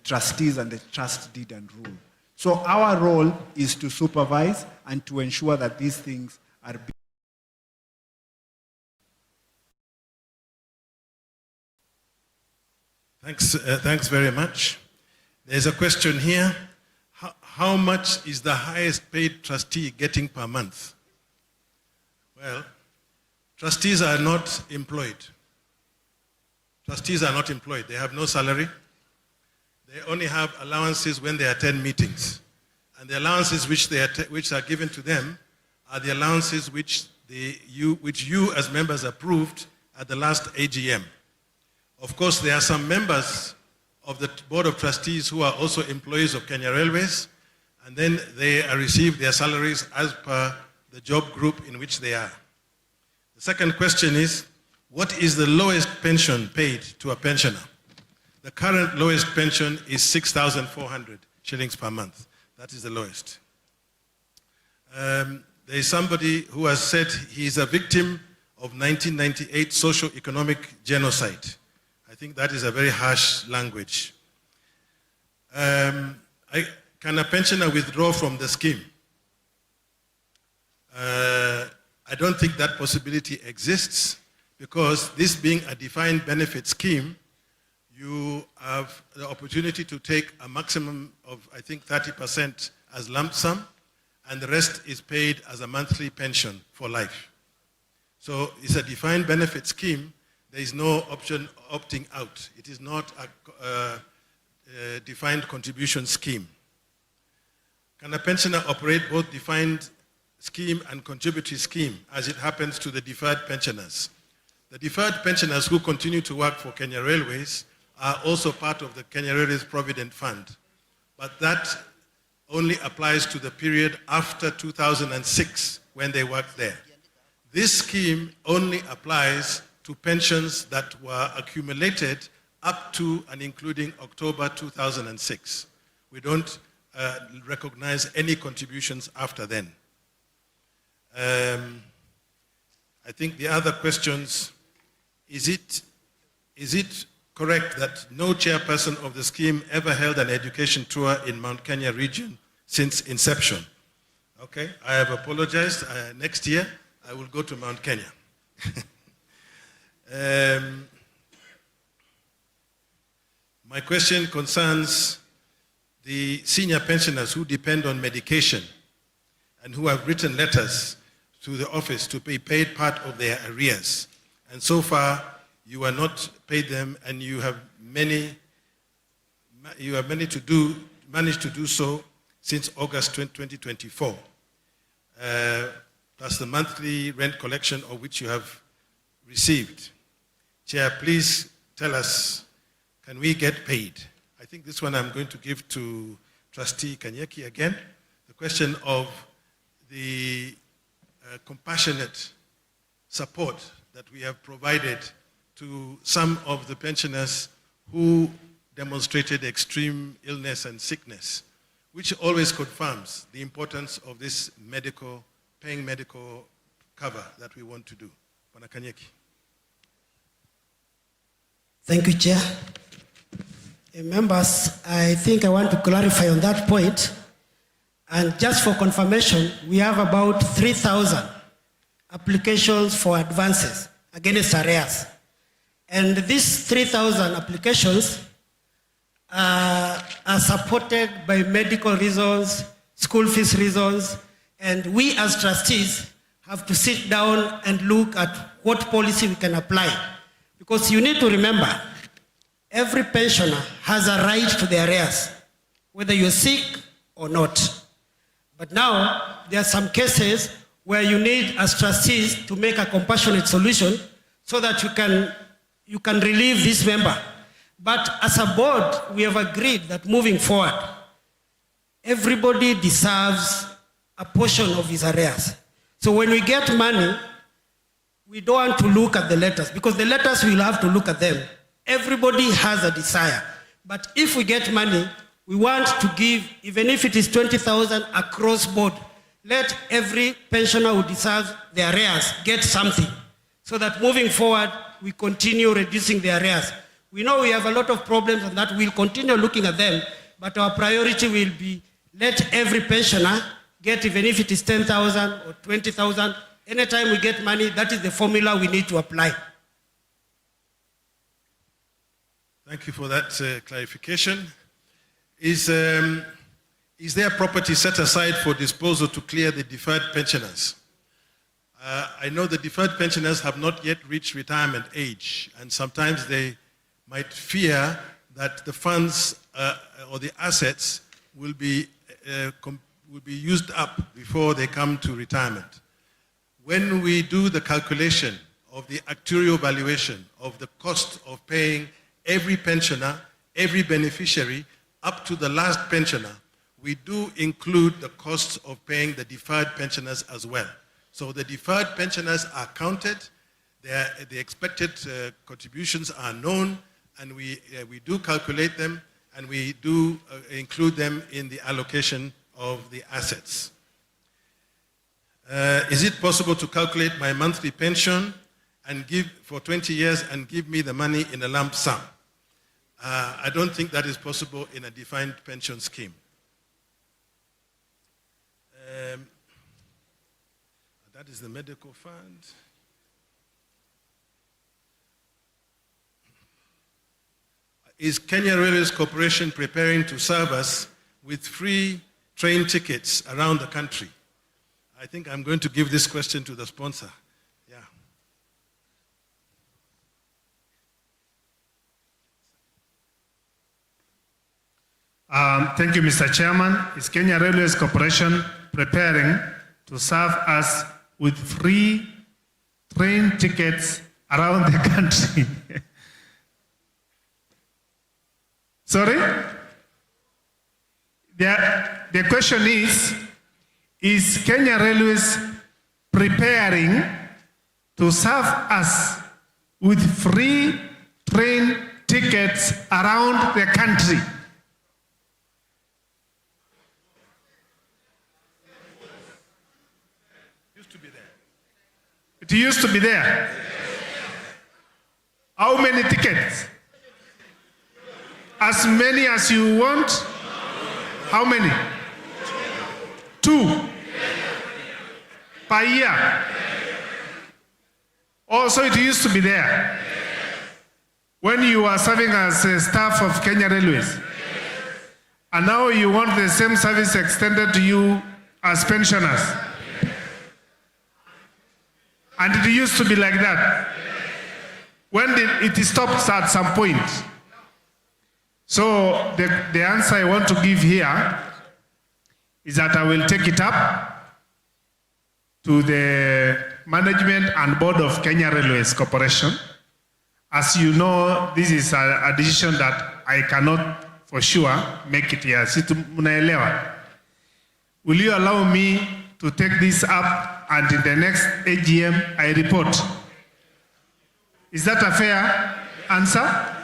trustees and the trust deed and rule. So our role is to supervise and to ensure that these things are being. Thanks very much. There's a question here. How much is the highest paid trustee getting per month? Well, trustees are not employed. Trustees are not employed. They have no salary. They only have allowances when they attend meetings. And the allowances which are given to them are the allowances which you as members approved at the last AGM. Of course, there are some members of the Board of Trustees who are also employees of Kenya Railways, and then they receive their salaries as per the job group in which they are. The second question is, what is the lowest pension paid to a pensioner? The current lowest pension is 6,400 shillings per month. That is the lowest. There is somebody who has said he is a victim of 1998 socio-economic genocide. I think that is a very harsh language. Can a pensioner withdraw from the scheme? I don't think that possibility exists, because this being a defined benefit scheme, you have the opportunity to take a maximum of, I think, 30% as lump sum, and the rest is paid as a monthly pension for life. So it's a defined benefit scheme. There is no option opting out. It is not a defined contribution scheme. Can a pensioner operate both defined scheme and contributory scheme, as it happens to the deferred pensioners? The deferred pensioners who continue to work for Kenya Railways are also part of the Kenya Railways Provident Fund, but that only applies to the period after 2006 when they worked there. This scheme only applies to pensions that were accumulated up to and including October 2006. We don't recognize any contributions after then. I think the other questions, is it correct that no chairperson of the scheme ever held an education tour in Mount Kenya region since inception? Okay, I have apologized. Next year, I will go to Mount Kenya. My question concerns the senior pensioners who depend on medication and who have written letters to the office to be paid part of their arrears. And so far, you are not paid them, and you have managed to do so since August 2024. Plus the monthly rent collection of which you have received. Chair, please tell us, can we get paid? I think this one I'm going to give to Trustee Kanyeki again. The question of the compassionate support that we have provided to some of the pensioners who demonstrated extreme illness and sickness, which always confirms the importance of this paying medical cover that we want to do. Bwana Kanyeki. Thank you, Chair. Members, I think I want to clarify on that point. And just for confirmation, we have about 3,000 applications for advances against arrears. And these 3,000 applications are supported by medical reasons, school fees reasons, and we as trustees have to sit down and look at what policy we can apply. Because you need to remember, every pensioner has a right to their arrears, whether you're sick or not. But now, there are some cases where you need, as trustees, to make a compassionate solution so that you can relieve this member. But as a board, we have agreed that moving forward, everybody deserves a portion of his arrears. So when we get money, we don't want to look at the letters, because the letters we'll have to look at them. Everybody has a desire. But if we get money, we want to give, even if it is 20,000 across board, let every pensioner who deserves their arrears get something, so that moving forward, we continue reducing the arrears. We know we have a lot of problems and that we'll continue looking at them, but our priority will be let every pensioner get, even if it is 10,000 or 20,000, anytime we get money, that is the formula we need to apply. Thank you for that clarification. Is there property set aside for disposal to clear the deferred pensioners? I know the deferred pensioners have not yet reached retirement age, and sometimes they might fear that the funds or the assets will be used up before they come to retirement. When we do the calculation of the actuarial valuation of the cost of paying every pensioner, every beneficiary, up to the last pensioner, we do include the costs of paying the deferred pensioners as well. So the deferred pensioners are counted, the expected contributions are known, and we do calculate them, and we do include them in the allocation of the assets. Is it possible to calculate my monthly pension and give for 20 years and give me the money in a lump sum? I don't think that is possible in a defined pension scheme. That is the medical fund. Is Kenya Railways Corporation preparing to serve us with free train tickets around the country? I think I'm going to give this question to the sponsor. Thank you, Mr. Chairman. Is Kenya Railways Corporation preparing to serve us with free train tickets around the country? Sorry? The question is Kenya Railways preparing to serve us with free train tickets around the country? It used to be there. How many tickets? As many as you want? How many? 2 per year. Also, it used to be there when you were serving as a staff of Kenya Railways. And now you want the same service extended to you as pensioners. And it used to be like that. When did it stop at some point? So the answer I want to give here is that I will take it up to the management and board of Kenya Railways Corporation. As you know, this is a decision that I cannot for sure make it here. Will you allow me to take this up and in the next AGM I report? Is that a fair answer?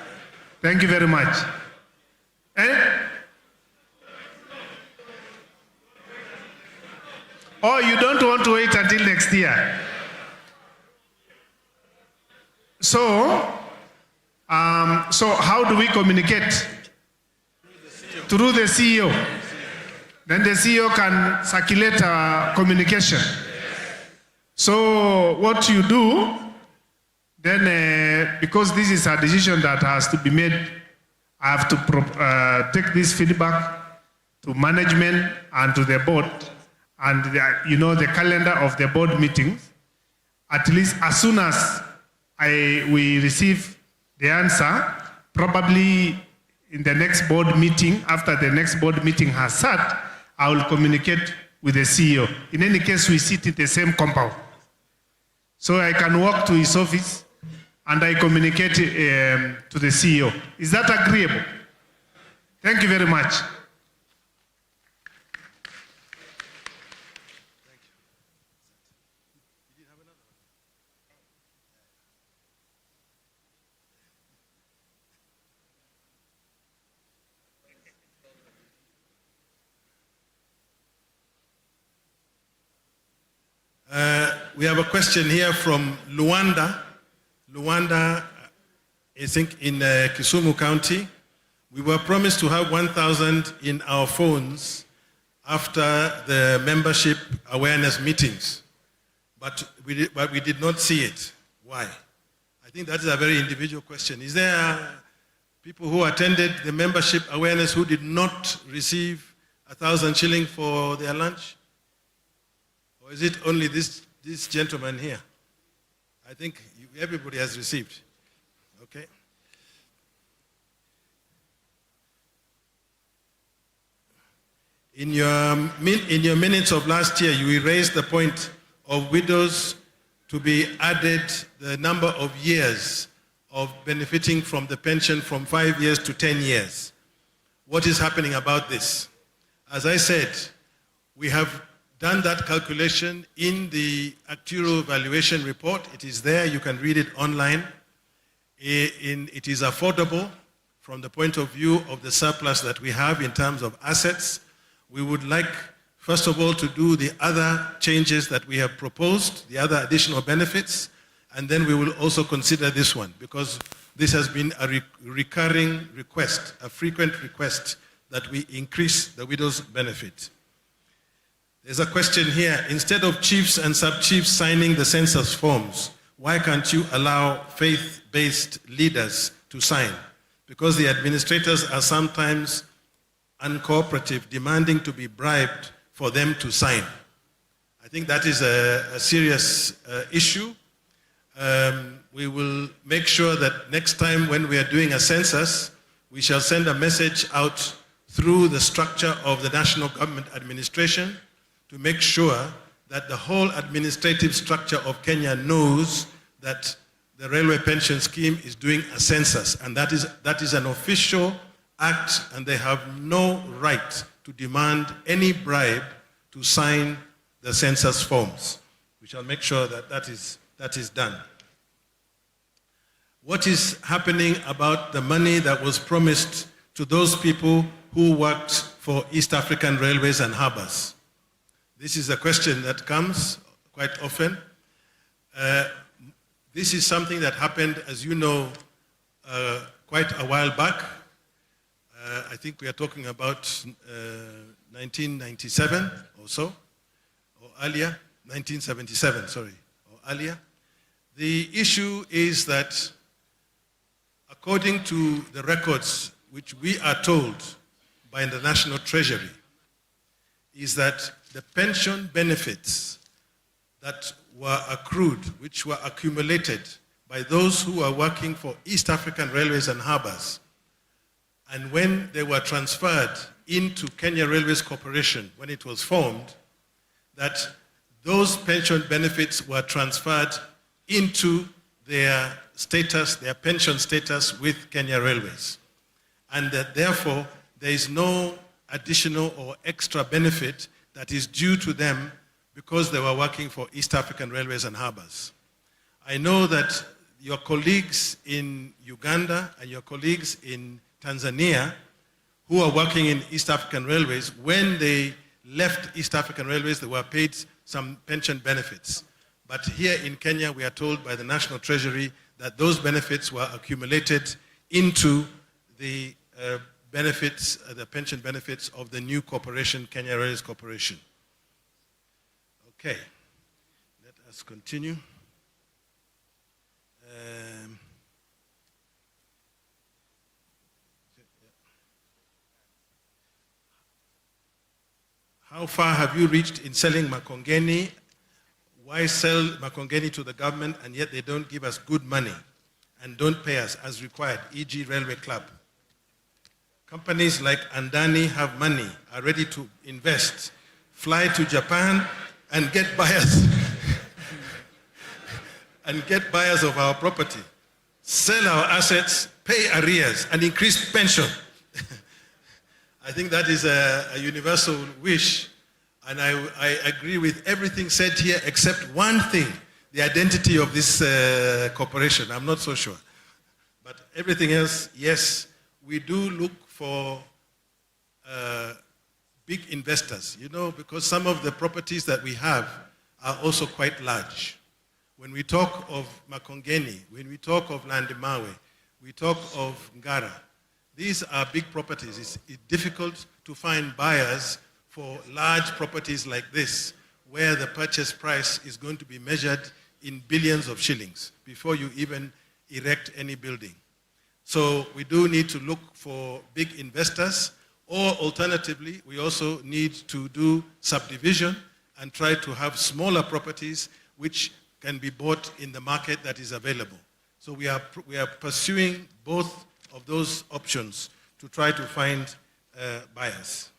Thank you very much. Or you don't want to wait until next year? So how do we communicate? Through the CEO. Then the CEO can circulate communication. So what you do, then because this is a decision that has to be made, I have to take this feedback to management and to the board, and the calendar of the board meetings. At least as soon as we receive the answer, probably in the next board meeting, after the next board meeting has sat, I will communicate with the CEO. In any case, we sit in the same compound. So I can walk to his office and I communicate to the CEO. Is that agreeable? Thank you very much. We have a question here from Luanda. Luanda, I think in Kisumu County. We were promised to have 1,000 in our phones after the membership awareness meetings, but we did not see it. Why? I think that is a very individual question. Is there people who attended the membership awareness who did not receive 1,000 shilling for their lunch? Or is it only this gentleman here? I think everybody has received. Okay. In your minutes of last year, you raised the point of widows to be added the number of years of benefiting from the pension from 5 years to 10 years. What is happening about this? As I said, we have done that calculation in the actuarial valuation report. It is there, you can read it online. It is affordable from the point of view of the surplus that we have in terms of assets. We would like, first of all, to do the other changes that we have proposed, the other additional benefits, and then we will also consider this one, because this has been a recurring request, a frequent request, that we increase the widow's benefit. There's a question here. Instead of chiefs and sub-chiefs signing the census forms, why can't you allow faith-based leaders to sign? Because the administrators are sometimes uncooperative, demanding to be bribed for them to sign. I think that is a serious issue. We will make sure that next time when we are doing a census, we shall send a message out through the structure of the national government administration to make sure that the whole administrative structure of Kenya knows that the railway pension scheme is doing a census, and that is an official act, and they have no right to demand any bribe to sign the census forms. We shall make sure that that is done. What is happening about the money that was promised to those people who worked for East African Railways and Harbors? This is a question that comes quite often. This is something that happened, as you know, quite a while back. I think we are talking about 1997 or so, or earlier, 1977, sorry, or earlier. The issue is that according to the records which we are told by the National Treasury, is that the pension benefits that were accrued, which were accumulated by those who are working for East African Railways and Harbors, and when they were transferred into Kenya Railways Corporation, when it was formed, that those pension benefits were transferred into their status, their pension status with Kenya Railways. And that therefore, there is no additional or extra benefit that is due to them because they were working for East African Railways and Harbors. I know that your colleagues in Uganda and your colleagues in Tanzania who are working in East African Railways, when they left East African Railways, they were paid some pension benefits. But here in Kenya, we are told by the National Treasury that those benefits were accumulated into the benefits, the pension benefits of the new corporation, Kenya Railways Corporation. Okay, let us continue. How far have you reached in selling Makongeni? Why sell Makongeni to the government and yet they don't give us good money and don't pay us as required, e.g. Railway Club? Companies like Andani have money, are ready to invest, fly to Japan and get buyers and get buyers of our property, sell our assets, pay arrears and increase pension. I think that is a universal wish, and I agree with everything said here except one thing, the identity of this corporation. I'm not so sure. But everything else, yes, we do look for big investors, you know, because some of the properties that we have are also quite large. When we talk of Makongeni, when we talk of Landimawe, we talk of Ngara, these are big properties. It's difficult to find buyers for large properties like this, where the purchase price is going to be measured in billions of shillings before you even erect any building. So we do need to look for big investors, or alternatively, we also need to do subdivision and try to have smaller properties which can be bought in the market that is available. So we are pursuing both of those options to try to find buyers.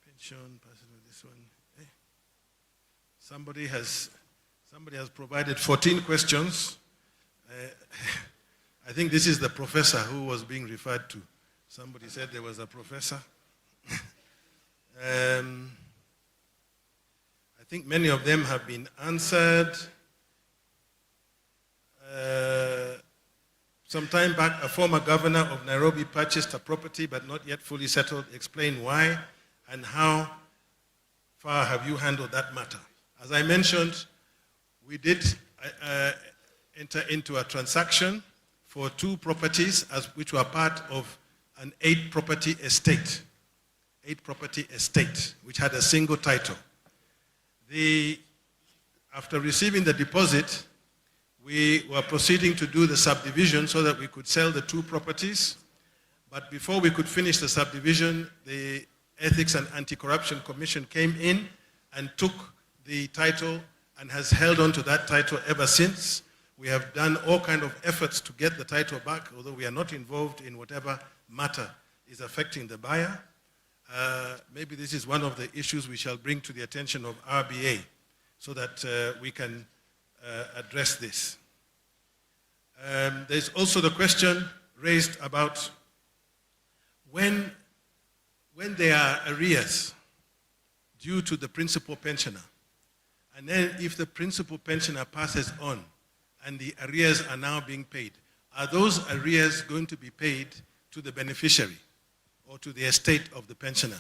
Pension, this one. Somebody has provided 14 questions. I think this is the professor who was being referred to. Somebody said there was a professor. I think many of them have been answered. Some time back, a former governor of Nairobi purchased a property but not yet fully settled. Explain why and how far have you handled that matter? As I mentioned, we did enter into a transaction for 2 properties which were part of an 8-property estate. 8-property estate, which had a single title. After receiving the deposit, we were proceeding to do the subdivision so that we could sell the 2 properties. But before we could finish the subdivision, the Ethics and Anti-Corruption Commission came in and took the title and has held on to that title ever since. We have done all kinds of efforts to get the title back, although we are not involved in whatever matter is affecting the buyer. Maybe this is one of the issues we shall bring to the attention of RBA so that we can address this. There's also the question raised about when there are arrears due to the principal pensioner, and then if the principal pensioner passes on and the arrears are now being paid, are those arrears going to be paid to the beneficiary or to the estate of the pensioner?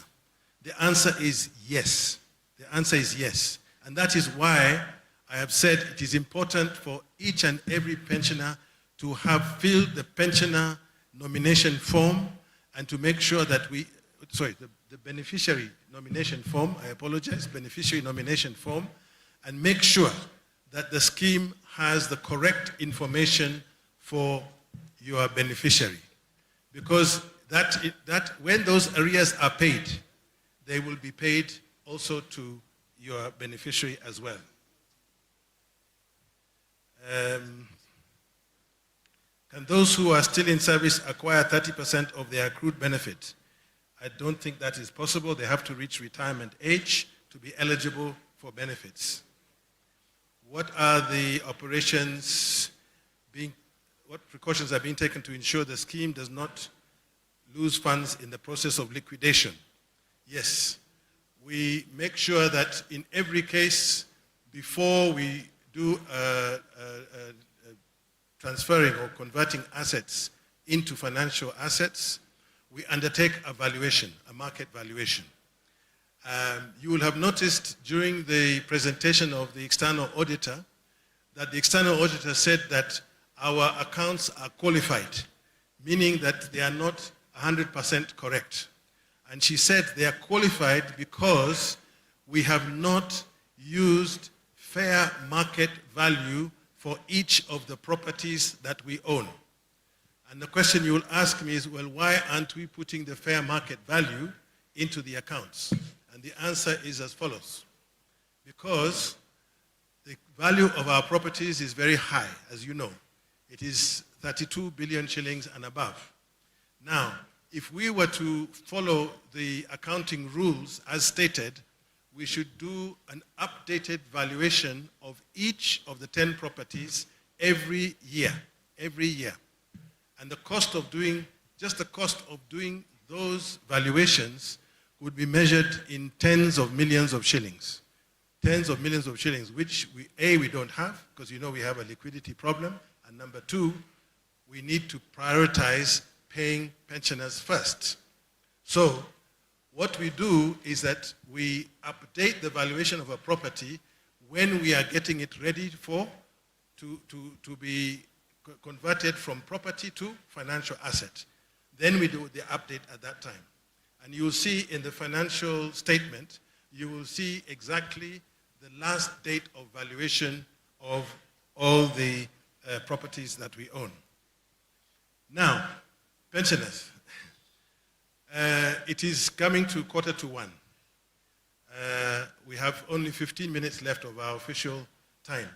The answer is yes. The answer is yes. And that is why I have said it is important for each and every pensioner to have filled the pensioner nomination form and to make sure that the beneficiary nomination form, I apologize, beneficiary nomination form, and make sure that the scheme has the correct information for your beneficiary. Because that when those arrears are paid, they will be paid also to your beneficiary as well. Can those who are still in service acquire 30% of their accrued benefit? I don't think that is possible. They have to reach retirement age to be eligible for benefits. What are the what precautions are being taken to ensure the scheme does not lose funds in the process of liquidation? Yes, we make sure that in every case, before we do transferring or converting assets into financial assets, we undertake a valuation, a market valuation. You will have noticed during the presentation of the external auditor that the external auditor said that our accounts are qualified, meaning that they are not 100% correct. And she said they are qualified because we have not used fair market value for each of the properties that we own. And the question you will ask me is, well, why aren't we putting the fair market value into the accounts? And the answer is as follows. Because the value of our properties is very high, as you know. It is 32 billion shillings and above. Now, if we were to follow the accounting rules as stated, we should do an updated valuation of each of the 10 properties every year. And the cost of doing, just the cost of doing those valuations would be measured in tens of millions of shillings. Tens of millions of shillings, which we don't have, because you know we have a liquidity problem. And number two, we need to prioritize paying pensioners first. So what we do is that we update the valuation of a property when we are getting it ready to be converted from property to financial asset. Then we do the update at that time. And you'll see in the financial statement, you will see exactly the last date of valuation of all the properties that we own. Now, pensioners, it is coming to 1:45. We have only 15 minutes left of our official time.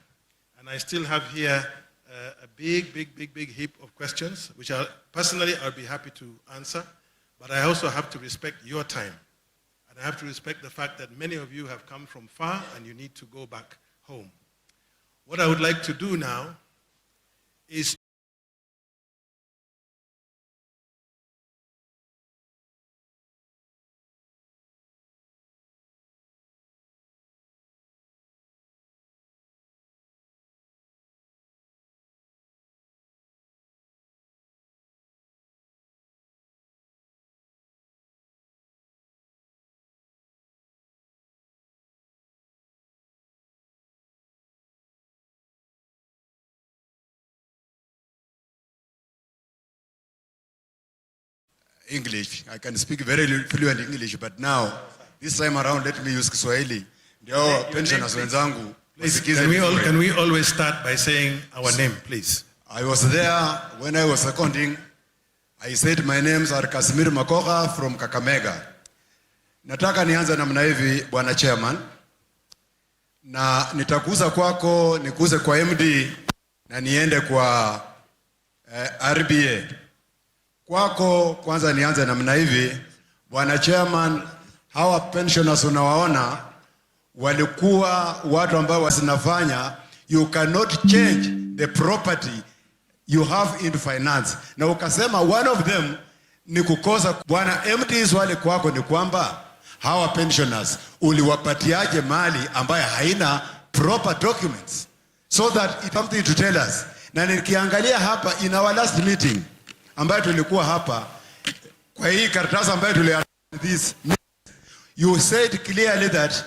And I still have here a big heap of questions, which I'll be happy to answer, but I also have to respect your time. And I have to respect the fact that many of you have come from far and you need to go back home. What I would like to do now is English. I can speak very fluent English, but now, this time around, let me use Kiswahili. Ndio pensioners wenzangu. Can we always start by saying our name, please? I was there when I was seconding. I said my names are Kasimir Makoha from Kakamega. Nataka nianze namna hivi, Bwana Chairman. Na nitakuza kwako, nikuze kwa MD, na niende kwa RBA. Kwako kwanza nianze namna hivi, Bwana Chairman, hawa pensioners unawaona walikuwa watu ambao wasinafanya, you cannot change the property you have in finance. Na ukasema one of them ni kukosa. Bwana MD, swali kwako ni kwamba hawa pensioners uliwapatiaje mali ambayo haina proper documents, so that it's something to tell us. Na nikiangalia hapa in our last meeting ambayo tulikuwa hapa, kwa hii karatasi ambayo tuliandika this, you said clearly that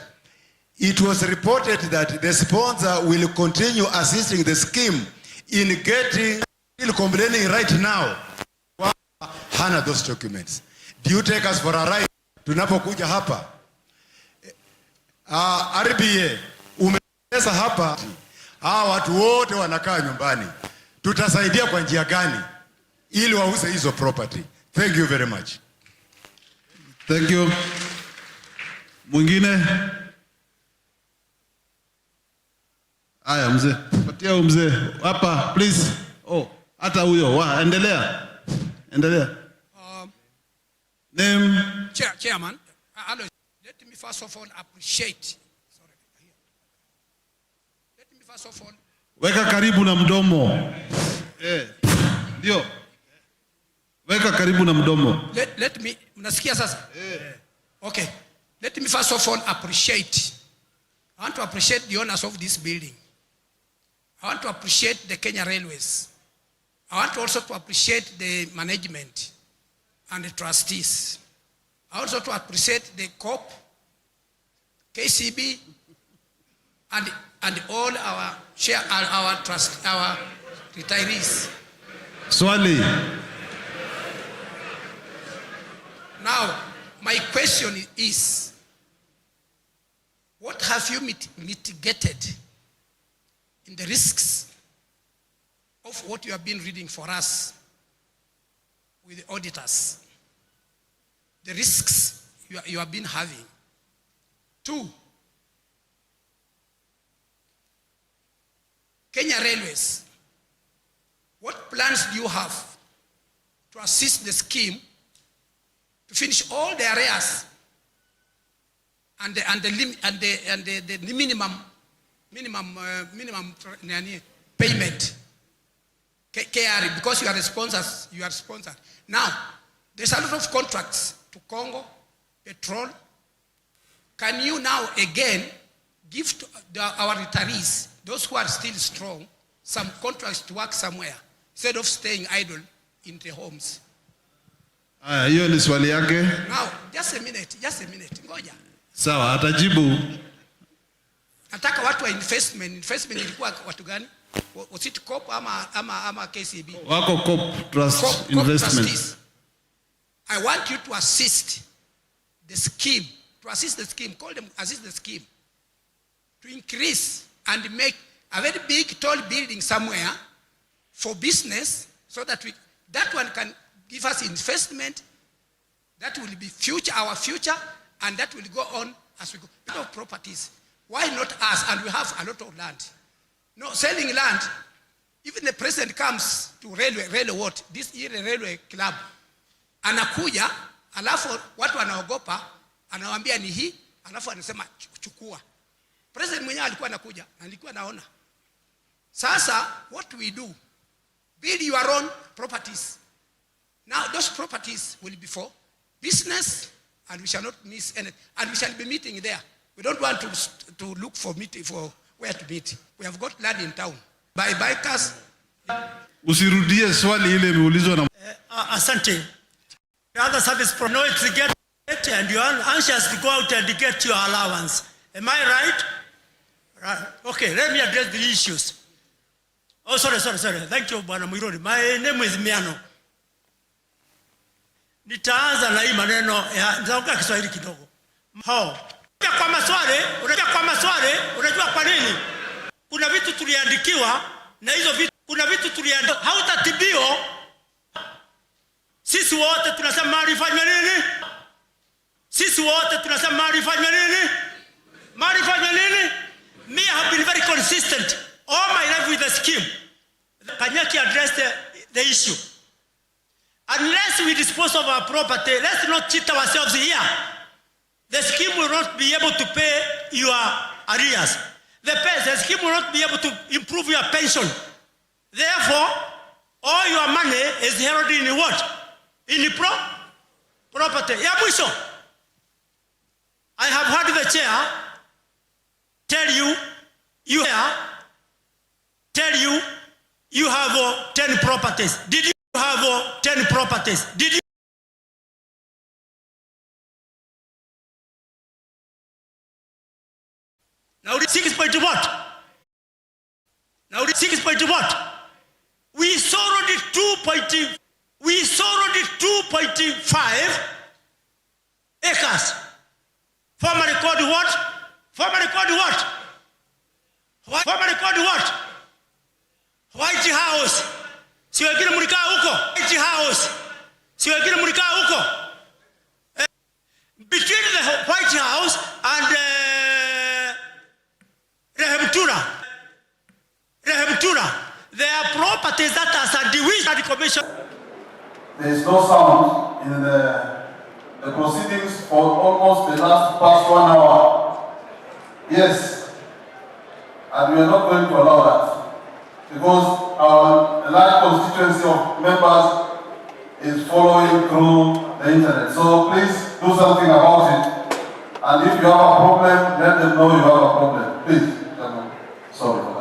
it was reported that the sponsor will continue assisting the scheme in getting, still complaining right now, hana those documents. Do you take us for a ride tunapokuja hapa? RBA umeeleza hapa hawa watu wote wanakaa nyumbani, tutasaidia kwa njia gani ili wauze hizo property? Thank you very much. Thank you. Mwingine? Aya mzee, patia mzee hapa please. Oh, hata huyo, endelea. Name? Chairman, let me first of all appreciate. Let me first of all. Weka karibu na mdomo. Ndio. Weka karibu na mdomo. Let me, mnasikia sasa? Okay. Let me first of all appreciate. I want to appreciate the owners of this building. I want to appreciate the Kenya Railways. I want also to appreciate the management and the trustees. I also to appreciate the COP, KCB, and all our our retirees. Swali. Now, my question is, what have you mitigated in the risks of what you have been reading for us with the auditors? The risks you have been having 2, Kenya Railways, what plans do you have to assist the scheme to finish all the arrears and the minimum payment? KRI, because you are sponsors, Now, there's a lot of contracts to Congo, petrol. Can you now again give to our retirees, those who are still strong, some contracts to work somewhere instead of staying idle in the homes? Hiyo ni swali yake. Now, just a minute. Ngoja. Sawa, atajibu. Nataka watu wa investment ilikuwa watu gani? Was it COP ama KCB? Wako COP Trust Investment. Trustees. I want you to assist the scheme, call them assist the scheme, to increase and make a very big, tall building somewhere for business, so that that one can give us investment, that will be our future, and that will go on as we go. A lot of properties. Why not us? And we have a lot of land. No, selling land, even the president comes to railway this year railway club, anakuja, alafu watu wanaogopa, anawaambia ni hii, alafu anasema chukua. President mwenyewe alikuwa anakuja, na nilikuwa naona. Sasa, what we do, build your own properties. Now, those properties will be for business, and we shall not miss anything. And we shall be meeting there. We don't want to look for where to meet. We have got land in town. By bikers. Usirudie swali ile imeulizwa na Asante. The other service provider to get it, and you are anxious to go out and get your allowance. Am I right? Right. Okay, let me address the issues. Oh, sorry. Thank you, Bwana Mwiruri. My name is Miano. Nitaanza na hii maneno ya nitaongea Kiswahili kidogo. Unajua kwa nini? Kuna vitu tuliandikiwa na hizo vitu, hautatibio. Sisi wote tunasema mali fanywe nini? Me, I have been very consistent all my life with the scheme. Kanyaki addressed the issue. Unless we dispose of our property, let's not cheat ourselves here. The scheme will not be able to pay your arrears. The scheme will not be able to improve your pension. Therefore, all your money is held in what? In the property. Ya mwisho, I have heard the chair tell you have 10 properties. Did you have 10 properties? Did you? Now 6.1 what? We sold it 2.5 acres. Former record what? White House. Si wengine mlikaa huko. White House. Si wengine mlikaa huko. Between the White House and Rehemtura, there are properties that are subdivided commission. There is no sound in the proceedings for almost the past 1 hour. Yes, and we are not going to allow that, because our large constituency of members is following through the internet. So please do something about it. And if you have a problem, let them know you have a problem. Please. Sorry for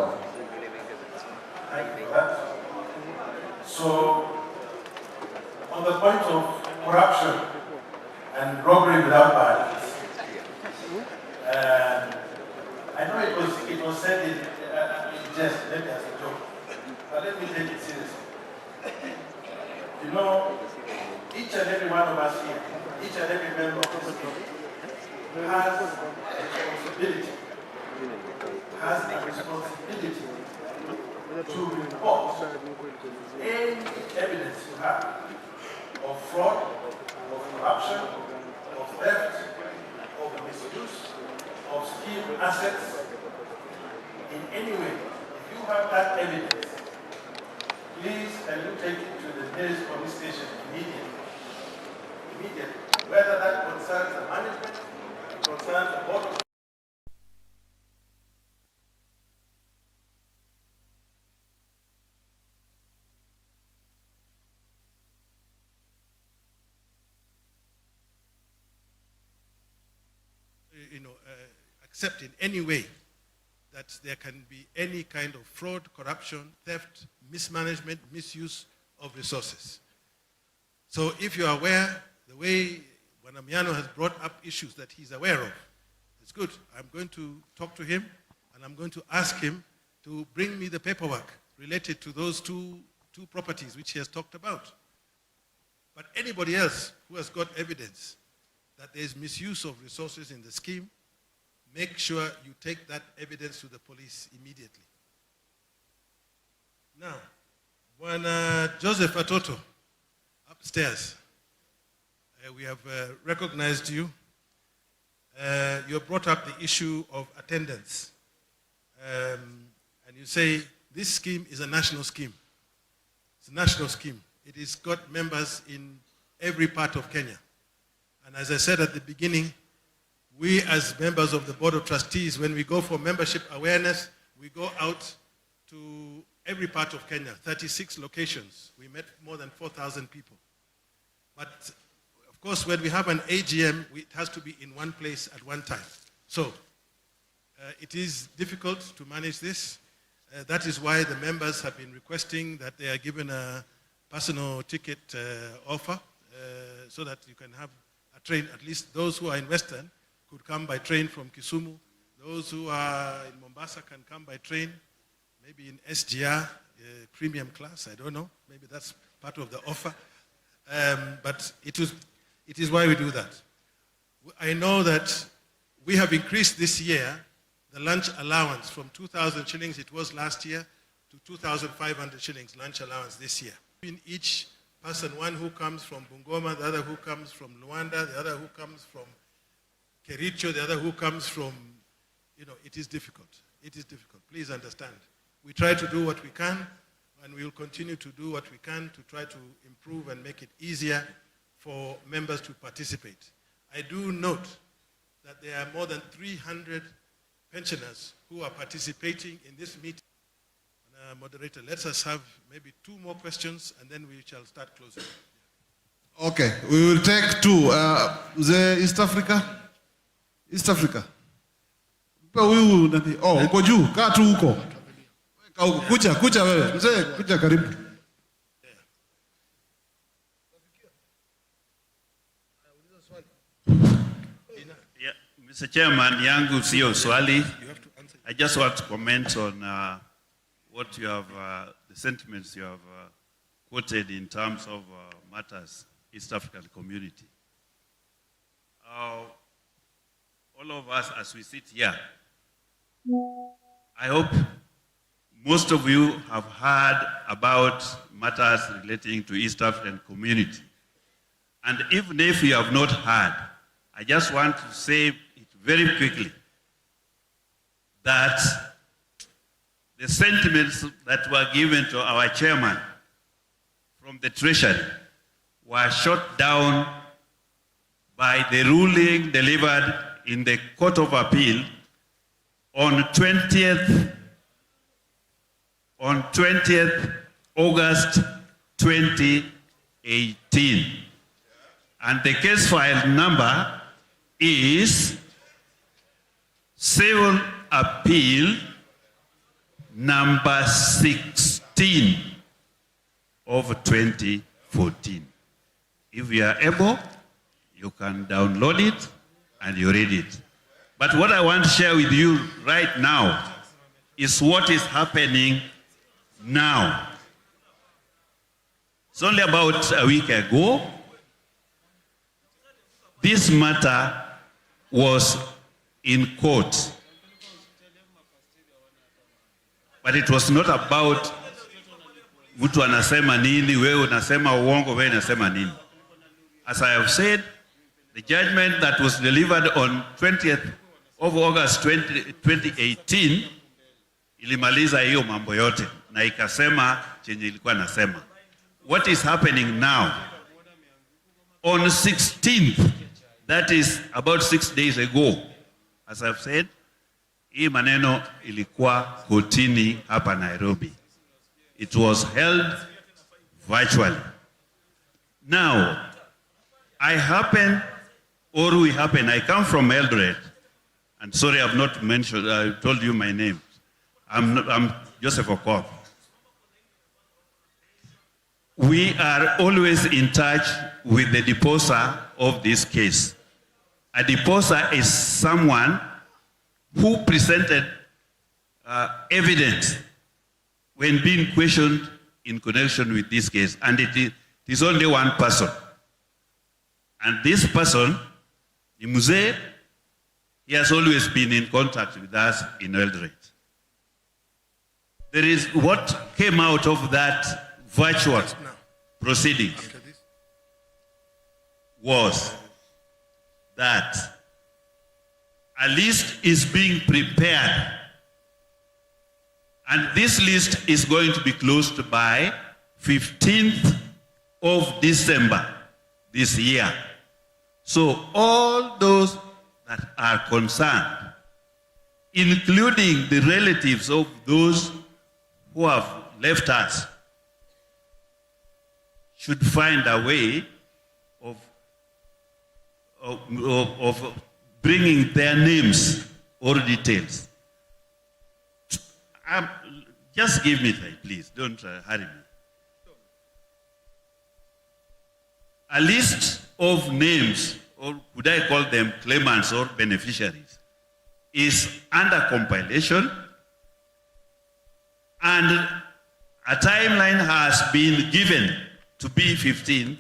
that. So, on the point of corruption and robbery without violence, I know it was said in jest, maybe as a joke, but let me take it seriously. You know, each and every one of us here, each and every member of this committee has a responsibility to report any evidence you have of fraud, of corruption, of theft, of misuse, got that evidence, please can you take it to the nearest police station immediately? Immediately. Whether that concerns the management, concerns the board of accept in any way that there can be any kind of fraud, corruption, theft, mismanagement, misuse of resources. So if you are aware, the way Wanamiano has brought up issues that he's aware of, it's good. I'm going to talk to him and I'm going to ask him to bring me the paperwork related to those two properties which he has talked about. But anybody else who has got evidence that there is misuse of resources in the scheme, make sure you take that evidence to the police immediately. Now, when Joseph Atoto, upstairs, we have recognized you. You brought up the issue of attendance. And you say this scheme is a national scheme. It's a national scheme. It has got members in every part of Kenya. And as I said at the beginning, we as members of the Board of Trustees, when we go for membership awareness, we go out to every part of Kenya, 36 locations. We met more than 4,000 people. But of course, when we have an AGM, it has to be in one place at one time. So it is difficult to manage this. That is why the members have been requesting that they are given a personal ticket offer so that you can have a train, at least those who are in Western, could come by train from Kisumu. Those who are in Mombasa can come by train, maybe in SGR, premium class, I don't know. Maybe that's part of the offer. But it is why we do that. I know that we have increased this year the lunch allowance from 2,000 shillings, it was last year, to 2,500 shillings lunch allowance this year. In each person, one who comes from Bungoma, the other who comes from Luanda, the other who comes from Kericho, the other who comes from, it is difficult. It is difficult. Please understand. We try to do what we can, and we will continue to do what we can to try to improve and make it easier for members to participate. I do note that there are more than 300 pensioners who are participating in this meeting. Moderator, let us have maybe 2 more questions, and then we shall start closing. Okay, we will take 2. The East Africa. East Africa. Uko juu, kaa tu huko. Kuja wewe. Mzee, kuja karibu. Yeah, Mr. Chairman, yangu sio swali. I just want to comment on what you have, the sentiments you have quoted in terms of matters, East African community. All of us, as we sit here, I hope most of you have heard about matters relating to East African community. And even if you have not heard, I just want to say it very quickly that the sentiments that were given to our chairman from the Treasury were shot down by the ruling delivered in the Court of Appeal on 20th August 2018. And the case file number is Civil Appeal number 16 of 2014. If you are able, you can download it and you read it. But what I want to share with you right now is what is happening now. It's only about a week ago, this matter was in court. But it was not about mtu anasema nini, wewe unasema uongo, wewe unasema nini. As I have said, the judgment that was delivered on 20th of August 2018 ilimaliza hiyo mambo yote na ikasema chenye ilikuwa nasema. What is happening now? On 16th, that is about 6 days ago, as I've said, hii maneno ilikuwa kotini hapa Nairobi. It was held virtually. Now, I come from Eldoret, and sorry I've not mentioned, I told you my name. I'm Joseph Okoth. We are always in touch with the deposer of this case. A deposer is someone who presented evidence when being questioned in connection with this case. And it is only one person. And this person, Mzee, he has always been in contact with us in Eldoret. There is what came out of that virtual proceeding was that a list is being prepared, and this list is going to be closed by 15th of December this year. So all those that are concerned, including the relatives of those who have left us, should find a way of bringing their names or details. Just give me time, please. Don't hurry me. A list of names, or could I call them claimants or beneficiaries, is under compilation, and a timeline has been given to be 15.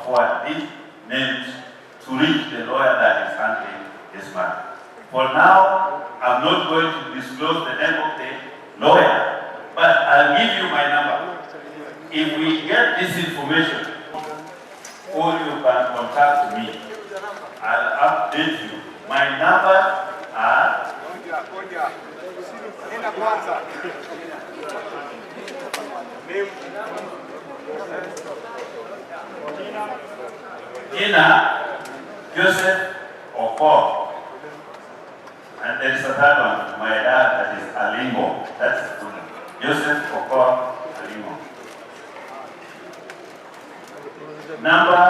For these names to reach the lawyer that is handling this matter. For now, I'm not going to disclose the name of the lawyer, but I'll give you my number. If we get this information, or you can contact me, I'll update you. My number are Ina Joseph Okoth. And there is a third one, my dad, that is Alingo. That's the name. Joseph Okoth Alingo. Number,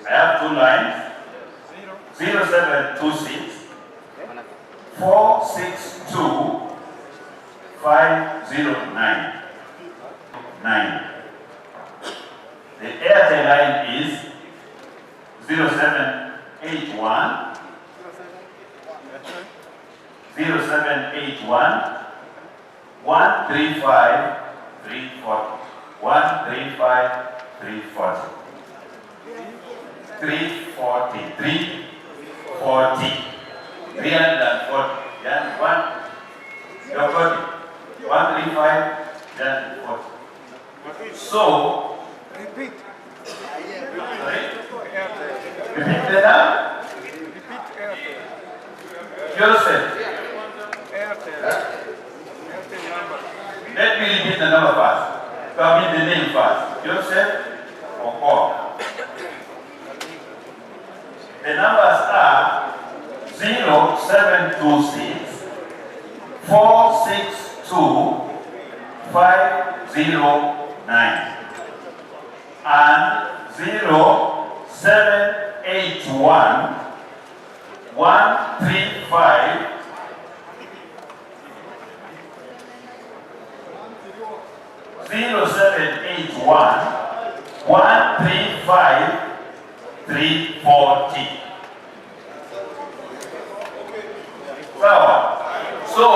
I have 2 lines. 0726 462 509 9. The Airtel line is 0781 135 340 135 340 340 340 340. Yeah, one. You're 40. 135 then 40. So repeat. Repeat that. Joseph. name first. Joseph Okor. The numbers are 0726 462 509 and 0781 135 0781 135 340. So,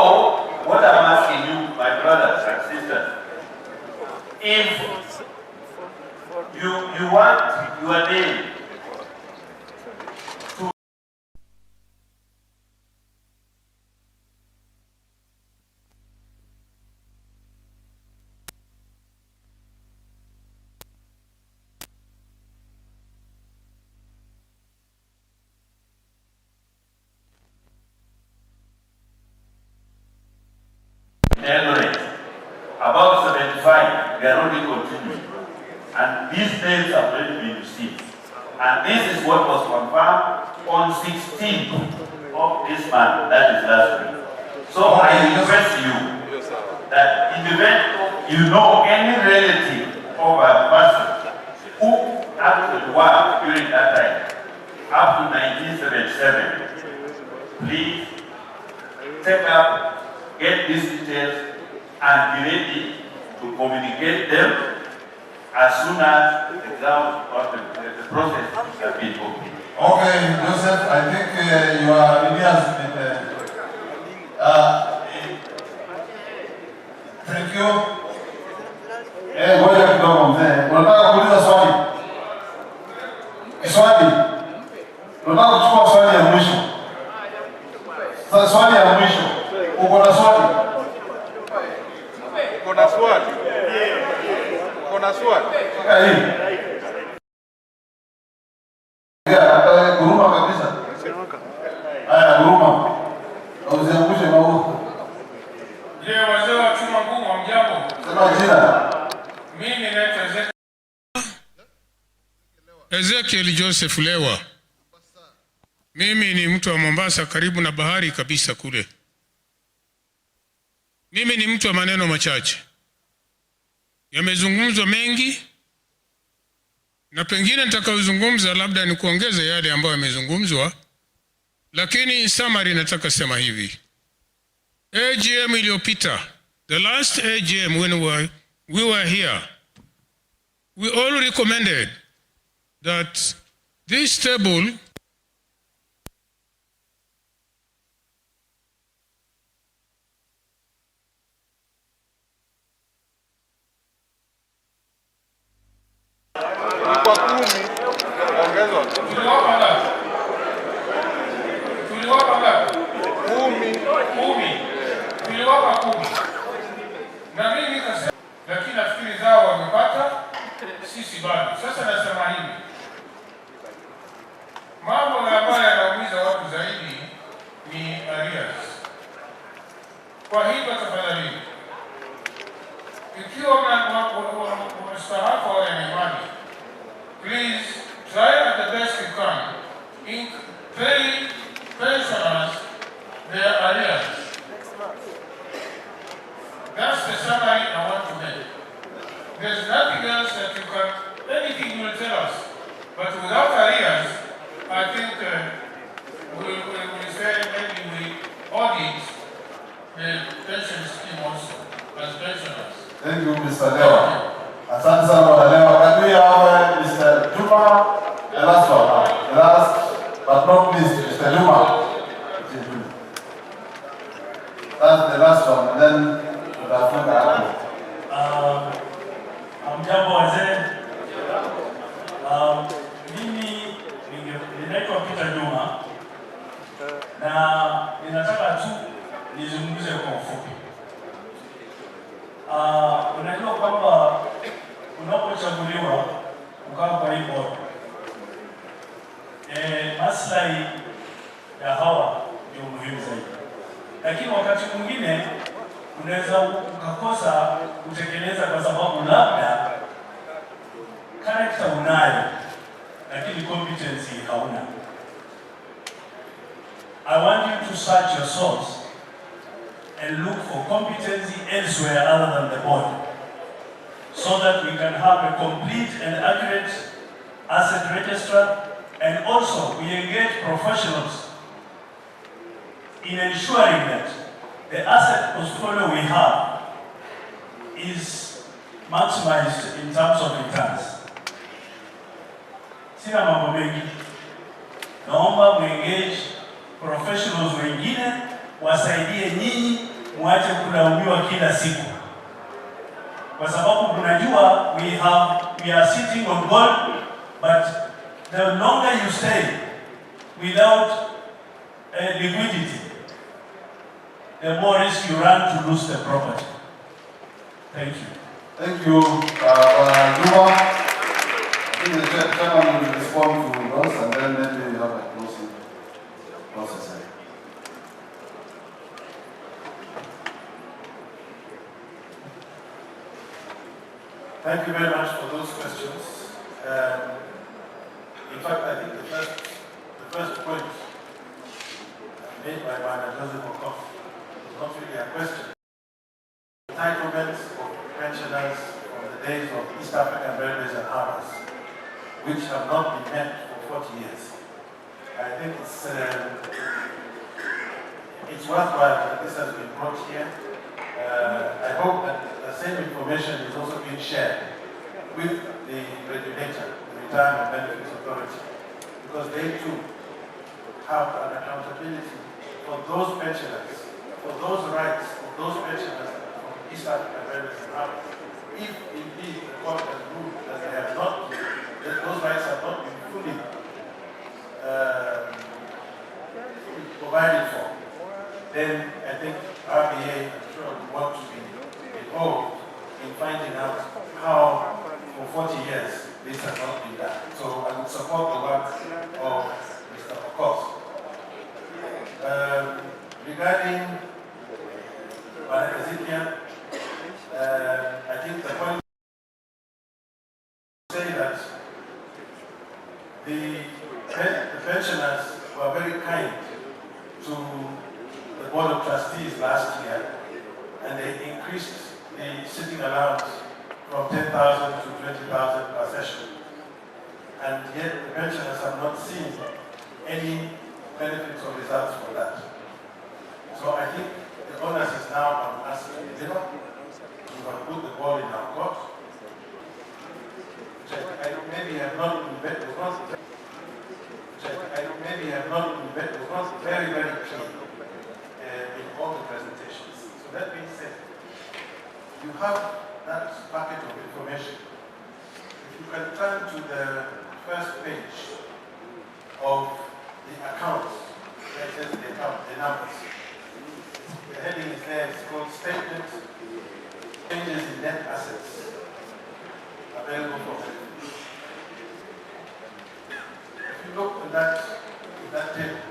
what I'm asking you, my brothers and sisters, if you want your name to about 75, they are already continuing. And these names have already been received. And this is what was confirmed on 16th of this month, that is last week. So I request you that in the event you know any relative of a person who actually worked during that time, up to 1977, please take up, get these details, and be ready to communicate them as soon as the ground or the process has been opened. Okay, Joseph, I think your idea has been thank you. Ngoja kidogo mzee. Unataka kuuliza swali? Swali. Unataka kuchukua swali ya mwisho. Sasa swali ya mwisho. Uko na swali? Uko na swali? Uko na swali? Guruma kabisa. Haya, guruma. Usiangushe maua. Je, wazee wa chuma ngumu hamjambo? Sema jina. Mimi naitwa Ezekiel Joseph Lewa. Mimi ni mtu wa Mombasa, karibu na bahari kabisa kule. Mimi ni mtu wa maneno machache. Yamezungumzwa mengi na pengine nitakayozungumza labda ni kuongeza yale ambayo yamezungumzwa, lakini summary nataka sema hivi. AGM iliyopita, the last AGM when we were here, we all recommended that this table na mimi nikasema, lakini nafikiri zao wamepata, sisi bado. Sasa nasema hivi, mambo ambayo yanaumiza watu zaidi ni arrears. Kwa hivyo tafadhali, ikiwa mnastaafu au yana imani, please try at the best you can in paying pensioners their arrears. That's the summary I want to make. There's nothing else that you can, anything you will tell us. But without arrears, I think we say maybe we audit the pension scheme also as pensioners. Thank you, Mr. Lewa. Asante sana Bwana Lewa. Can we have Mr. Juma? The last one. The last but not least, Mr. Juma. That's the last one. And then Hamjambo wazee. Mimi ninaitwa Peter Juma na ninataka tu nizungumze kwa ufupi. Unajua kwamba unapochaguliwa ukawa kwa hii board, maslahi ya hawa ndio muhimu zaidi. Lakini wakati mwingine unaweza ukakosa kutekeleza kwa sababu labda search your source and look for competency elsewhere other than the board, so that we can have a complete and accurate asset register, and also we engage professionals in ensuring that the asset portfolio we have is maximized in terms of returns. Sina mambo mengi. Naomba engage professionals wengine wasaidie nyinyi muache kulaumiwa kila siku. Kwa sababu tunajua we are sitting on gold, but the longer you stay without liquidity, the more risk you run to lose the property. Thank you. Thank you, Juba. I think the chairman will respond to those, and then maybe we have a closing process. Thank you very much for those questions. In fact, I think the first point made by Madam Joseph Okof was not really a question. Entitlements of pensioners from the days of East African railways and harbors, which have not been met for 40 years. I think it's worthwhile that this has been brought here. I hope that the same information is also being shared with the regulator, the Retirement Benefits Authority, because they too have an accountability for those pensioners, for those rights of those pensioners from East African railways and harbors. If indeed the court has ruled that they have not, that those rights have not been fully provided for, then I think RBA, I'm sure, would want to be involved in finding out how, for 40 years, this has not been done. So I would support the work of Mr. Okof. Regarding Ezekiel, I think the point is to say that the pensioners were very kind to the Board of Trustees last year, and they increased the sitting allowance from 10,000 to 20,000 per session. And yet the pensioners have not seen any benefits or results for that. So I think the onus is now on us to deliver. We have put the ball in our court. Maybe have not been very, very clear in all the presentations. So that being said, you have that packet of information. If you can turn to the first page of the accounts, where it says the account, the numbers. The heading is there, it's called Statement, Changes in Net Assets, available for benefit. If you look at that table,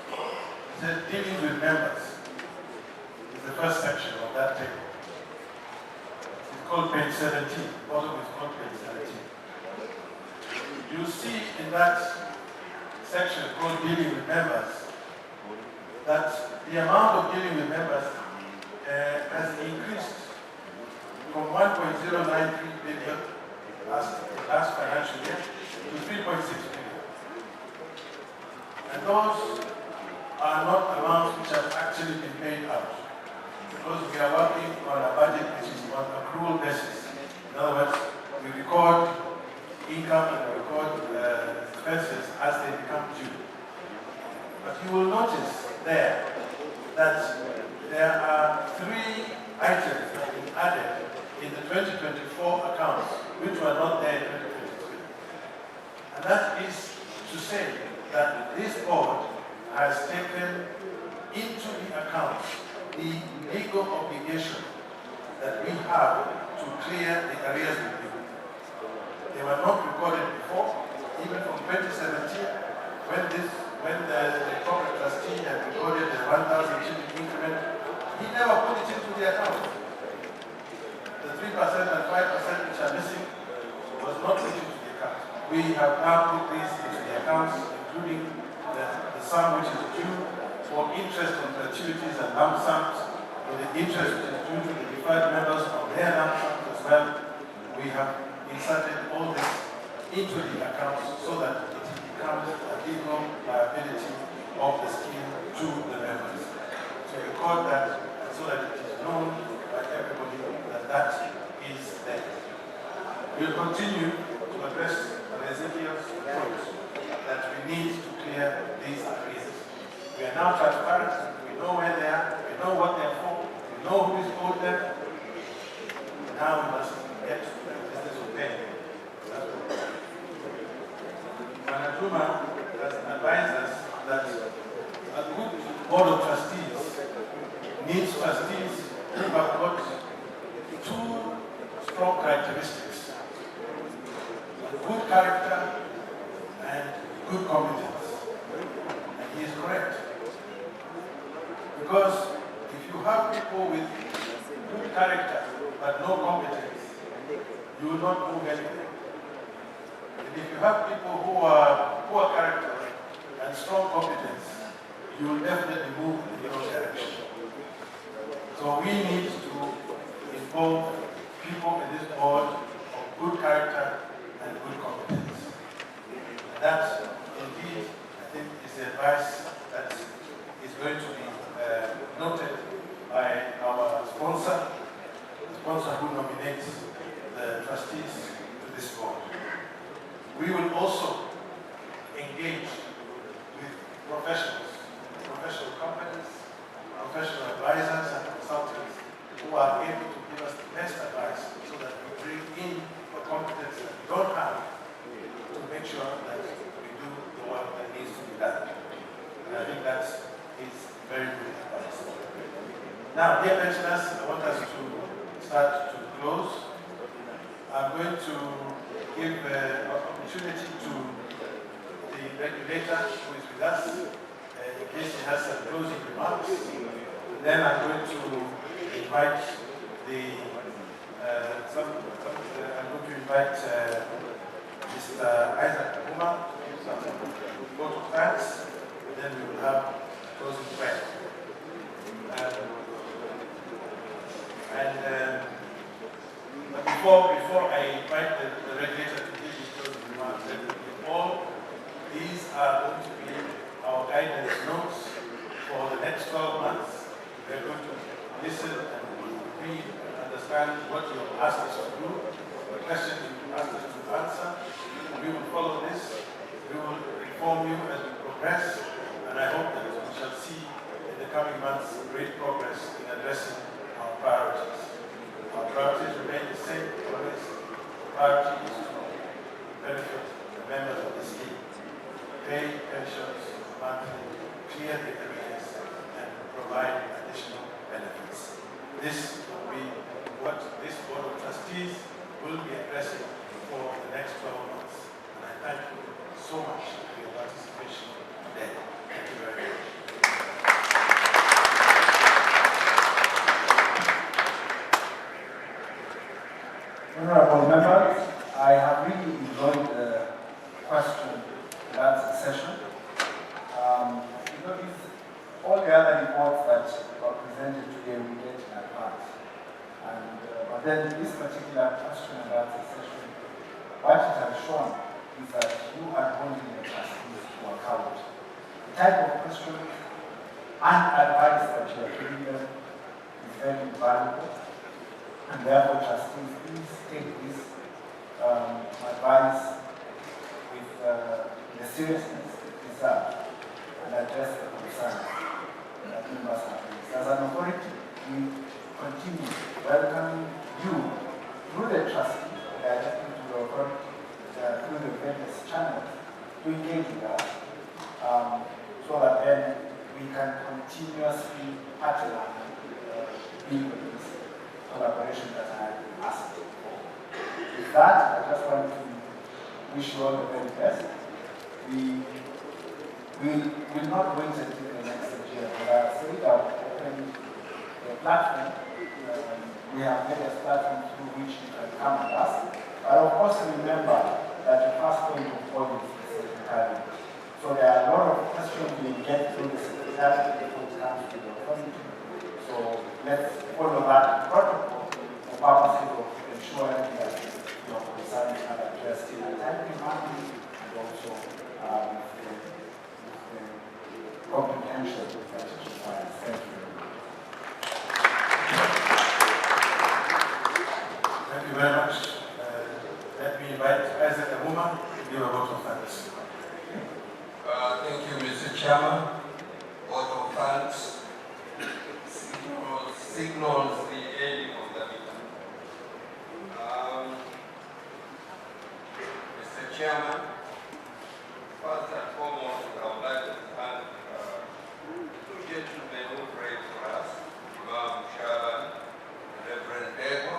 it says Dealing with Members. It's the first section of that table. It's called page 17. Bottom is called page 17. You see in that section called Dealing with Members that the amount of dealing with members has increased from 1.093 billion last financial year to 3.6 billion. And those are not amounts which have actually been paid out, because we are working on a budget which is on accrual basis. In other words, we record income and we record expenses as they become due. But you will notice there that there are 3 items that have been added in the 2024 accounts which were not there in 2023. And that is to say that this board has taken into the accounts the legal obligation that we have to clear the arrears review. They were not recorded before, even from 2017, when the corporate trustee had recorded the 1,000 shilling increment. He never put it into the account. The 3% and 5% which are missing was not put into the account. We have now put these into the accounts, including the sum which is due for interest on gratuities and lump sums, for the interest which is due to the deferred members on their lump sums as well. We have inserted all this into the accounts so that it becomes a legal liability of the scheme to the members. To record that so that it is known by everybody that that is there. We'll continue to address the residual points that we need to clear these arrears. We are now transparent, we know where they are, we know what they are for, we know who is owed them. Now we must get to the business of paying. Manajuma has advised us that a good board of trustees needs trustees who have got two strong characteristics: good character and good competence. And he is correct. Because if you have people with good character but no competence, you will not move anywhere. And if you have people who are poor character and strong competence, you will definitely move in the wrong direction. So we need to involve people in this board of good character and good competence. And that, indeed, I think is the advice that is going to be noted by our sponsor, the sponsor who nominates the trustees to this board. We will also engage with professionals, professional companies, professional advisors and consultants who are able to give us the best advice so that we bring in the competence that we don't have to make sure that we do the work that needs to be done. And I think that is very good advice. Now, dear pensioners, I want us to start to close. I'm going to give an opportunity to the regulator who is with us in case he has some closing remarks. And then I'm going to invite the Mr. Isaac Kuma to give some vote of thanks, and then we will have closing prayer. But before I invite the regulator to give his closing remarks, all these are going to be our guidance notes for the next 12 months. We are going to listen and read and understand what you have asked us to do, the questions you have asked us to answer. We will follow this. We will inform you as we progress, and I hope that we shall see in the coming months great progress in addressing our priorities. Our priorities remain the same always. The priority is to benefit the members of the scheme, pay pensions monthly, clear the arrears, and provide additional benefits. This will be what this Board of Trustees will be addressing for the next 12 months. And I thank you so much for your participation today. Thank you very much. Honorable members, I have really enjoyed the question and answer session. All the other reports that were presented today we get in advance. But then this particular question and answer session, what it has shown is that you are holding the trustees to account. The type of questions and advice that you are giving them is very valuable. And therefore, trustees, please take this advice with the seriousness it deserves and address the concerns that members have raised. As an authority, we continue welcoming you through the trustees, directly to the authority, through the various channels, to engage with us, so that then we can continuously partner with this collaboration that I asked for. With that, I just want to wish you all the very best. We will not wait until the next year, but I say that open the platform. We have various platforms through which you can come with us. But of course, remember that the first point of all is the secretariat. So there are a lot of questions we get through the secretariat. that before it comes to the authority. So let's follow that protocol for purposes of ensuring that your concerns are addressed in a timely manner and also with the comprehension that it requires. Thank you. Thank you very much. Let me invite Isaac Amuma to give a vote of thanks. Thank you, Mr. Chairman. Vote of thanks signals the ending of the meeting. Mr. Chairman, first and foremost, I would like to thank two gentlemen who prayed for us, Imam Shaban and Reverend Dego.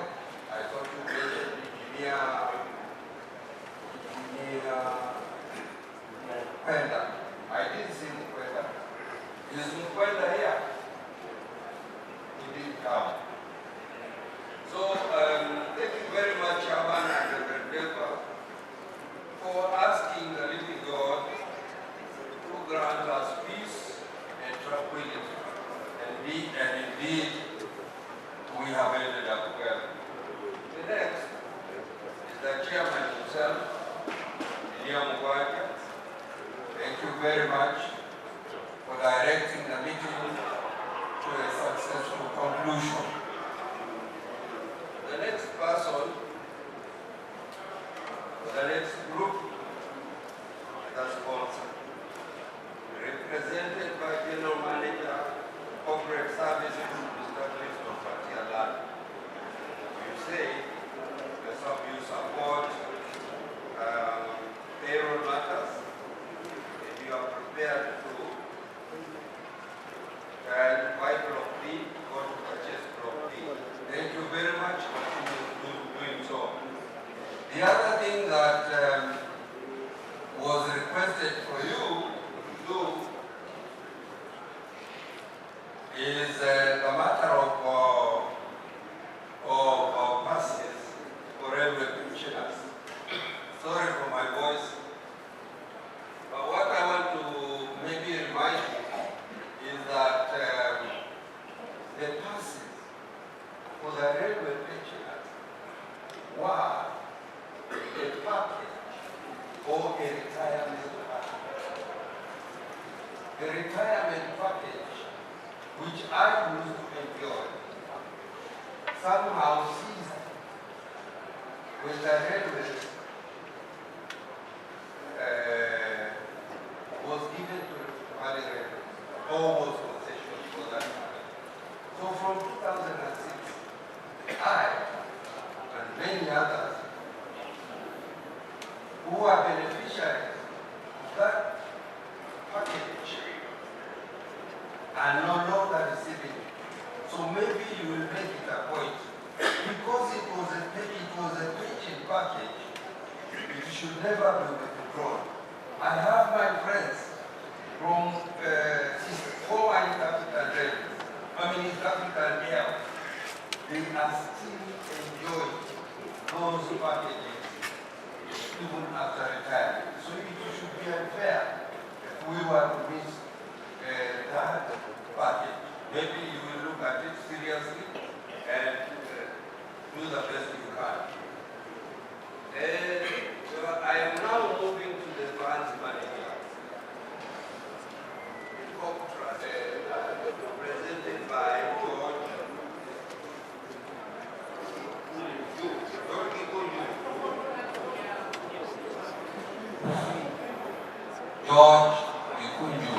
I thought you mentioned engineer Kwenda. I didn't see Kwenda. Is Kwenda here? He didn't come. So, thank you very much, Shaban and Reverend Dego, for asking the living God to grant us peace and tranquility. And indeed, we have ended up well. The next is the chairman himself, William Mugwaja. Thank you very much for directing the meeting to a successful conclusion. The next person, the next group, the sponsor, represented by General Manager, Corporate Services, Mr. Christopher Tialan. You say you support payroll matters, and you are prepared to buy block D or to purchase block D. Thank you very much for doing so. The other thing that was requested for you to do is the matter of passes for every pensioners. Sorry for my voice, but what I want to maybe remind you is that the passes for the railway pensioners were a package or a retirement package. The retirement package, which I used to enjoy, somehow ceased with the railways was given to Valley Railways, almost concession for that matter. So from 2006, I and many others who are beneficiaries of that package are no longer receiving it. So maybe you will make it a point. Because it was a pension package, it should never be withdrawn. I have my friends from former Capital Railways, Capital Air. They are still enjoying those packages even after retirement. So it should be unfair if we were to miss that package. Maybe you will look at it seriously and do the best you can. I am now moving to the funds manager. Presented by George Ikunju.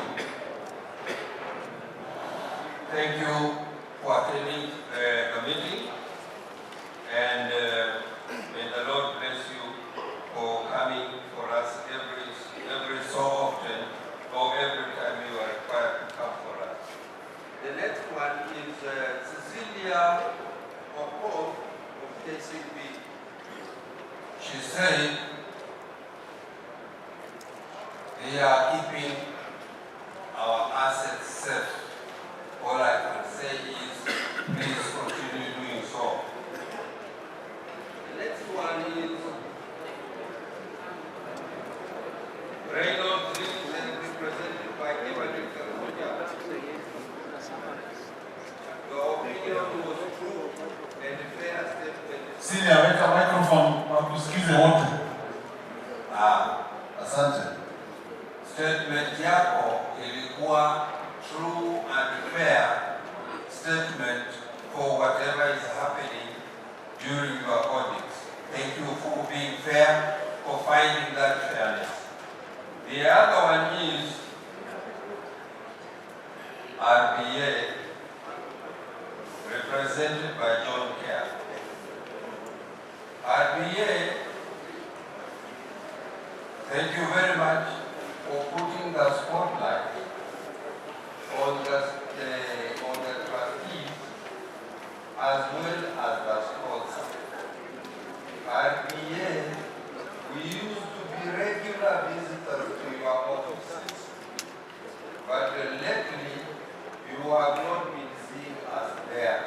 Thank you for attending the meeting, and may the Lord bless you for coming for us every so often, or every time you are required to come for us. The next one is Cecilia Opo of KCB. She said they are keeping our assets safe. All I can say is please continue doing so. The next one is Reynolds, represented by Evan Kakuja. Senior, weka microphone wakusikize wote. Asante. Statement yako ilikuwa true and fair statement for whatever is happening during your audit. Thank you for being fair, for finding that fairness. The other one is RBA, represented by John Kerr. RBA, thank you very much for putting the spotlight on the trustees as well as the sponsor. RBA, we used to be regular visitors to your offices, but lately you have not been seeing us there.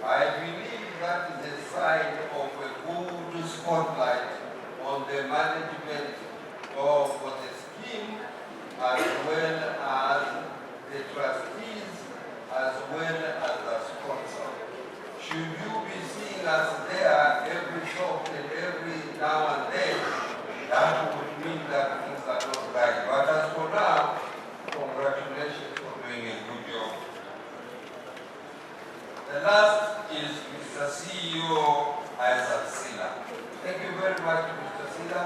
I believe that is a sign of a good spotlight on the management of the scheme, as well as the trustees, as well as the sponsor. Should you be seeing us there every so and every now and then, that would mean that things are not right. But as for now, congratulations for doing a good job. The last is Mr. CEO Isaac Sila. Thank you very much, Mr. Sila,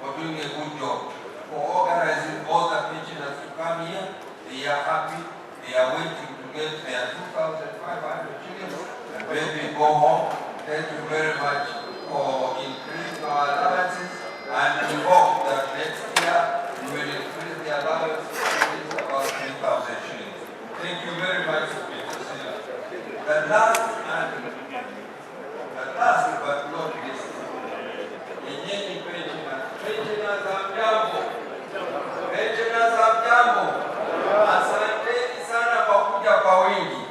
for doing a good job, for organizing all the pensioners to come here. They are happy. They are waiting to get their 2,500 shillings and maybe go home. Thank you very much for increasing our allowances, and we hope that next year we will increase the allowance to about 3,000 shillings. Thank you very much, Mr. Sila. The last but not least, yenyewe pensioners hamjambo. Pensioners hamjambo. Asanteni sana kwa kuja kwa wingi.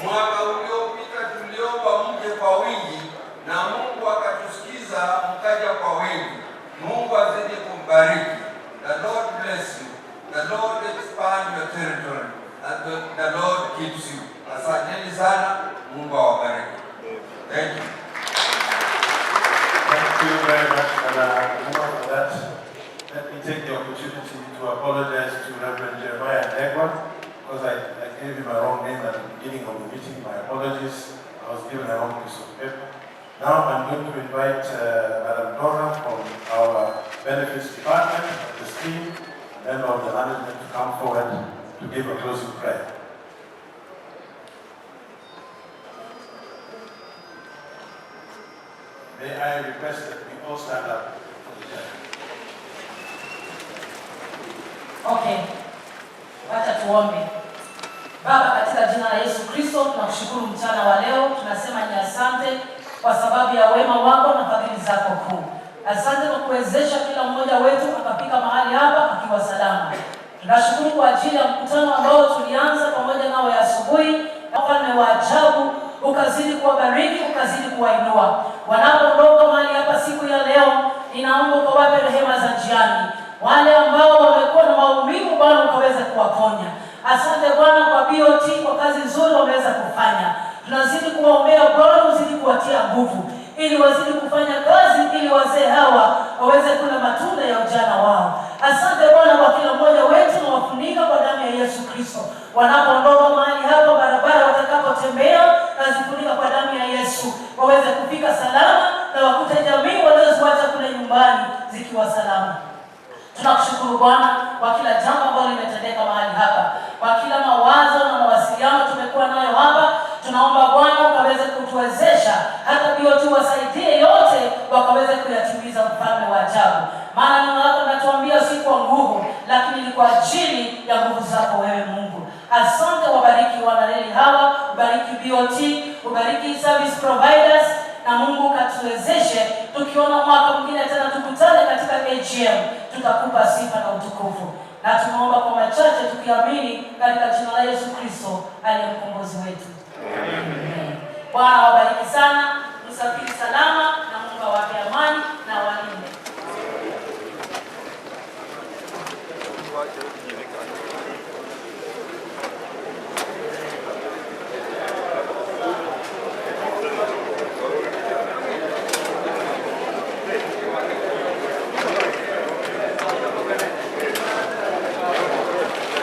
Mwaka uliopita tuliomba mje kwa wingi na Mungu akatusikiza mkaja kwa wingi. Mungu azidi kumbariki. The Lord bless you. The Lord expand your territory. And the Lord keeps you. Asanteni sana. Mungu awabariki. Thank you. Thank you very much, for that. Let me take the opportunity to apologize to Reverend Jeremiah Negwa, because I gave him a wrong name at the beginning of the meeting. My apologies. I was given a wrong piece of paper. Now I'm going to invite Madam Dora from our benefits department of the scheme, member of the management, to come forward to give a closing prayer. May I request that we all stand up for the chair. Okay. Wacha tuombe. Baba, katika jina la Yesu Kristo, tunakushukuru mchana wa leo. Tunasema ni asante kwa sababu ya wema wako na fadhili zako kuu. Asante kwa kuwezesha kila mmoja wetu akafika mahali hapa akiwa salama. Tunashukuru kwa ajili ya mkutano ambao tulianza pamoja nao ya asubuhi. Wafalme wa ajabu, ukazidi kuwabariki, ukazidi kuwainua. Wanapoondoka mahali hapa siku ya leo, ninaomba ukawape rehema za njiani. Wale ambao wamekuwa na maumivu, Bwana ukaweza kuwaponya. Asante Bwana kwa BOT, kwa kazi nzuri wameweza kufanya. Tunazidi kuwaombea Bwana, uzidi kuwatia nguvu ili wazidi kufanya kazi, ili wazee hawa waweze kula matunda ya ujana wao. Asante Bwana kwa kila mmoja wetu, na wafunika kwa damu ya Yesu Kristo. Wanapoondoka mahali hapa, barabara watakapotembea, na zifunika kwa damu ya Yesu, waweze kufika salama na wakute jamii wanazoacha kule nyumbani zikiwa salama. Tunakushukuru Bwana kwa kila jambo ambalo limetendeka mahali hapa, kwa kila mawazo na mawasiliano tumekuwa nayo hapa. Tunaomba Bwana ukaweze kutuwezesha, hata BOT wasaidie yote wakaweze kuyatimiza, mfalme wa ajabu. Maana neno lako linatuambia si kwa nguvu, lakini ni kwa ajili ya nguvu zako wewe Mungu. Asante, wabariki wanareli hawa, ubariki BOT, ubariki service providers, na Mungu katuwezeshe tukiona mwaka mwingine tena tukutane katika AGM, tutakupa sifa na utukufu. Na tunaomba kwa machache tukiamini katika jina la Yesu Kristo aliye mkombozi wetu. Amen. Bwana wabariki sana, msafiri salama, na Mungu awape amani na walinde.